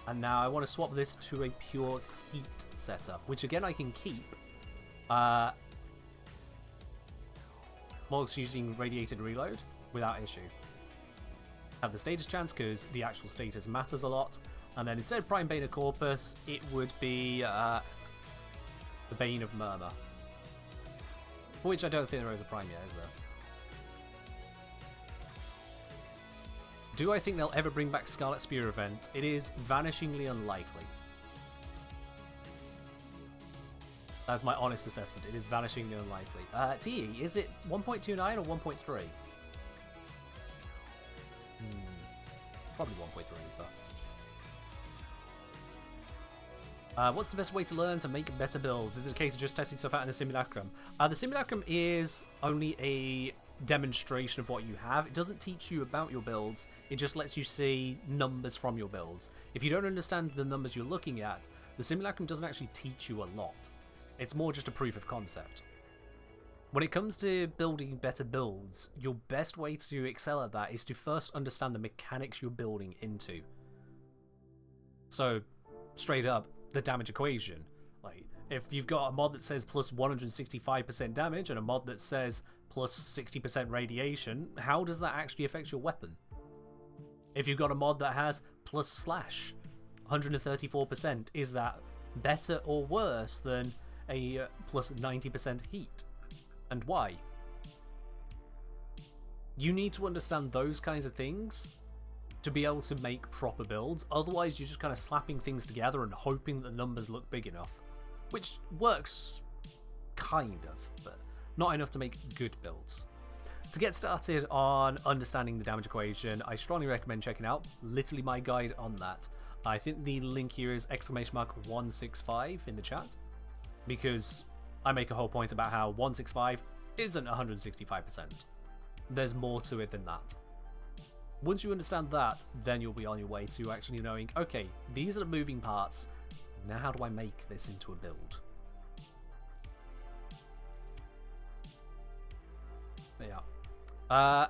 And now I want to swap this to a pure heat setup, which again I can keep whilst using radiated reload without issue. Have the status chance because the actual status matters a lot, and then instead of Prime Bane of Corpus, it would be the Bane of Murmur, which I don't think there is a Prime yet, is there? Do I think they'll ever bring back Scarlet Spear event? It is vanishingly unlikely. That's my honest assessment. It is vanishingly unlikely. TE, is it 1.29 or 1.3? Probably 1.3, but... what's the best way to learn to make better builds? Is it a case of just testing stuff out in the Simulacrum? The Simulacrum is only a demonstration of what you have. It doesn't teach you about your builds. It just lets you see numbers from your builds. If you don't understand the numbers you're looking at, the Simulacrum doesn't actually teach you a lot. It's more just a proof of concept. When it comes to building better builds, your best way to excel at that is to first understand the mechanics you're building into. So, straight up, the damage equation. Like, if you've got a mod that says plus 165% damage and a mod that says plus 60% radiation, how does that actually affect your weapon? If you've got a mod that has plus slash 134%, is that better or worse than a plus 90% heat? And why? You need to understand those kinds of things to be able to make proper builds. Otherwise, you're just kind of slapping things together and hoping that the numbers look big enough. Which works, kind of, but not enough to make good builds. To get started on understanding the damage equation, I strongly recommend checking out literally my guide on that. I think the link here is !165 in the chat, because I make a whole point about how 165 isn't 165%. There's more to it than that. Once you understand that, then you'll be on your way to actually knowing, okay, these are the moving parts, now how do I make this into a build? Yeah.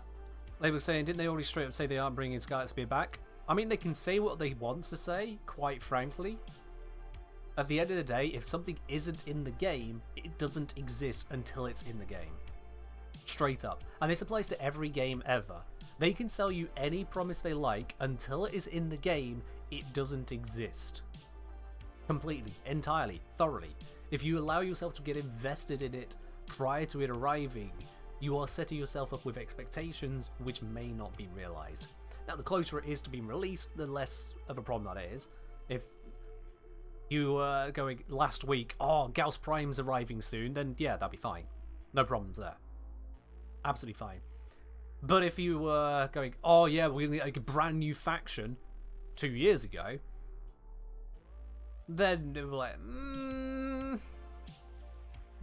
They were saying, didn't they already straight up say they aren't bringing Scarlet Spear back? I mean, they can say what they want to say, quite frankly. At the end of the day, if something isn't in the game, it doesn't exist until it's in the game. Straight up. And this applies to every game ever. They can sell you any promise they like, until it is in the game, it doesn't exist. Completely, entirely, thoroughly. If you allow yourself to get invested in it prior to it arriving, you are setting yourself up with expectations which may not be realized. Now, the closer it is to being released, the less of a problem that is. If you were going last week, oh, Gauss Prime's arriving soon, then yeah, that'd be fine. No problems there. Absolutely fine. But if you were going, oh yeah, we're gonna get like a brand new faction 2 years ago, then it was like,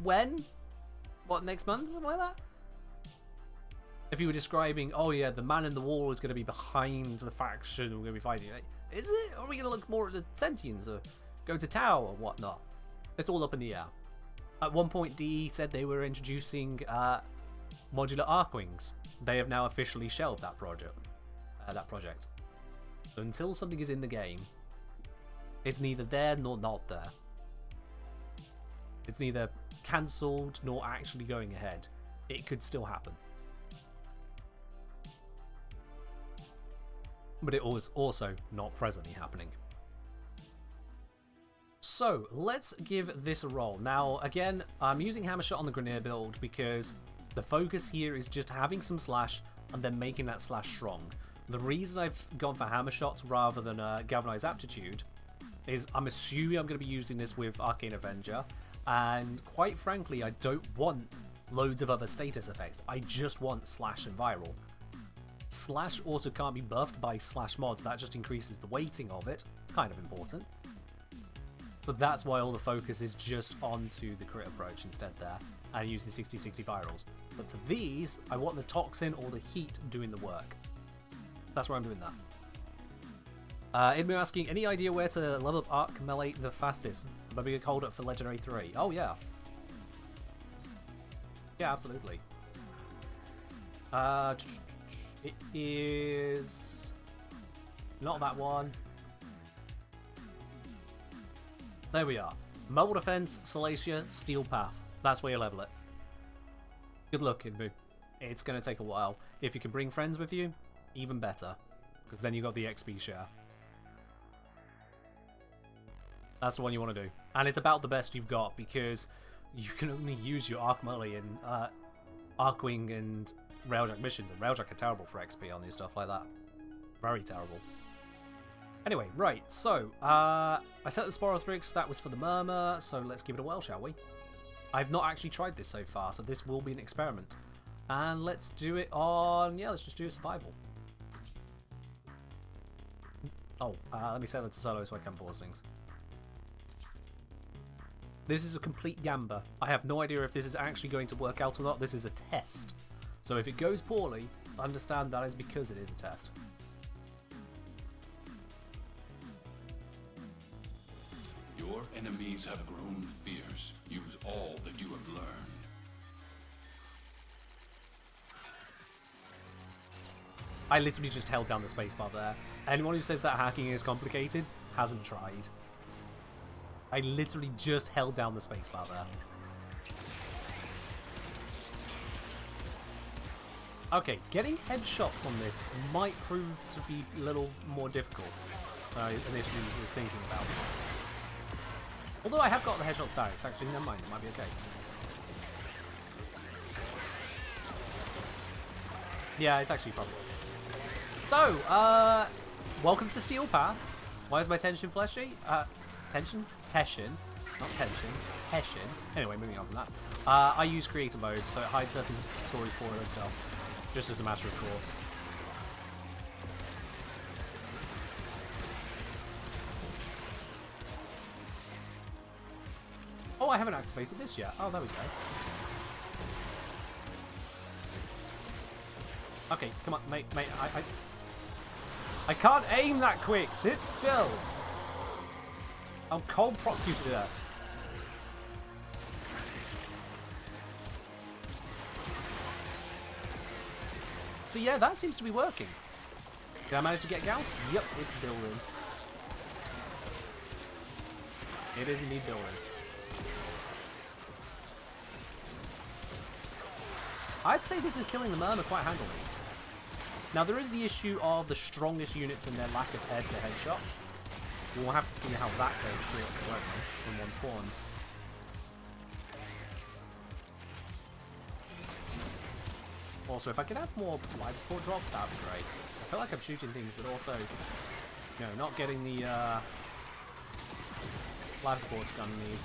when? What, next month? Something like that? If you were describing, oh yeah, the man in the wall is going to be behind the faction we're going to be fighting, like, is it? Or are we going to look more at the Sentients or go to Tau or whatnot? It's all up in the air. At one point, DE said they were introducing modular Arcwings. They have now officially shelved that project. So until something is in the game, it's neither there nor not there. It's neither cancelled nor actually going ahead. It could still happen. But it was also not presently happening. So, let's give this a roll. Now, again, I'm using Hammershot on the Grineer build because the focus here is just having some slash and then making that slash strong. The reason I've gone for Hammershot rather than Galvanized Aptitude is I'm assuming I'm going to be using this with Arcane Avenger, and quite frankly, I don't want loads of other status effects. I just want slash and viral. Slash also can't be buffed by slash mods, that just increases the weighting of it. Kind of important. So that's why all the focus is just onto the crit approach instead there, and using 60-60 virals. But for these, I want the toxin or the heat doing the work. That's where I'm doing that. Idmir asking, any idea where to level up Arc Melee the fastest? Maybe get called up for Legendary 3. Oh yeah. Yeah, absolutely. It is not that one. There we are. Mobile Defense, Salacia, Steel Path. That's where you level it. Good luck, Idmu. It's going to take a while. If you can bring friends with you, even better. Because then you got the XP share. That's the one you want to do. And it's about the best you've got, because you can only use your Arc Melee in Arcwing and Railjack missions, and Railjack are terrible for XP on these stuff like that. Very terrible. Anyway, right, so, I set the Sporothrix, that was for the Murmur, so let's give it a whirl, shall we? I've not actually tried this so far, so this will be an experiment. And let's do it on, yeah, let's just do a survival. Oh, let me set that to solo so I can pause things. This is a complete gamba. I have no idea if this is actually going to work out or not. This is a test. So if it goes poorly, understand that is because it is a test. Your enemies have grown fierce. Use all that you have learned. I literally just held down the spacebar there. Anyone who says that hacking is complicated hasn't tried. I literally just held down the spacebar there. Okay, getting headshots on this might prove to be a little more difficult than I initially was thinking about. Although I have got the headshot statics, actually, never mind, it might be okay. Yeah, it's actually probably okay. So, welcome to Steel Path. Why is my tension fleshy? Tension? Teshin. Not tension. Teshin. Anyway, moving on from that. I use creator mode, so it hides certain stories for it and stuff. Just as a matter of course. Oh, I haven't activated this yet. Oh, there we go. Okay, come on, mate. I can't aim that quick. Sit still. I'm cold propped you to death. So yeah, that seems to be working. Did I manage to get Gauss? Yep, it's building. It is indeed building. I'd say this is killing the Murmur quite handily. Now there is the issue of the strongest units and their lack of head-to-head shot. We'll have to see how that goes shortly, won't we, when one spawns. Also, if I could have more life support drops, that would be great. I feel like I'm shooting things, but also, you know, not getting the life support's gonna need.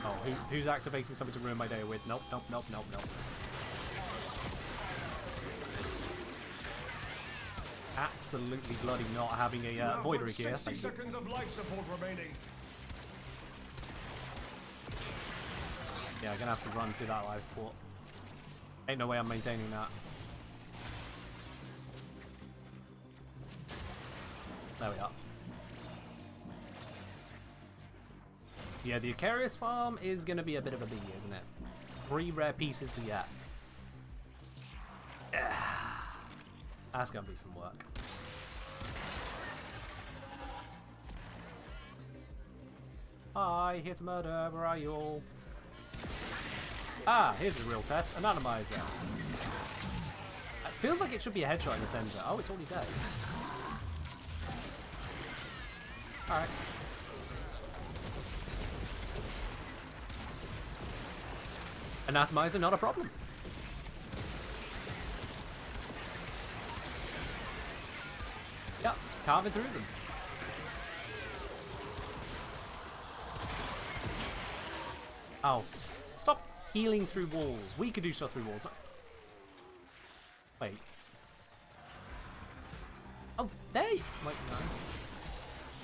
Oh, who's activating something to ruin my day with? Nope, nope, nope, nope, nope. Absolutely bloody not having a void rig here. 60 seconds of life support remaining. Yeah, I'm gonna have to run through that life support. Ain't no way I'm maintaining that. There we are. Yeah, the Icarius farm is gonna be a bit of a biggie, isn't it? 3 rare pieces to get. That's gonna be some work. Hi, here to murder. Where are you all? Ah, here's the real test. An atomizer. It feels like it should be a headshot in the center. Oh, it's already dead. Alright. An atomizer, not a problem. Yep, carving through them. Oh, stop healing through walls. We could do stuff through walls. Wait. Oh, there you... Wait, no.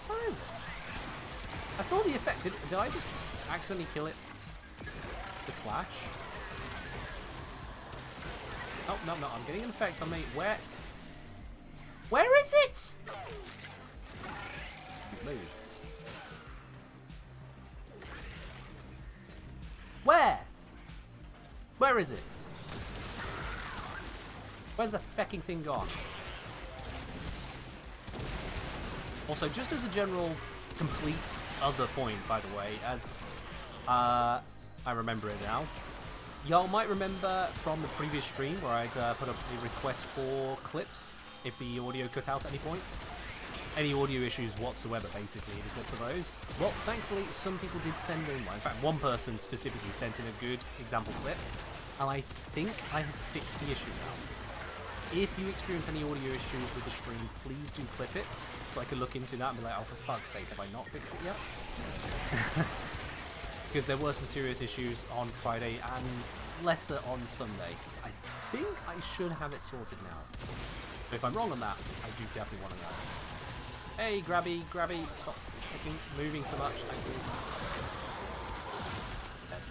Where is it? I saw the effect. Did I just accidentally kill it? The splash? Oh, no, no. I'm getting an effect on me. Where? Where is it? Move. Where? Where is it? Where's the fecking thing gone? Also, just as a general complete other point, by the way, as I remember it now. Y'all might remember from the previous stream where I'd put up a request for clips if the audio cut out at any point. Any audio issues whatsoever, basically, any clips of those. Well, thankfully, some people did send in one. In fact, one person specifically sent in a good example clip, and I think I have fixed the issue now. If you experience any audio issues with the stream, please do clip it, so I can look into that and be like, oh, for fuck's sake, have I not fixed it yet? Because there were some serious issues on Friday and lesser on Sunday. I think I should have it sorted now. But if I'm wrong on that, I do definitely want to know. Hey, grabby, grabby, stop moving so much. Thank you. Dead.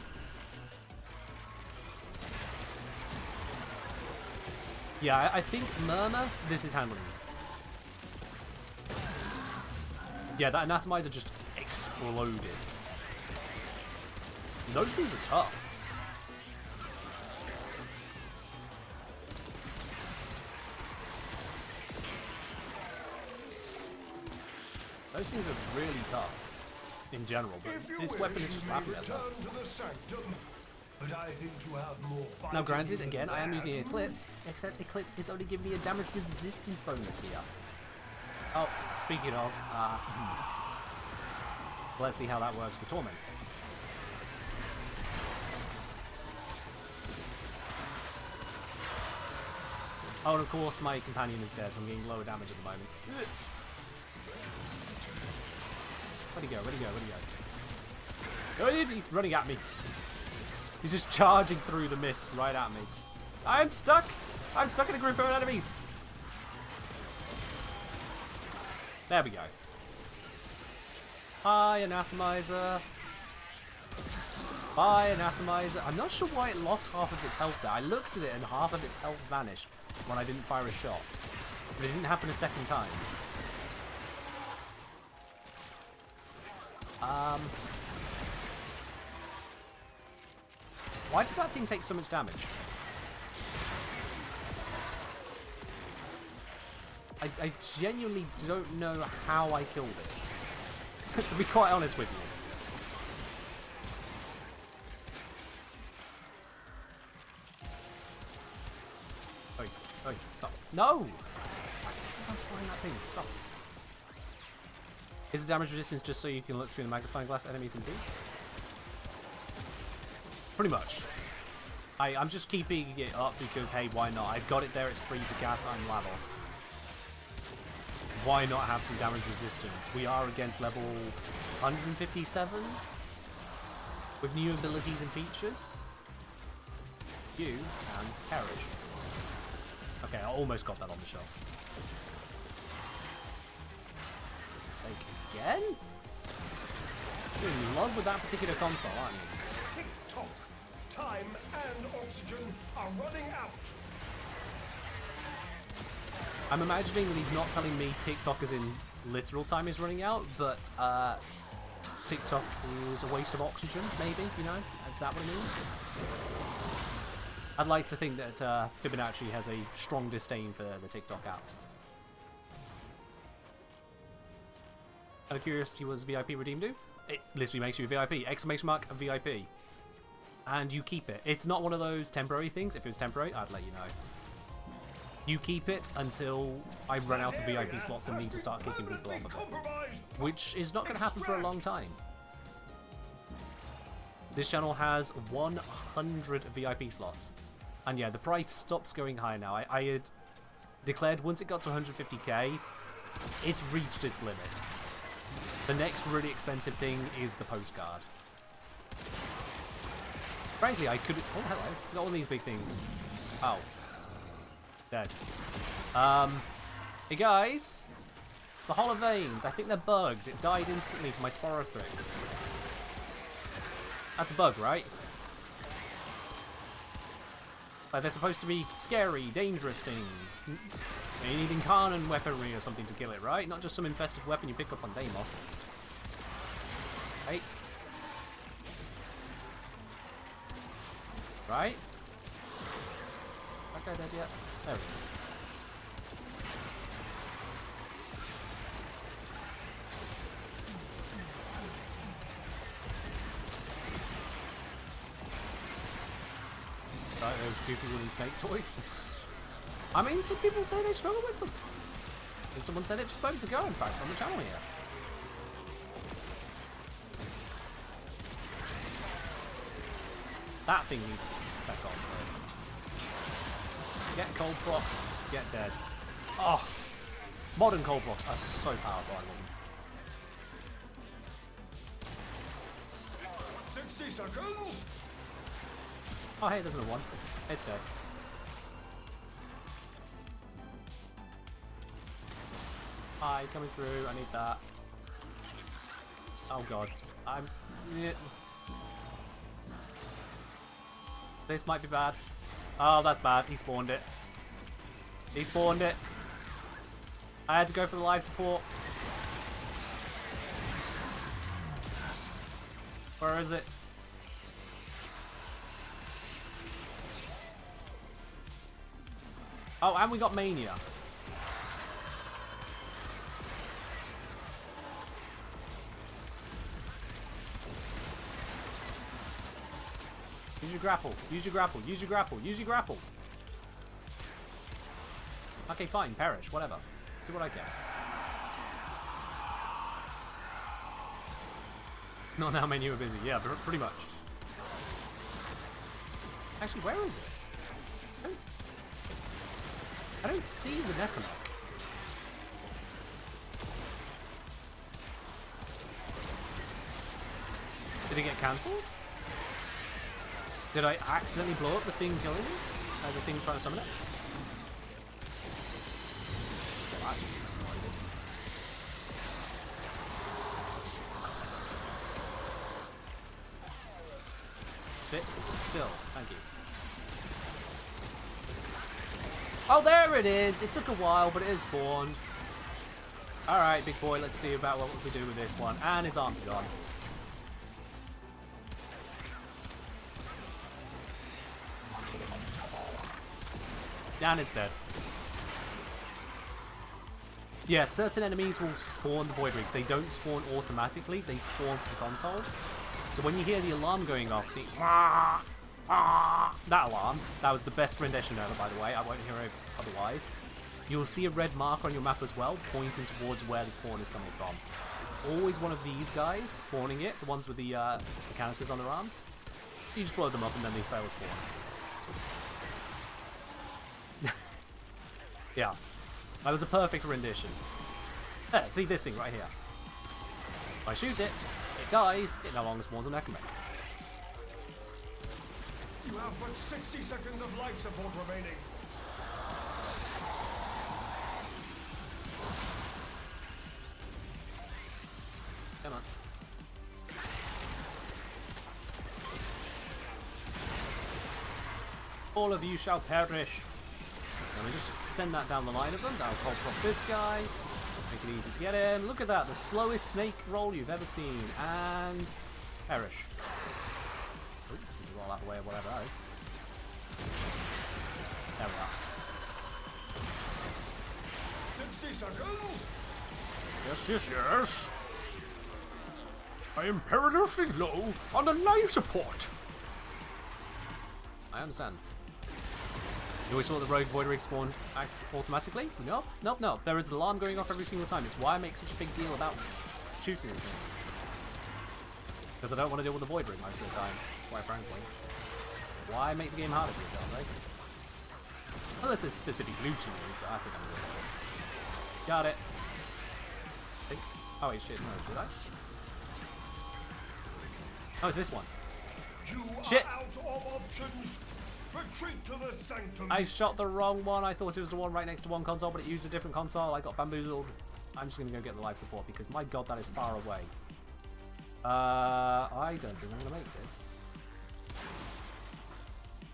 Yeah, I think Murmur, this is handling. Yeah, that anatomizer just exploded. Those things are tough. Those things are really tough in general, but this weapon is just laughing at them. But I think you have more. Now granted, again, I am using Eclipse, except Eclipse is only giving me a damage resistance bonus here. Oh, speaking of, let's see how that works for Torment. Oh, and of course my companion is dead, so I'm getting lower damage at the moment. Where'd he go? Where'd he go? Where'd he go? Oh, he's running at me. He's just charging through the mist right at me. I'm stuck! I'm stuck in a group of enemies! There we go. Hi, Anatomizer. Bye, Anatomizer. I'm not sure why it lost half of its health there. I looked at it and half of its health vanished when I didn't fire a shot. But it didn't happen a second time. Why did that thing take so much damage? I genuinely don't know how I killed it. To be quite honest with you. Oi, oi, stop. No! I still keep on spawning that thing. Stop. Is the damage resistance just so you can look through the magnifying glass enemies in peace? Pretty much. I'm just keeping it up because, hey, why not? I've got it there, it's free to cast, I'm Lavos. Why not have some damage resistance? We are against level 157s with new abilities and features. You and perish. Okay, I almost got that on the shelves. For the sake again? You're in love with that particular console, aren't you? Tick-tock. Time and oxygen are running out. I'm imagining that he's not telling me TikTok as in literal time is running out, but TikTok is a waste of oxygen, maybe, you know? Is that what it means? I'd like to think that Fibonacci has a strong disdain for the TikTok app. Out of curiosity, what does VIP redeem do? It literally makes you a VIP! Exclamation mark VIP. And you keep it. It's not one of those temporary things. If it was temporary, I'd let you know. You keep it until I run out of VIP slots and need to start kicking people off of it. Which is not going to happen for a long time. This channel has 100 VIP slots. And yeah, the price stops going high now. I had declared once it got to 150k, it's reached its limit. The next really expensive thing is the postcard. Frankly, I could... Oh, hello. Got all these big things. Oh. Dead. Hey guys. The Hollow Veins. I think they're bugged. It died instantly to my Sporothrix. That's a bug, right? Like, they're supposed to be scary, dangerous things. You need Incarnon weaponry or something to kill it, right? Not just some infested weapon you pick up on Deimos. Right? Right? That guy dead yet? There it is. Right, those goofy wooden snake toys. I mean, some people say they struggle with them. And someone said it just moments ago, in fact, on the channel here. That thing needs to back on. Get cold block, get dead. Oh, modern cold blocks are so powerful. I love them. 60 seconds. Oh, hey, there's another one. It's dead. Hi, coming through. I need that. Oh god, I'm. Yeah. This might be bad. Oh, that's bad. He spawned it. He spawned it. I had to go for the live support. Where is it? Oh, and we got Mania. Use your grapple. Use your grapple. Use your grapple. Use your grapple. Okay, fine. Perish. Whatever. See what I get. Not now, menu are busy. Yeah, pretty much. Actually, where is it? I don't see the Necromech. Did it get cancelled? Did I accidentally blow up the thing killing me? The thing trying to summon it? Well, that just exploded. Sit still. Thank you. Oh, there it is! It took a while, but it is spawned. Alright, big boy, let's see about what we do with this one. And his arms are gone. And it's dead. Yeah, certain enemies will spawn the Void Rigs. They don't spawn automatically, they spawn from consoles. So when you hear the alarm going off, the that alarm, that was the best rendition ever, by the way, I won't hear it otherwise. You'll see a red marker on your map as well, pointing towards where the spawn is coming from. It's always one of these guys spawning it, the ones with the canisters on their arms. You just blow them up and then they fail to spawn. Yeah, that was a perfect rendition. There, see this thing right here. If I shoot it, it dies, it no longer spawns a Necromech. You have but 60 seconds of life support remaining. Come on. All of you shall perish. Let me just send that down the line of them. That'll cold prop this guy. Make it easy to get him. Look at that, the slowest snake roll you've ever seen. And perish. Oops, roll out the way of whatever that is. There we are. 60 seconds. Yes, yes, yes. I am perilously low on the life support. I understand. You always thought the rogue Void Rig spawned automatically? No, nope, no. There is an alarm going off every single time. It's why I make such a big deal about shooting the thing. Because I don't want to deal with the Void Rig most of the time, quite frankly. Why make the game harder for yourself, right? Unless there's specific loot you need, but I think I'm good. Got it. Oh wait, shit, no, did I? Oh, it's this one. You Shit! are out of options. Retreat to the sanctum. I shot the wrong one. I thought it was the one right next to one console, but it used a different console. I got bamboozled. I'm just going to go get the life support because, my god, that is far away. I don't think I'm going to make this.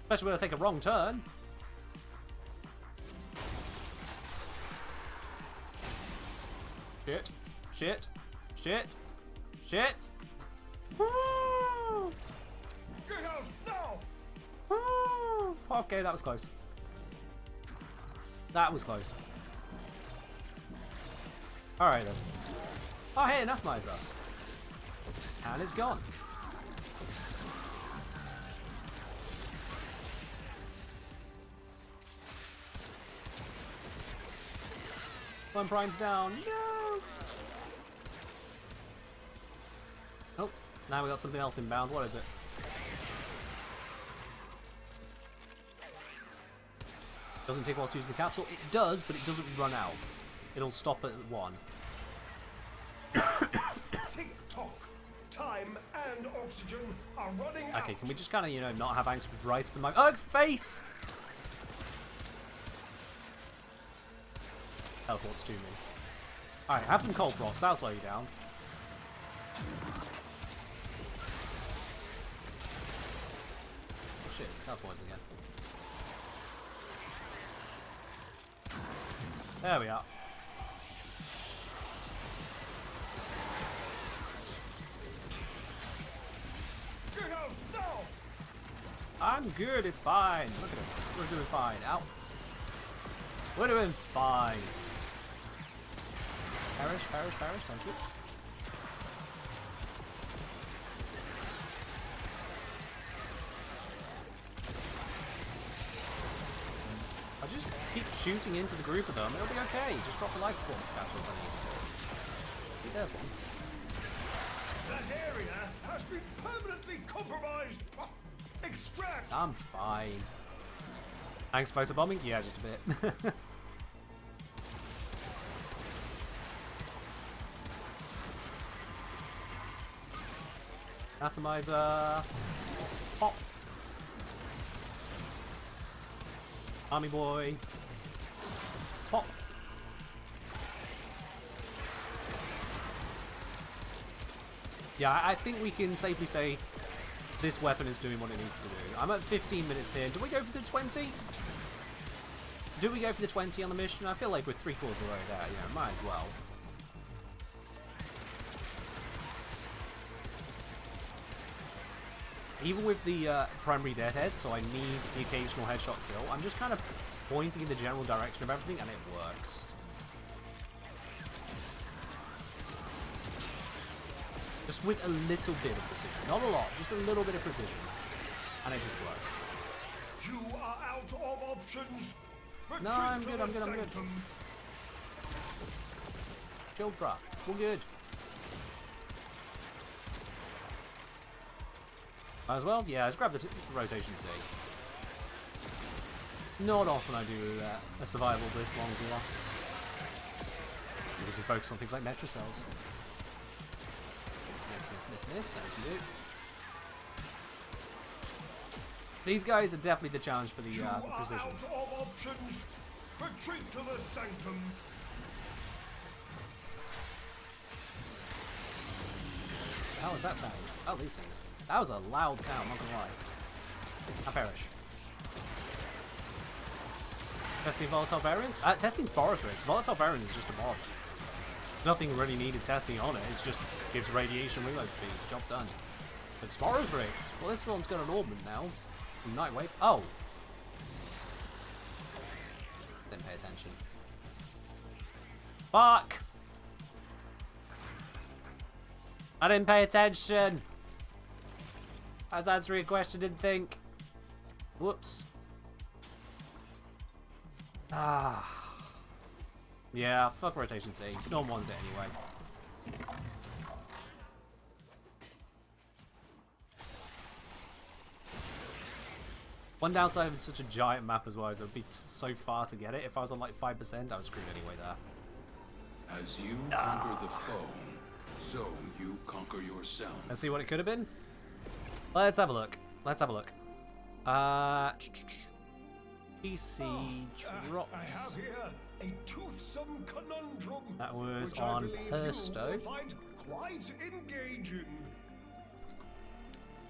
Especially when I take a wrong turn. Shit. Shit. Shit. Shit. Woo! Get out now. Woo! Okay, that was close. That was close. Alright then. Oh hey, an atomizer. And it's gone. One prime's down. No! Oh, now we got something else inbound. What is it? Doesn't take whilst using the capsule. It does, but it doesn't run out. It'll stop at 1. Tick-tock. Time and oxygen are running out. Okay, can we just kind of, you know, not have angst right up in my... Oh, face! Teleports to me. Alright, have some cold procs. That'll slow you down. Oh shit, teleport again. There we are. Get out now. I'm good, it's fine. Look at us. We're doing fine. Ow. We're doing fine. Perish, perish, perish, thank you. shooting into the group of them, it'll be okay. Just drop the life support capsules on you. There's one. That area has been permanently compromised. Extract. I'm fine. Thanks, photobombing? Yeah, just a bit. Atomizer. Pop. Army boy. Pop. Yeah, I think we can safely say this weapon is doing what it needs to do. I'm at 15 minutes here. Do we go for the 20? Do we go for the 20 on the mission? I feel like we're 3/4 of the way there. Yeah, might as well. Even with the primary deadhead, so I need the occasional headshot kill, I'm just kind of pointing in the general direction of everything, and it works. Just with a little bit of precision. Not a lot, just a little bit of precision. And it just works. You are out of options. No, I'm good, I'm good, I'm good. Chill, bruh. We're good. Might as well? Yeah, let's grab the rotation C. Not often I do a survival this long for. Because we focus on things like metro cells. Miss, as you do. These guys are definitely the challenge for the precision. Out of options. Retreat to the sanctum. How was that sound? Oh, these things. That was a loud sound, not gonna lie. I perish. Testing volatile variant? Testing Sporotrix. Volatile variant is just a mod. Nothing really needed testing on it. It just gives radiation reload speed. Job done. But Sporotrix, well, this one's got an orbment now. Nightwave. Oh. Didn't pay attention. Fuck! I didn't pay attention! I was answering a question, didn't think. Whoops. Ah. Yeah, fuck rotation C. No one wanted it anyway. One downside of such a giant map as well is it would be so far to get it. If I was on like 5%, I was screwed anyway there. As you conquer the foe, so you conquer yourself. Let's see what it could have been. Let's have a look. Let's have a look. PC drops. I have here a toothsome conundrum. That was which I on believe Persto. you will find quite engaging.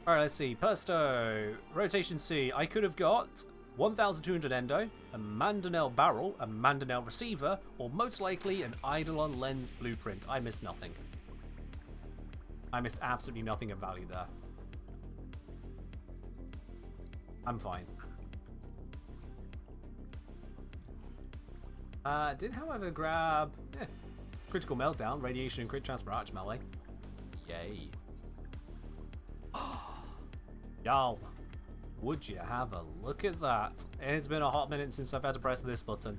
Alright, let's see. Persto. Rotation C. I could have got 1,200 endo, a Mandanel barrel, a Mandanel receiver, or most likely an Eidolon lens blueprint. I missed nothing. I missed absolutely nothing of value there. I'm fine. Did, however, grab critical meltdown, radiation, and crit chance for arch melee. Yay. Y'all, would you have a look at that? It's been a hot minute since I've had to press this button.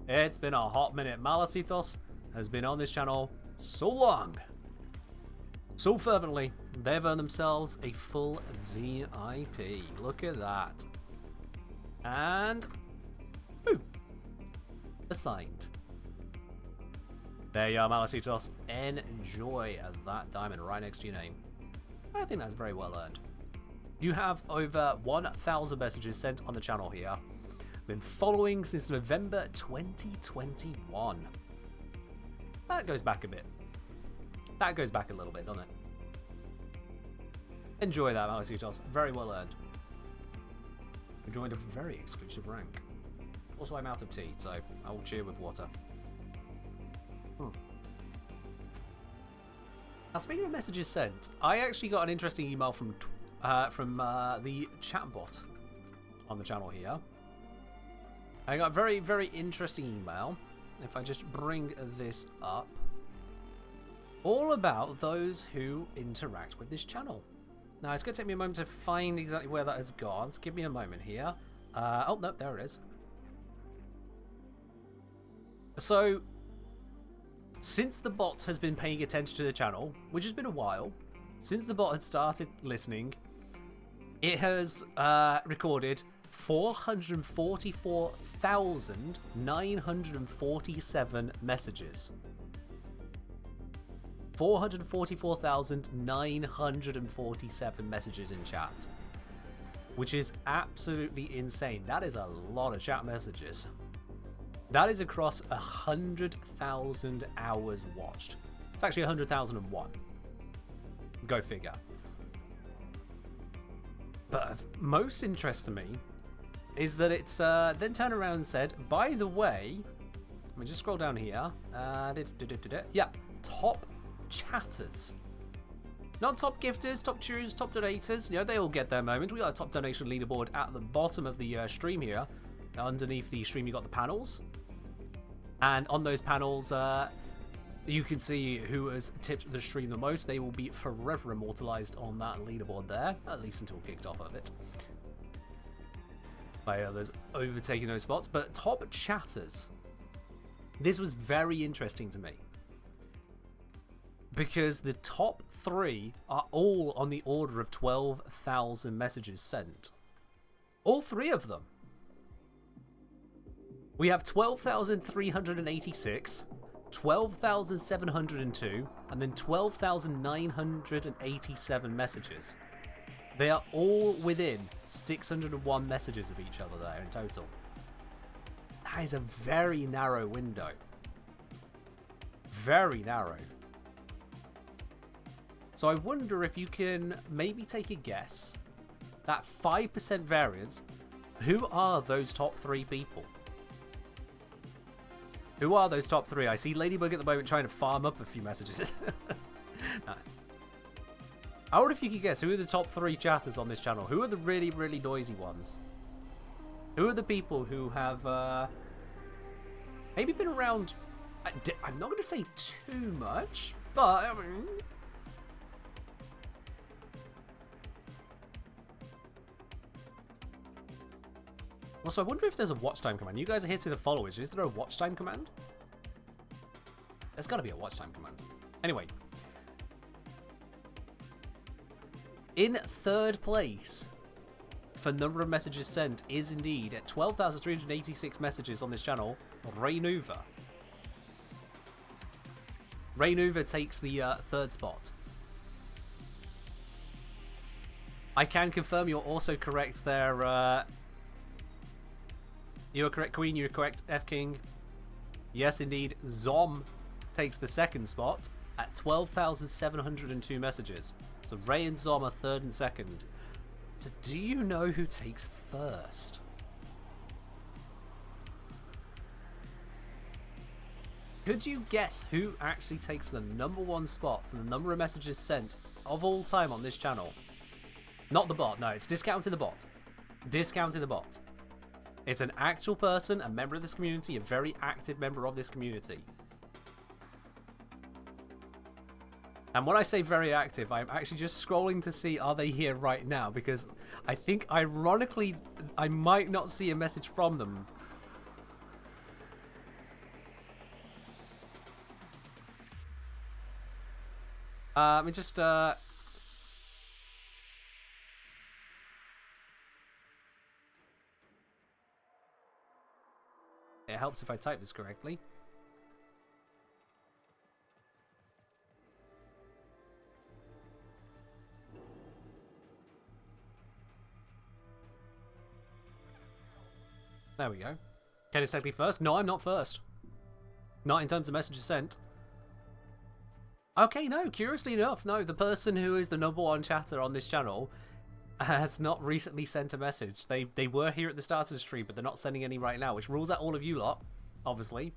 It's been a hot minute. Malasitos has been on this channel so long, so fervently, they've earned themselves a full VIP. Look at that. And boom. Assigned. There you are, Malasitos. Enjoy that diamond right next to your name. I think that's very well earned. You have over 1,000 messages sent on the channel here. Been following since November 2021. That goes back a bit. That goes back a little bit, doesn't it? Enjoy that, Malasitos. Very well earned. You joined a very exclusive rank. Also, I'm out of tea, so I will cheer with water. Now, speaking of messages sent, I actually got an interesting email from the chatbot on the channel here. I got a very, very interesting email. If I just bring this up, all about those who interact with this channel. Now, it's going to take me a moment to find exactly where that has gone. So give me a moment here. Oh, no, there it is. So, since the bot has been paying attention to the channel, which has been a while, since the bot had started listening, it has recorded 444,947 messages. 444,947 messages in chat. Which is absolutely insane. That is a lot of chat messages. That is across 100,000 hours watched. It's actually 100,001. Go figure. But of most interest to me is that it's then turned around and said, by the way, let me just scroll down here. Yeah, top chatters. Not top gifters, top cheerers, top donators. You know, they all get their moment. We got a top donation leaderboard at the bottom of the stream here. Underneath the stream, you got the panels. And on those panels, you can see who has tipped the stream the most. They will be forever immortalized on that leaderboard there, at least until kicked off of it. By others overtaking those spots. But top chatters. This was very interesting to me. Because the top 3 are all on the order of 12,000 messages sent. All 3 of them. We have 12,386, 12,702, and then 12,987 messages. They are all within 601 messages of each other there in total. That is a very narrow window. Very narrow. So I wonder if you can maybe take a guess. That 5% variance, who are those top 3 people? Who are those top 3? I see Ladybug at the moment trying to farm up a few messages. No. I wonder if you could guess who are the top 3 chatters on this channel. Who are the really, really noisy ones? Who are the people who have maybe been around... I'm not going to say too much, but... I mean, also, I wonder if there's a watch time command. You guys are here to the followers. Is there a watch time command? There's got to be a watch time command. Anyway. In 3rd place for number of messages sent is indeed at 12,386 messages on this channel, Raynuva. Raynuva takes the 3rd spot. I can confirm you're also correct there, you are correct, Queen. You are correct, F King. Yes, indeed. Zom takes the 2nd spot at 12,702 messages. So Ray and Zom are 3rd and 2nd. So do you know who takes 1st? Could you guess who actually takes the number 1 spot for the number of messages sent of all time on this channel? Not the bot. No, it's discounting the bot. Discounting the bot. It's an actual person, a member of this community, a very active member of this community. And when I say very active, I'm actually just scrolling to see are they here right now, because I think ironically I might not see a message from them. Let me just it helps if I type this correctly. There we go. Can it technically first? No, I'm not first. Not in terms of messages sent. Okay, no, curiously enough, no, the person who is the number 1 chatter on this channel has not recently sent a message. They were here at the start of the stream, but they're not sending any right now, which rules out all of you lot, obviously.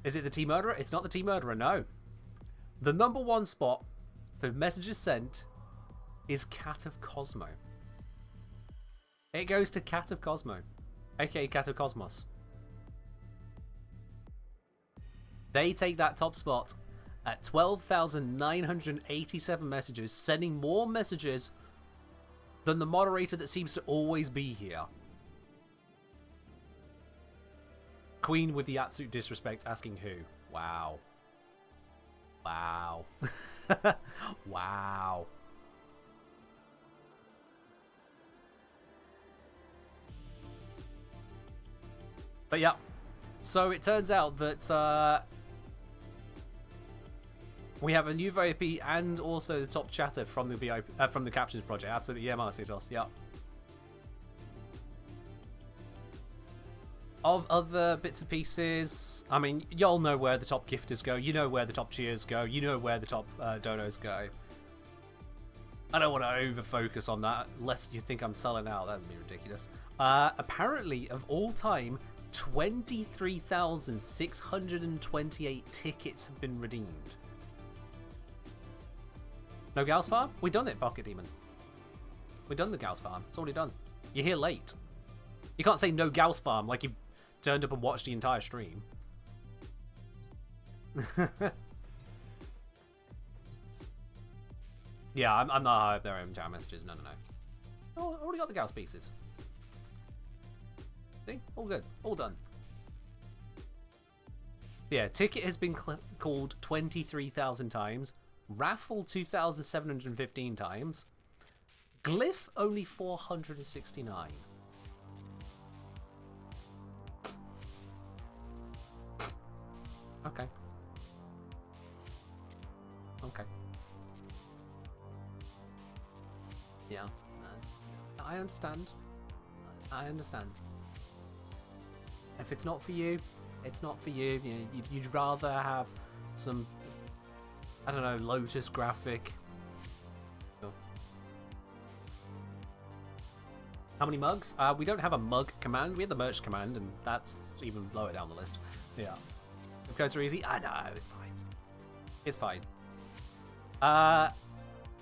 Is it the T-Murderer? It's not the T-Murderer, no. The number 1 spot for messages sent is Cat of Cosmo. It goes to Cat of Cosmo, aka Cat of Cosmos. They take that top spot at 12,987 messages, sending more messages than the moderator that seems to always be here. Queen with the absolute disrespect asking who? Wow. Wow. Wow. But yeah, so it turns out that we have a new VIP and also the top chatter from the VIP from the Captions project. Absolutely, yeah, Marcitos. Yeah. Of other bits and pieces, I mean, y'all know where the top gifters go. You know where the top cheers go. You know where the top donos go. I don't want to over-focus on that, lest you think I'm selling out. That would be ridiculous. Apparently, of all time, 23,628 tickets have been redeemed. No Gauss Farm? We done it, Pocket Demon. We done the Gauss Farm. It's already done. You're here late. You can't say no Gauss Farm like you turned up and watched the entire stream. Yeah, I'm not high up there in chat messages. No. Oh, already got the Gauss pieces. See? All good. All done. Yeah, ticket has been called 23,000 times. Raffle 2,715 times. Glyph only 469. Okay. Yeah, I understand. If it's not for you, it's not for you. You'd rather have some, I don't know, Lotus graphic. Oh. How many mugs? We don't have a mug command. We have the merch command, and that's even lower down the list. Yeah. If codes are easy, I know, it's fine. It's fine.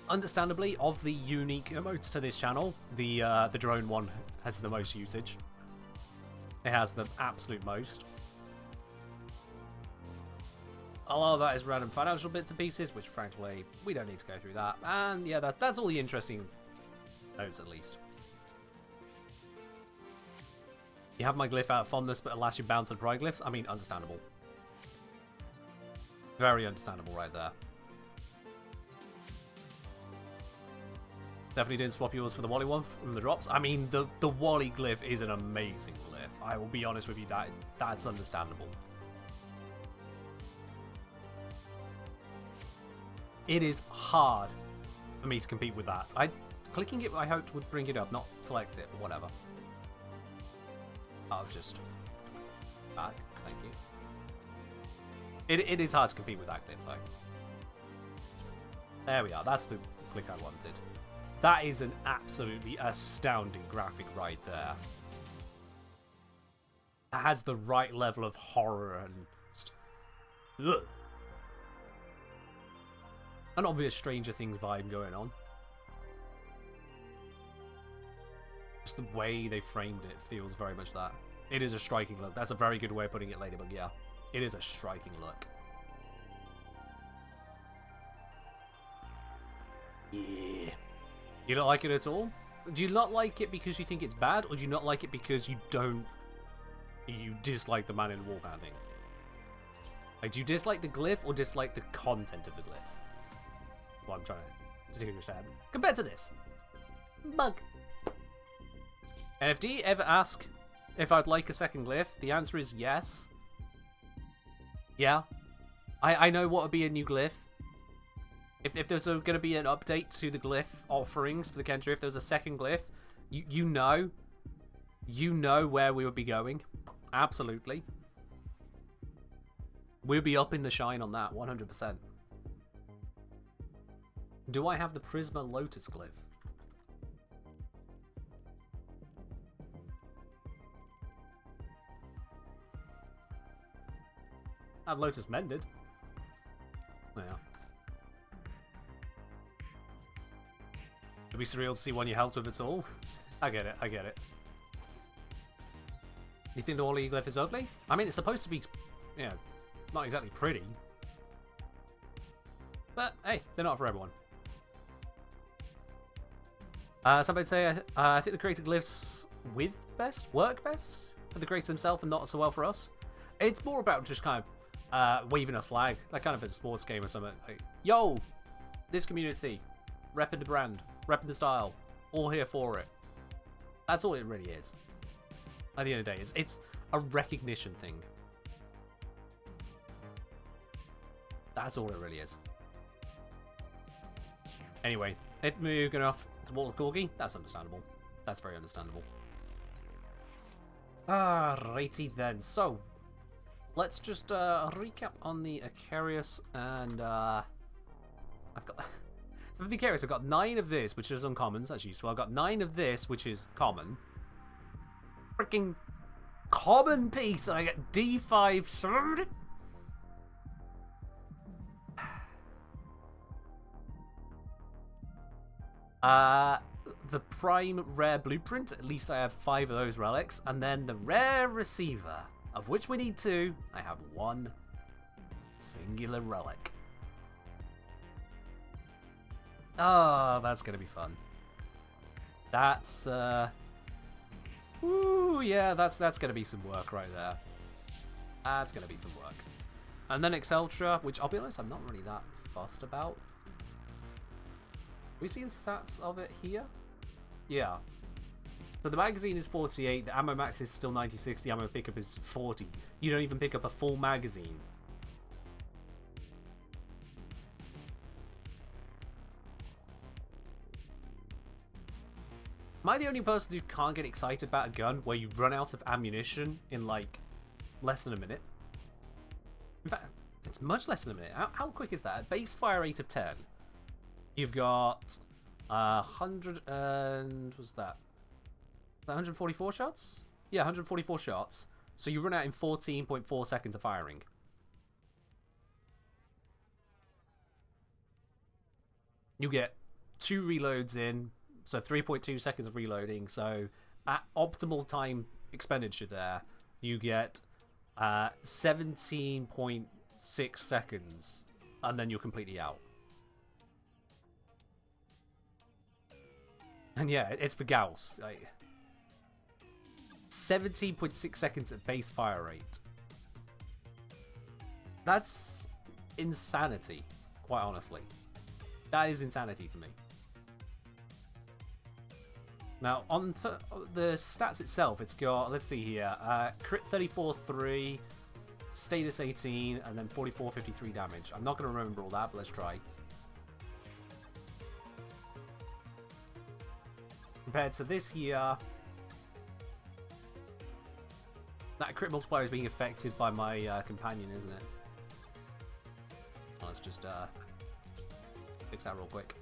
Understandably, of the unique emotes to this channel, the drone one has the most usage. It has the absolute most. A lot of that is random financial bits and pieces, which frankly, we don't need to go through that. And yeah, that's all the interesting notes at least. You have my glyph out of fondness, but alas you bounce on pride glyphs. I mean, understandable. Very understandable right there. Definitely didn't swap yours for the Wally one from the drops. I mean, the Wally glyph is an amazing glyph. I will be honest with you, that's understandable. It is hard for me to compete with that. Clicking it, I hoped would bring it up, not select it, but whatever. I'll just back. Thank you. It is hard to compete with that glyph, though. There we are. That's the click I wanted. That is an absolutely astounding graphic right there. It has the right level of horror and ugh. An obvious Stranger Things vibe going on. Just the way they framed it feels very much that. It is a striking look. That's a very good way of putting it, Ladybug, yeah. It is a striking look. Yeah. You don't like it at all? Do you not like it because you think it's bad, or do you not like it because you dislike the man in the wall kind of thing? Like, do you dislike the glyph or dislike the content of the glyph? Well, I'm trying to distinguish that. Compared to this. Bug. NFD, ever ask if I'd like a second glyph? The answer is yes. Yeah. I know what would be a new glyph. If there's going to be an update to the glyph offerings for the Kentra, if there's a second glyph, you know where we would be going. Absolutely. We'll be up in the shine on that, 100%. Do I have the Prisma Lotus glyph? I have Lotus Mended. Yeah. It'd be surreal to see one you helped with at all. I get it, I get it. You think the Wally glyph is ugly? I mean, it's supposed to be, you know, not exactly pretty. But, hey, they're not for everyone. Somebody say, I think the creator glyphs work best for the creator himself and not so well for us. It's more about just kind of waving a flag, like kind of a sports game or something. Like, yo, this community, repping the brand, repping the style, all here for it. That's all it really is. At the end of the day, it's a recognition thing. That's all it really is. Anyway, it moving off to Water Corgi. That's understandable. That's very understandable. Righty then. So, let's just recap on the Icarius, and I've got. So for the Icarius, I've got 9 of this, which is uncommons. That's useful. I've got 9 of this, which is common. Freaking common piece, and I get D5 sword. The prime rare blueprint, at least I have 5 of those relics, and then the rare receiver, of which we need 2. I have 1 singular relic. Oh, that's gonna be fun. That's ooh, yeah, that's gonna be some work right there. That's gonna be some work. And then Exceltra, which I'll be honest, I'm not really that fussed about. We see the stats of it here? Yeah. So the magazine is 48, the ammo max is still 96, the ammo pickup is 40. You don't even pick up a full magazine. Am I the only person who can't get excited about a gun where you run out of ammunition in like less than a minute? In fact, it's much less than a minute. How quick is that? Base fire rate of 10. You've got 100 and what's that? 144 shots? Yeah, 144 shots. So you run out in 14.4 seconds of firing. You get 2 reloads in, so 3.2 seconds of reloading. So at optimal time expenditure there, you get 17.6 seconds, and then you're completely out. And yeah, it's for Gauss. Like 17.6 seconds at base fire rate. That's insanity, quite honestly. That is insanity to me. Now, on to the stats itself, it's got, let's see here, crit 34.3, status 18, and then 44.53 damage. I'm not going to remember all that, but let's try. Compared to this here, that crit multiplier is being affected by my companion, isn't it? Let's just fix that real quick.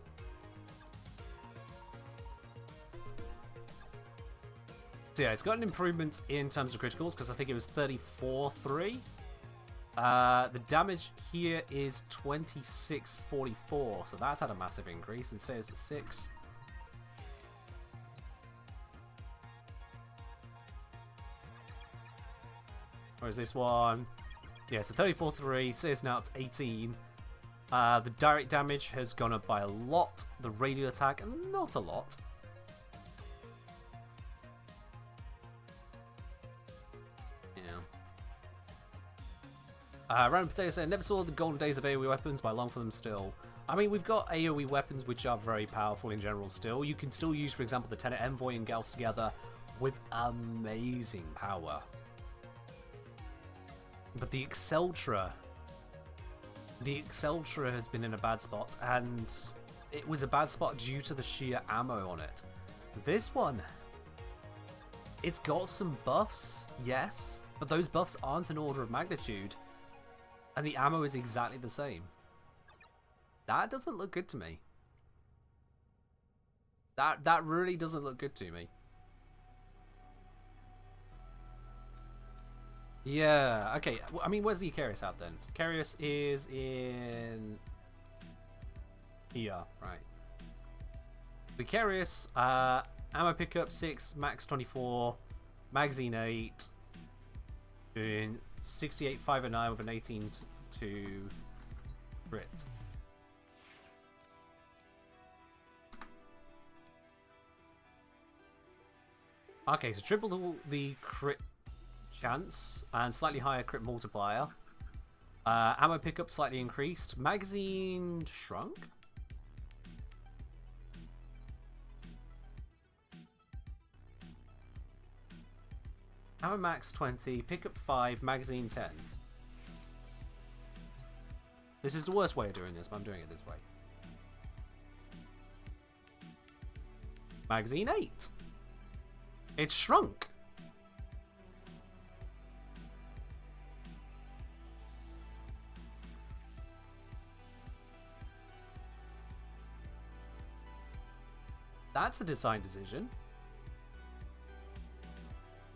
So yeah, it's got an improvement in terms of criticals because I think it was 34.3. The damage here is 26.44, so that's had a massive increase. It says 6. Or is this one? Yeah, so 34.3, so it's now it's 18. The direct damage has gone up by a lot. The radial attack, not a lot. Random Potato said, never saw the golden days of AoE weapons, but I long for them still. I mean, we've got AoE weapons which are very powerful in general still. You can still use, for example, the Tenet Envoy and Gauss together with amazing power. But the Exceltra has been in a bad spot, and it was a bad spot due to the sheer ammo on it. This one, it's got some buffs, yes, but those buffs aren't an order of magnitude. And the ammo is exactly the same. That doesn't look good to me. That really doesn't look good to me. Yeah, okay. I mean, where's the Icarius at then? Icarius is in here, right. The Icarius, ammo pickup 6, max 24, magazine 8, doing 68, 5 and 9 with an 18 to crit. Okay, so triple the crit chance and slightly higher crit multiplier. Ammo pickup slightly increased. Magazine shrunk. Ammo max 20, pickup 5, magazine 10. This is the worst way of doing this, but I'm doing it this way. Magazine 8. It's shrunk. That's a design decision.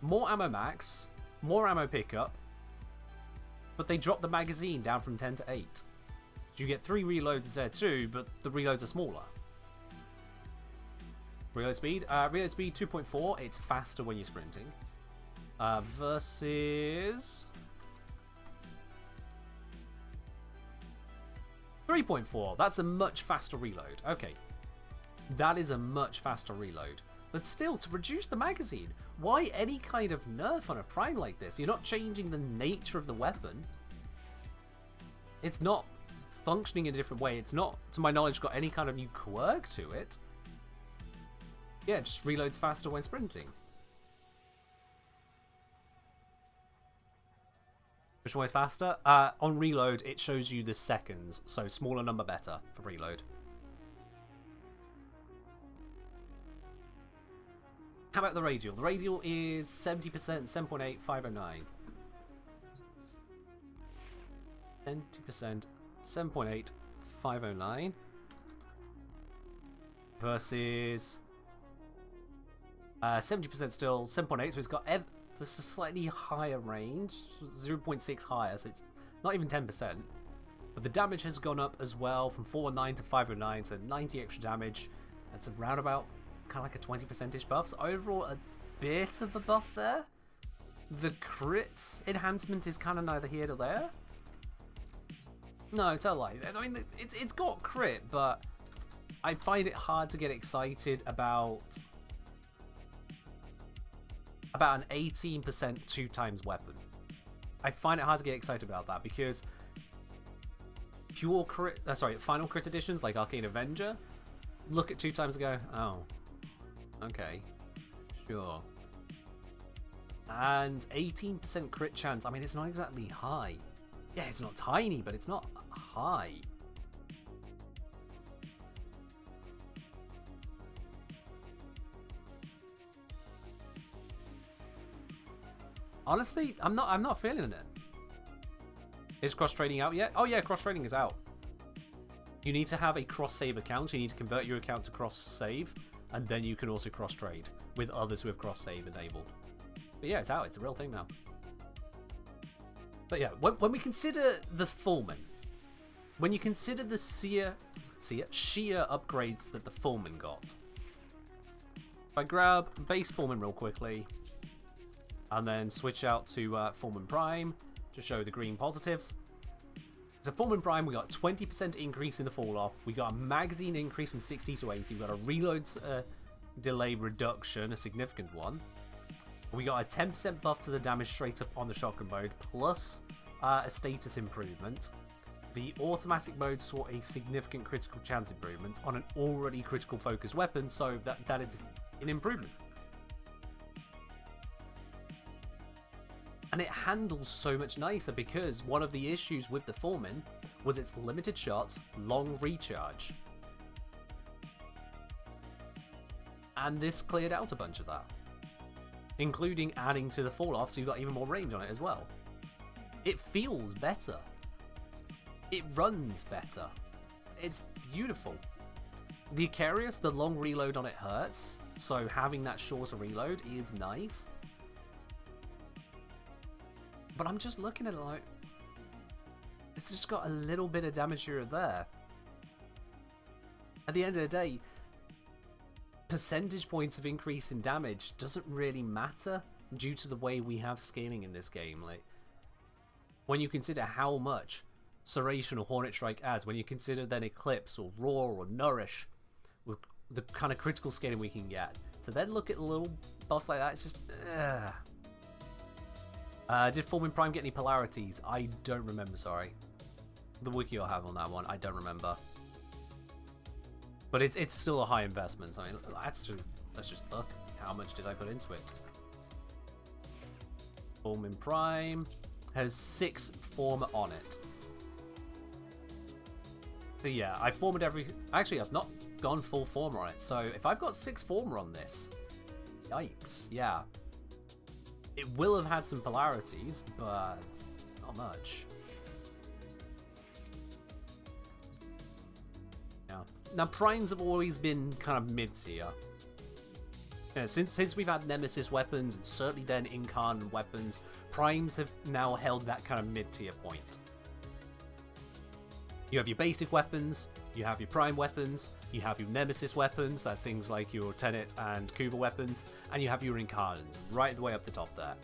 More ammo max, more ammo pickup, but they dropped the magazine down from 10 to 8. So you get 3 reloads instead of 2, but the reloads are smaller. Reload speed 2.4. It's faster when you're sprinting. Versus 3.4. That's a much faster reload. Okay. That is a much faster reload. But still, to reduce the magazine, why any kind of nerf on a prime like this? You're not changing the nature of the weapon. It's not functioning in a different way. It's not, to my knowledge, got any kind of new quirk to it. Yeah, it just reloads faster when sprinting. Which one is faster? On reload, it shows you the seconds, so smaller number better for reload. How about the radial? The radial is 70%, 7.8, 509. 70%, 7.8, 509. Versus 70% still, 7.8, so it's got this a slightly higher range, 0.6 higher, so it's not even 10%. But the damage has gone up as well from 419 to 509, so 90 extra damage. That's around about kind of like a 20% buff. So overall, a bit of a buff there. The crit enhancement is kind of neither here nor there. No, it's a lie. I mean, it's got crit, but I find it hard to get excited about an 18% 2x weapon. I find it hard to get excited about that because pure crit, final crit editions like Arcane Avenger, look at 2x and go, oh, okay, sure. And 18% crit chance, I mean, it's not exactly high. Yeah, it's not tiny, but it's not high. Honestly, I'm not feeling it. Is cross-trading out yet? Oh yeah, cross-trading is out. You need to have a cross-save account. You need to convert your account to cross-save, and then you can also cross-trade with others who have cross-save enabled. But yeah, it's out. It's a real thing now. But yeah, when we consider the Foreman, when you consider the sheer upgrades that the Foreman got, if I grab base Foreman real quickly, and then switch out to Foreman Prime to show the green positives. So Foreman Prime, we got 20% increase in the fall off. We got a magazine increase from 60 to 80. We got a reload delay reduction, a significant one. We got a 10% buff to the damage straight up on the shotgun mode, plus a status improvement. The automatic mode saw a significant critical chance improvement on an already critical focus weapon, so that is an improvement. And it handles so much nicer because one of the issues with the Foreman was its limited shots, long recharge. And this cleared out a bunch of that, including adding to the fall off, so you got even more range on it as well. It feels better. It runs better. It's beautiful. The Icarius, the long reload on it hurts, so having that shorter reload is nice. But I'm just looking at it like, it's just got a little bit of damage here or there. At the end of the day, percentage points of increase in damage doesn't really matter due to the way we have scaling in this game. Like, when you consider how much Serration or Hornet Strike adds, when you consider then Eclipse or Roar or Nourish, with the kind of critical scaling we can get, to then look at little buffs like that, it's just, Did Forming Prime get any polarities? I don't remember, sorry. The wiki I'll have on that one, I don't remember. But it's still a high investment. I mean, let's just look. How much did I put into it? Forming Prime has 6 form on it. So yeah, I formed every... Actually, I've not gone full former on it. So if I've got 6 former on this... Yikes, yeah. It will have had some polarities, but not much. Yeah. Now, primes have always been kind of mid-tier. Yeah, since we've had Nemesis weapons, and certainly then Incarnate weapons, primes have now held that kind of mid-tier point. You have your basic weapons, you have your prime weapons, you have your Nemesis weapons, that's things like your Tenet and Kuva weapons, and you have your Incarnates, right the way up the top there.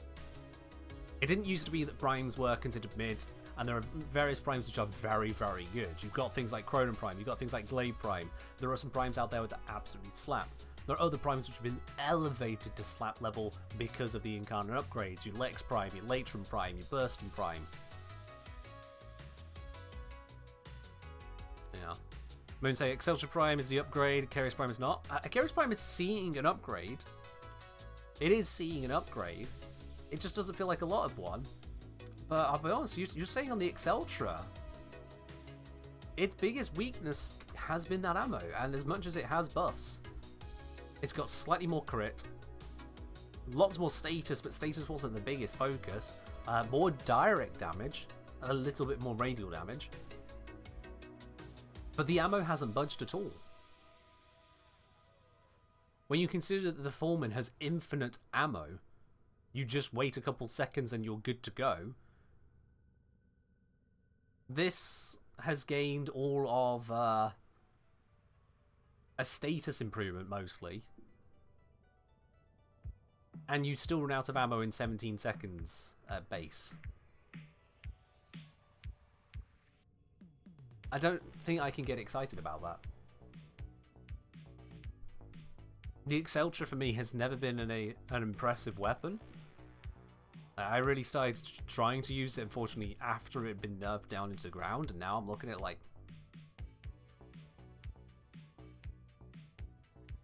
It didn't used to be that primes were considered mid, and there are various primes which are very, very good. You've got things like Cronin Prime, you've got things like Glade Prime, there are some primes out there that absolutely slap. There are other primes which have been elevated to slap level because of the Incarnate upgrades, your Lex Prime, your Latrum Prime, your Bursting Prime. Yeah. Moon say Excelsior Prime is the upgrade, Acharius Prime is not. Acharius Prime is seeing an upgrade. It is seeing an upgrade. It just doesn't feel like a lot of one. But I'll be honest, you're saying on the Exceltra, its biggest weakness has been that ammo, and as much as it has buffs, it's got slightly more crit, lots more status, but status wasn't the biggest focus, more direct damage, a little bit more radial damage. But the ammo hasn't budged at all. When you consider that the Foreman has infinite ammo, you just wait a couple seconds and you're good to go. This has gained all of a status improvement mostly. And you still run out of ammo in 17 seconds at base. I don't think I can get excited about that. The Exceltra for me has never been an impressive weapon. I really started trying to use it, unfortunately, after it had been nerfed down into the ground, and now I'm looking at it like...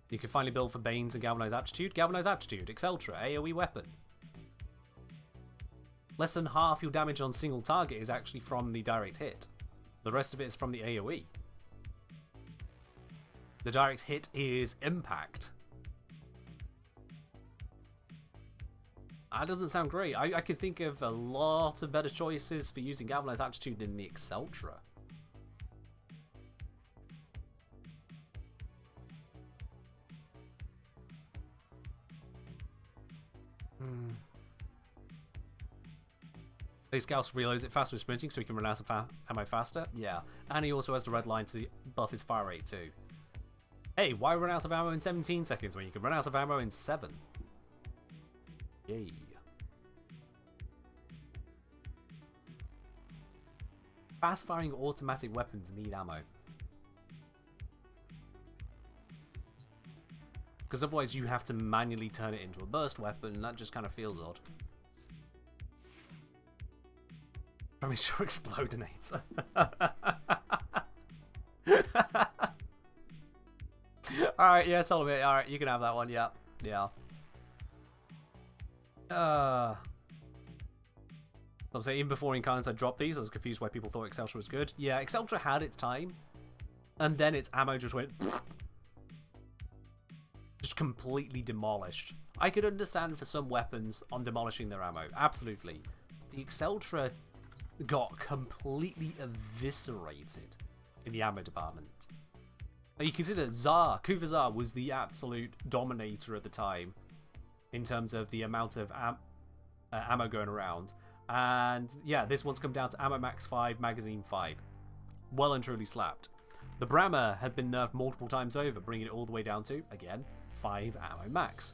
You can finally build for Banes and Galvanized Aptitude. Galvanized Aptitude, Exceltra, AoE weapon. Less than half your damage on single target is actually from the direct hit. The rest of it is from the AoE. The direct hit is impact. That doesn't sound great. I could think of a lot of better choices for using Galvanized Aptitude than the Exceltra. Base Gauss reloads it faster with sprinting so he can run out of ammo faster. Yeah. And he also has the red line to buff his fire rate too. Hey, why run out of ammo in 17 seconds when you can run out of ammo in 7? Yay. Fast-firing automatic weapons need ammo. Because otherwise you have to manually turn it into a burst weapon, and that just kind of feels odd. I mean, sure, explodinates. Alright, yeah, Solomon. Alright, you can have that one, yeah. Yeah. I'm saying, even before Incarnates I dropped these, I was confused why people thought Exceltra was good. Yeah, Exceltra had its time, and then its ammo just went... just completely demolished. I could understand for some weapons on demolishing their ammo, absolutely. The Exceltra got completely eviscerated in the ammo department. Now you consider Tsar, Kuva Tsar was the absolute dominator at the time in terms of the amount of ammo going around. And yeah, this one's come down to ammo max 5, magazine 5. Well and truly slapped. The Brahma had been nerfed multiple times over, bringing it all the way down to, again, 5 ammo max.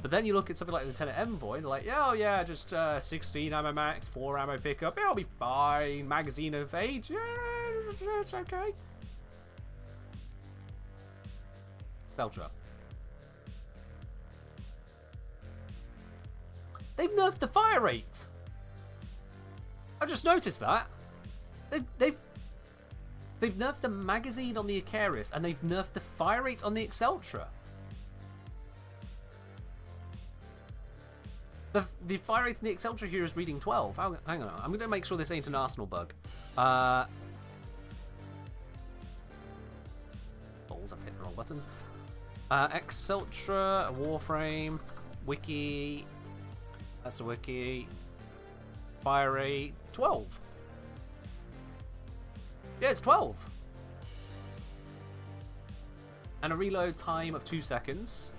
But then you look at something like the Tenet Envoy, and they're like, yeah, oh yeah, just 16 ammo max, 4 ammo pickup, it'll be fine. Magazine of 8, yeah, it's okay. Beltra. They've nerfed the fire rate. I just noticed that. They've nerfed the magazine on the Icarus, and they've nerfed the fire rate on the Exceltra. The fire rate in the Exceltra here is reading 12. Hang on, I'm going to make sure this ain't an Arsenal bug. Balls, I've hit the wrong buttons. Exceltra, Warframe, Wiki. That's the Wiki. Fire rate 12. Yeah, it's 12. And a reload time of 2 seconds.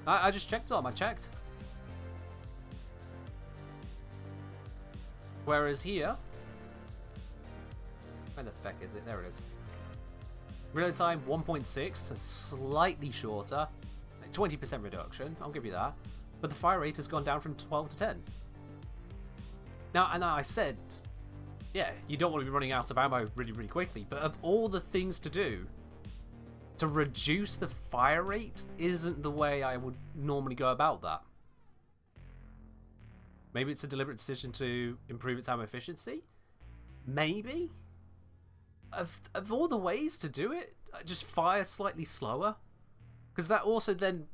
I just checked them. I checked. Whereas here, where the feck is it? There it is. Reload time 1.6, so slightly shorter. 20% reduction, I'll give you that. But the fire rate has gone down from 12 to 10. Now, and I said, yeah, you don't want to be running out of ammo really, really quickly, but of all the things to do, to reduce the fire rate isn't the way I would normally go about that. Maybe it's a deliberate decision to improve its ammo efficiency? Maybe? Of all the ways to do it, just fire slightly slower? Because that also then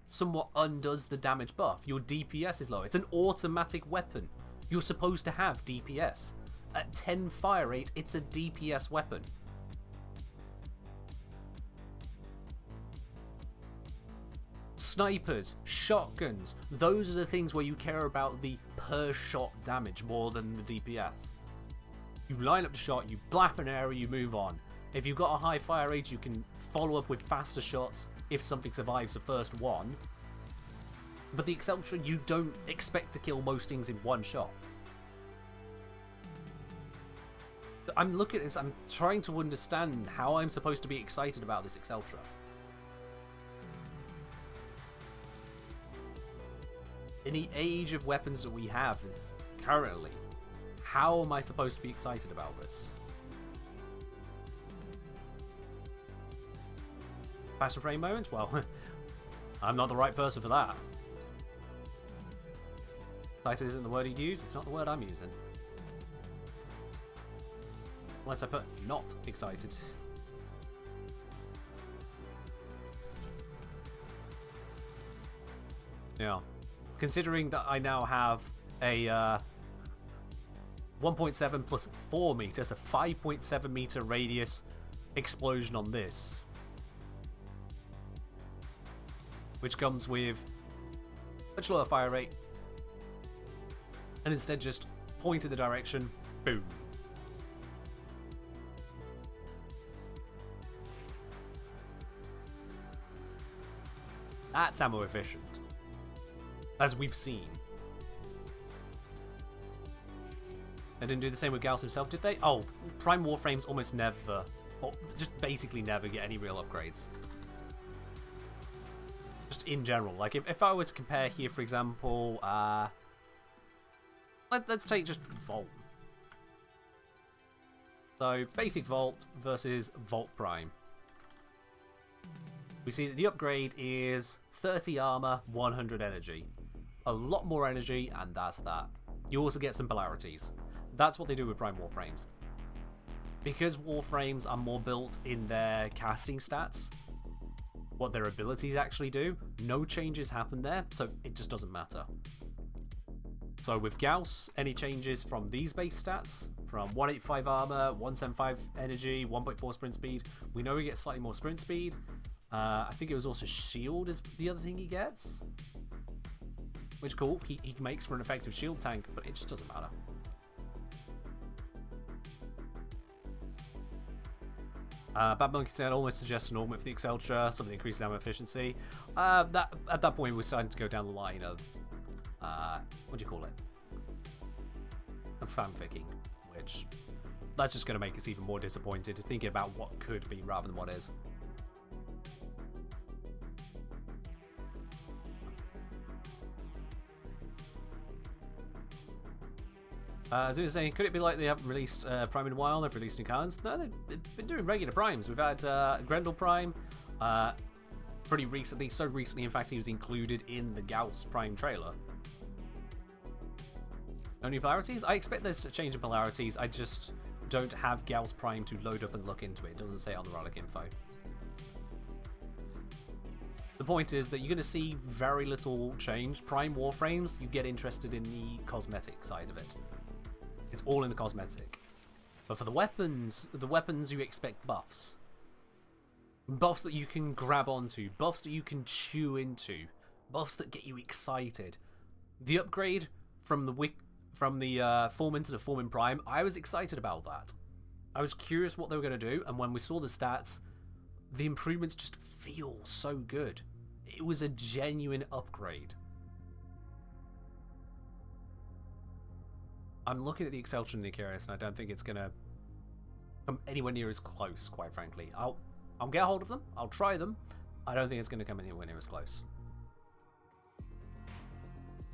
somewhat undoes the damage buff. Your DPS is low. It's an automatic weapon. You're supposed to have DPS. At 10 fire rate, it's a DPS weapon. Snipers, shotguns, those are the things where you care about the per shot damage more than the DPS. You line up the shot, you blap an area, you move on. If you've got a high fire rate, you can follow up with faster shots if something survives the first one. But the Exceltra, you don't expect to kill most things in one shot. I'm looking at this, I'm trying to understand how I'm supposed to be excited about this Exceltra. In the age of weapons that we have currently, how am I supposed to be excited about this? Passion frame moment? Well, I'm not the right person for that. Excited isn't the word you'd use, it's not the word I'm using. Unless I put not excited. Yeah. Considering that I now have a 1.7 plus 4 meters, a 5.7 meter radius explosion on this. Which comes with much lower fire rate. And instead just point in the direction, boom. That's ammo efficient. As we've seen. They didn't do the same with Gauss himself, did they? Oh, Prime Warframes almost never, or just basically never get any real upgrades. Just in general. Like, if I were to compare here, for example, let's take just Vault. So, basic Vault versus Vault Prime. We see that the upgrade is 30 armor, 100 energy. A lot more energy, and that's that. You also get some polarities. That's what they do with Prime Warframes. Because Warframes are more built in their casting stats, what their abilities actually do, no changes happen there, so it just doesn't matter. So with Gauss, any changes from these base stats, from 185 armor, 175 energy, 1.4 sprint speed, we know he gets slightly more sprint speed. I think it was also shield is the other thing he gets. Which cool, he makes for an effective shield tank, but it just doesn't matter. Bad Monkey said almost suggests an augment for the Exceltra, something that increases ammo efficiency. At that point we're starting to go down the line of what do you call it? Of fanficking, which that's just going to make us even more disappointed, thinking about what could be rather than what is. As I was saying, could it be like they haven't released Prime in a while? They've released new cards. No, they've been doing regular Primes. We've had Grendel Prime pretty recently. So recently, in fact, he was included in the Gauss Prime trailer. No new polarities? I expect there's a change in polarities. I just don't have Gauss Prime to load up and look into it. It doesn't say on the relic info. The point is that you're going to see very little change. Prime Warframes, you get interested in the cosmetic side of it. It's all in the cosmetic. But for the weapons you expect buffs. Buffs that you can grab onto. Buffs that you can chew into. Buffs that get you excited. The upgrade from the Foreman to the Foreman Prime, I was excited about that. I was curious what they were going to do, and when we saw the stats, the improvements just feel so good. It was a genuine upgrade. I'm looking at the Excelsior and the Curious, and I don't think it's going to come anywhere near as close, quite frankly. I'll get a hold of them. I'll try them. I don't think it's going to come anywhere near as close.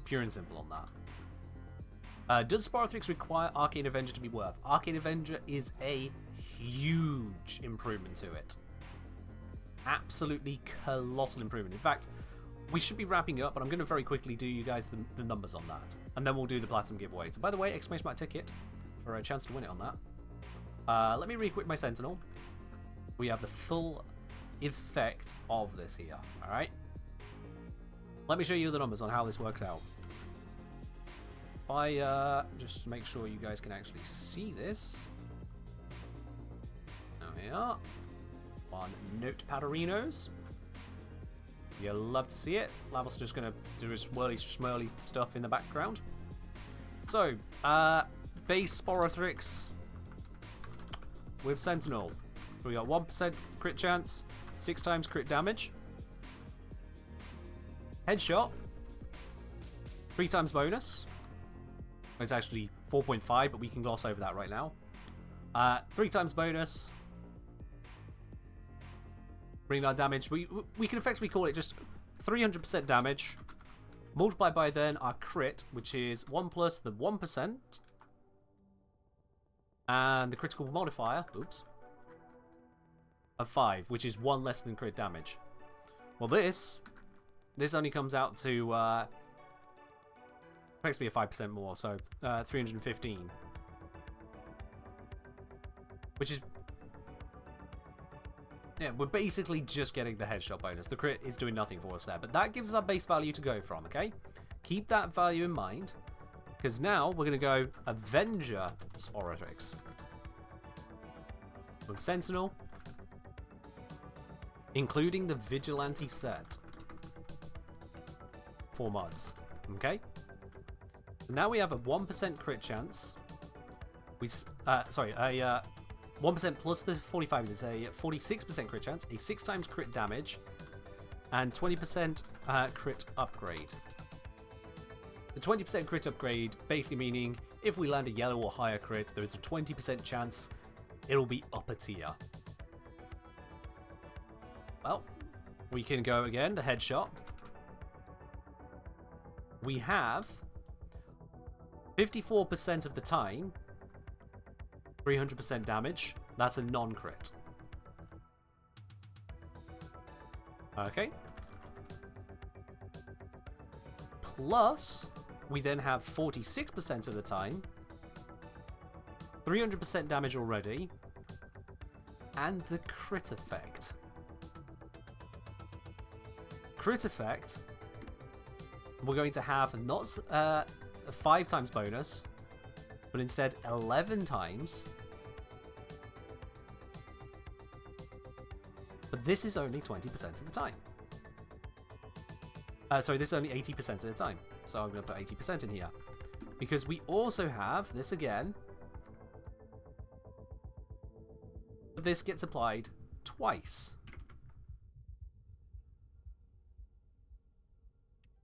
Pure and simple on that. Does Sporothrix require Arcane Avenger to be worth? Arcane Avenger is a huge improvement to it. Absolutely colossal improvement. In fact, we should be wrapping up, but I'm going to very quickly do you guys the numbers on that. And then we'll do the Platinum giveaway. So by the way, exclamation mark ticket for a chance to win it on that. Let me re-equip my Sentinel. We have the full effect of this here. Alright? Let me show you the numbers on how this works out. Just make sure you guys can actually see this. There we are. On Notepaderinos. You'll love to see it. Lavos just going to do his whirly schmurly stuff in the background. So, base Sporothrix with Sentinel. We got 1% crit chance, 6 times crit damage. Headshot, 3 times bonus. It's actually 4.5, but we can gloss over that right now. 3 times bonus. Bring our damage. We can effectively call it just 300% damage. Multiplied by then our crit, which is 1 plus the 1%. And the critical modifier, oops, of 5, which is 1 less than crit damage. Well, this only comes out to effectively a 5% more, so 315. Which is, yeah, we're basically just getting the headshot bonus. The crit is doing nothing for us there, but that gives us our base value to go from, okay? Keep that value in mind, because now we're going to go Avenger Sporothrix. With Sentinel, including the Vigilante set. 4 mods, okay? So now we have a 1% crit chance. A 1% plus the 45 is a 46% crit chance, a 6 times crit damage, and 20% crit upgrade. The 20% crit upgrade basically meaning if we land a yellow or higher crit, there is a 20% chance it'll be upper tier. Well, we can go again, the headshot. We have 54% of the time 300% damage. That's a non-crit. Okay. Plus, we then have 46% of the time 300% damage already, and the crit effect. Crit effect, we're going to have not a 5 times bonus, but instead 11 times. But this is only 20% of the time. Sorry, this is only 80% of the time. So I'm going to put 80% in here. Because we also have this again. This gets applied twice.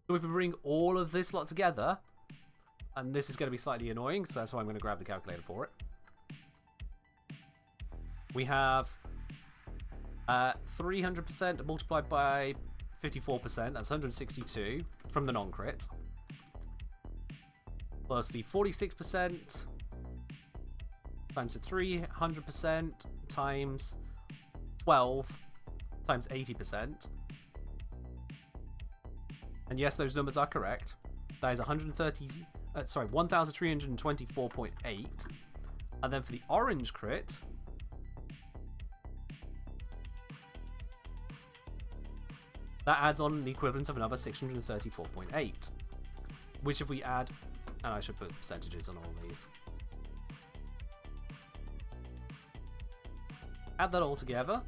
So if we bring all of this lot together, and this is going to be slightly annoying, so that's why I'm going to grab the calculator for it. We have 300% multiplied by 54%, that's 162 from the non-crit. Plus the 46% times the 300% times 12 times 80%. And yes, those numbers are correct. That is 130 1324.8. And then for the orange crit, that adds on the equivalent of another 634.8. Which if we add, and I should put percentages on all of these. Add that all together.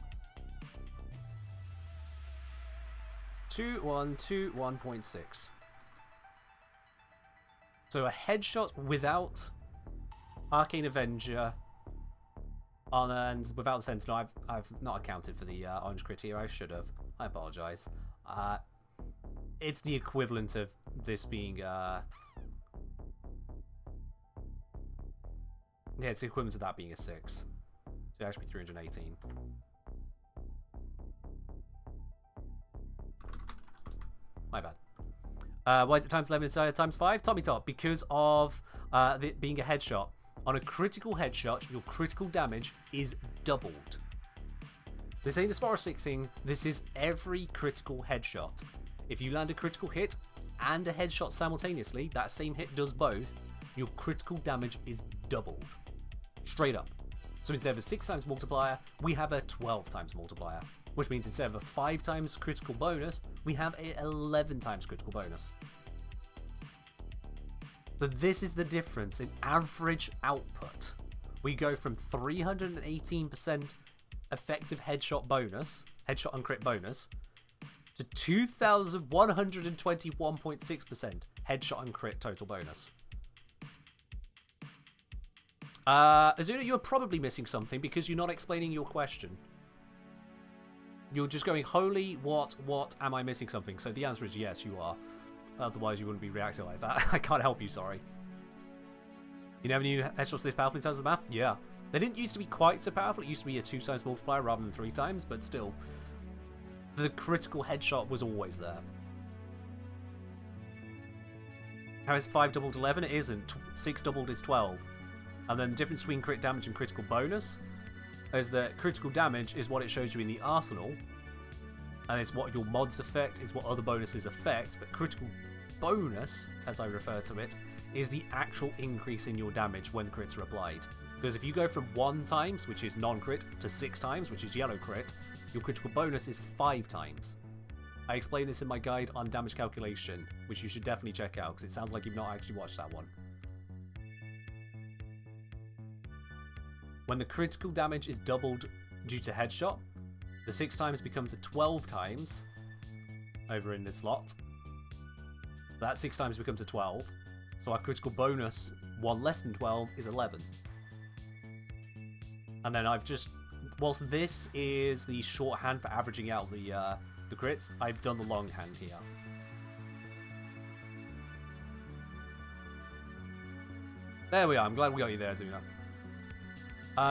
2121.6. So a headshot without Arcane Avenger and without the Sentinel. I've not accounted for the orange crit here. I should have. I apologize. It's the equivalent of this being yeah, it's the equivalent of that being a 6. So it actually be 318. My bad. Why is it times 11 instead of times 5? Tommy Top, because of it being a headshot. On a critical headshot, your critical damage is doubled. This ain't a spot fixing, this is every critical headshot. If you land a critical hit and a headshot simultaneously, that same hit does both, your critical damage is doubled. Straight up. So instead of a 6 times multiplier, we have a 12 times multiplier. Which means instead of a 5 times critical bonus, we have a 11 times critical bonus. So this is the difference in average output. We go from 318% effective headshot bonus, headshot and crit bonus, to 2,121.6% headshot and crit total bonus. Azuna, you're probably missing something because you're not explaining your question. You're just going, holy, what am I missing something? So the answer is yes, you are. Otherwise, you wouldn't be reacting like that. I can't help you, sorry. You never knew headshots this powerful in terms of the math? Yeah. They didn't used to be quite so powerful. It used to be a 2 times multiplier rather than 3 times, but still. The critical headshot was always there. How is 5 doubled 11? It isn't. 6 doubled is 12. And then the difference between crit damage and critical bonus is that critical damage is what it shows you in the arsenal, and it's what your mods affect, it's what other bonuses affect, but critical bonus, as I refer to it, is the actual increase in your damage when crits are applied. Because if you go from 1 times, which is non-crit, to 6 times, which is yellow crit, your critical bonus is 5 times. I explain this in my guide on damage calculation, which you should definitely check out, because it sounds like you've not actually watched that one. When the critical damage is doubled due to headshot, the 6 times becomes a 12 times over in this lot. That 6 times becomes a 12. So our critical bonus, 1 less than 12, is 11. And then I've just, whilst this is the shorthand for averaging out the crits, I've done the longhand here. There we are. I'm glad we got you there, Zuna.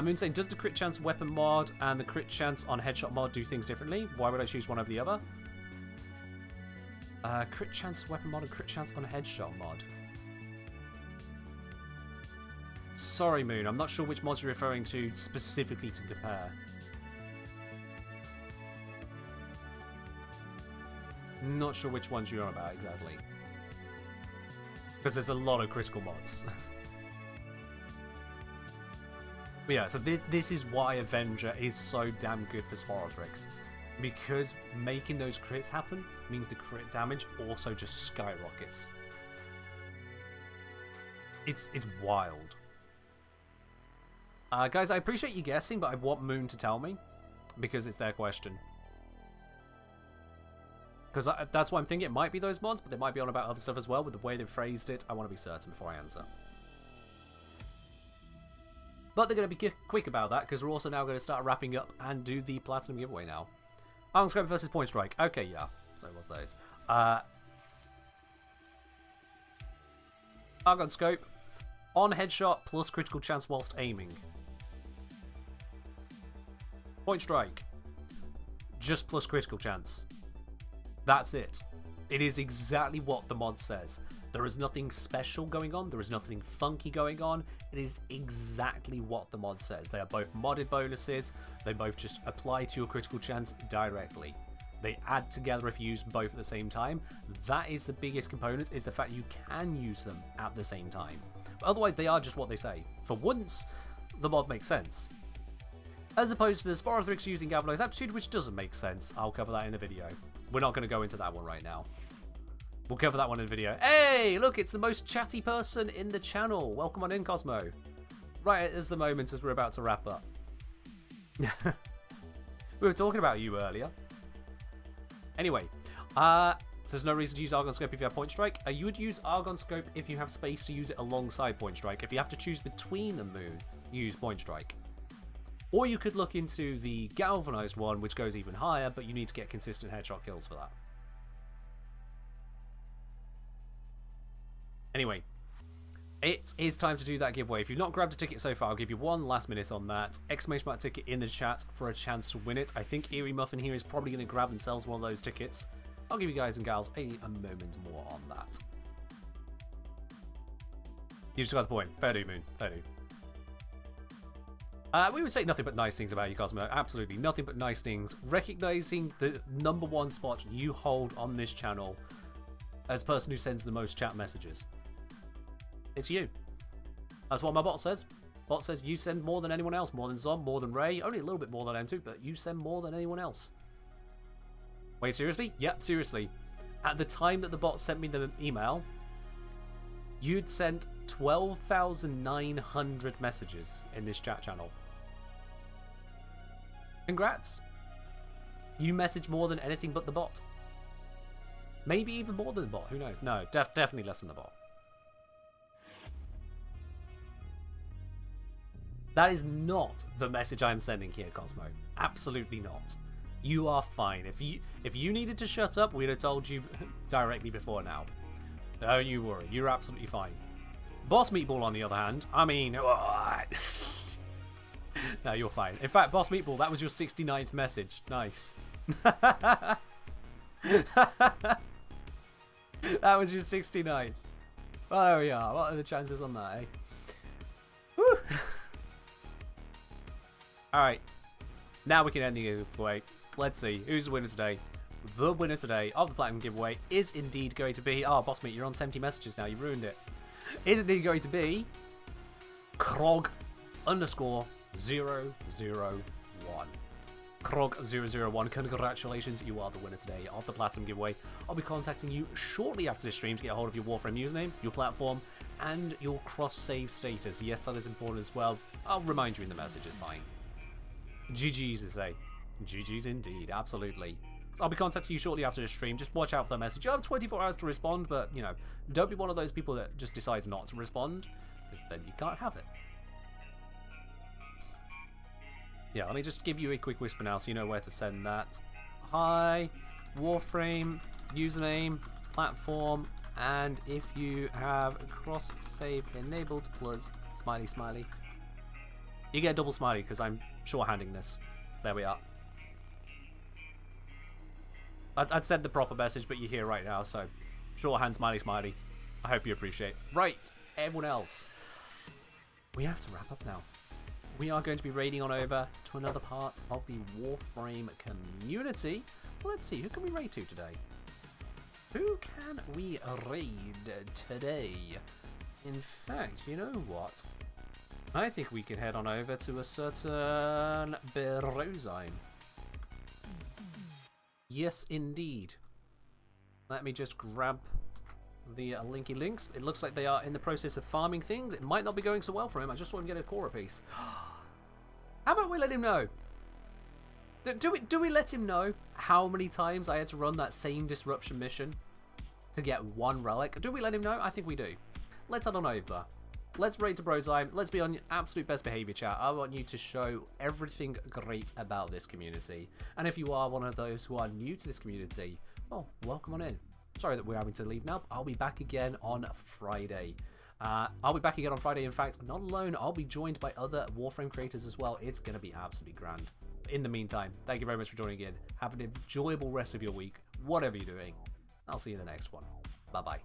Moon saying, does the crit chance weapon mod and the crit chance on headshot mod do things differently? Why would I choose one over the other? Crit chance weapon mod and crit chance on headshot mod. Sorry, Moon, I'm not sure which mods you're referring to specifically to compare. Not sure which ones you're on about exactly. Because there's a lot of critical mods. But yeah, so this is why Avenger is so damn good for Sporotrix. Because making those crits happen means the crit damage also just skyrockets. It's wild. Guys, I appreciate you guessing, but I want Moon to tell me. Because it's their question. Because that's why I'm thinking it might be those mods, but they might be on about other stuff as well. With the way they've phrased it, I want to be certain before I answer. But they're going to be quick about that, because we're also now going to start wrapping up and do the Platinum giveaway now. Argon Scope versus Point Strike. Okay, yeah. So what's those? Argon Scope. On headshot plus critical chance whilst aiming. Point Strike. Just plus critical chance. That's it. It is exactly what the mod says. There is nothing special going on. There is nothing funky going on. It is exactly what the mod says. They are both modded bonuses. They both just apply to your critical chance directly. They add together if you use both at the same time. That is the biggest component, is the fact you can use them at the same time. But otherwise, they are just what they say. For once, the mod makes sense. As opposed to the Sporothrix using Galvanized Aptitude, which doesn't make sense. I'll cover that in the video. We're not going to go into that one right now. We'll cover that one in the video. Hey, look, it's the most chatty person in the channel. Welcome on in, Cosmo. Right as the moment as we're about to wrap up. We were talking about you earlier. Anyway, so there's no reason to use Argon Scope if you have Point Strike. You would use Argon Scope if you have space to use it alongside Point Strike. If you have to choose between them, you use Point Strike. Or you could look into the Galvanized one, which goes even higher, but you need to get consistent headshot kills for that. Anyway, it is time to do that giveaway. If you've not grabbed a ticket so far, I'll give you one last minute on that. Exclamation mark ticket in the chat for a chance to win it. I think Eerie Muffin here is probably going to grab themselves one of those tickets. I'll give you guys and gals a moment more on that. You just got the point. Fair do, Moon. Fair do. We would say nothing but nice things about you, Cosmo. Absolutely nothing but nice things. Recognizing the #1 spot you hold on this channel as person who sends the most chat messages. It's you. That's what my bot says. Bot says you send more than anyone else. More than Zom, more than Ray. Only a little bit more than M2, but you send more than anyone else. Wait, seriously? Yep, seriously. At the time that the bot sent me the email, you'd sent 12,900 messages in this chat channel. Congrats. You message more than anything but the bot. Maybe even more than the bot. Who knows? No, definitely less than the bot. That is not the message I'm sending here, Cosmo. Absolutely not. You are fine. If you needed to shut up, we'd have told you directly before now. Don't you worry. You're absolutely fine. Boss Meatball, on the other hand, I mean... No, you're fine. In fact, Boss Meatball, that was your 69th message. Nice. That was your 69th. Well, there we are. What are the chances on that, eh? Woo. Alright. Now we can end the giveaway. Let's see. Who's the winner today? The winner today of the Platinum giveaway is indeed going to be... Oh, Boss Meat, you're on 70 messages now. You ruined it. Is indeed going to be... Krog_001. Krog001, congratulations, you are the winner today of the Platinum giveaway. I'll be contacting you shortly after this stream to get a hold of your Warframe username, your platform, and your cross-save status. Yes, that is important as well. I'll remind you in the message, it's fine. GG's to say. GG's indeed, absolutely. So I'll be contacting you shortly after the stream. Just watch out for that message. You have 24 hours to respond, but, you know, don't be one of those people that just decides not to respond, because then you can't have it. Yeah, let me just give you a quick whisper now so you know where to send that. Hi, Warframe, username, platform, and if you have cross-save enabled, plus smiley smiley. You get a double smiley because I'm shorthanding this. There we are. I'd said the proper message, but you're here right now, so shorthand smiley smiley. I hope you appreciate. Right, everyone else. We have to wrap up now. We are going to be raiding on over to another part of the Warframe community. Well, let's see, who can we raid to today? Who can we raid today? In fact, you know what? I think we can head on over to a certain Berozime. Yes, indeed. Let me just grab the linky links. It looks like they are in the process of farming things. It might not be going so well for him. I just saw him get a Cora piece. How about we let him know? Do we let him know how many times I had to run that same disruption mission to get one relic? Do we let him know? I think we do. Let's head on over. Let's raid to Brozime. Let's be on your absolute best behavior, chat. I want you to show everything great about this community. And if you are one of those who are new to this community, well, welcome on in. Sorry that we're having to leave now, but I'll be back again on Friday. In fact, not alone, I'll be joined by other Warframe creators as well. It's going to be absolutely grand. In the meantime, thank you very much for joining in. Have an enjoyable rest of your week, whatever you're doing. I'll see you in the next one. Bye-bye.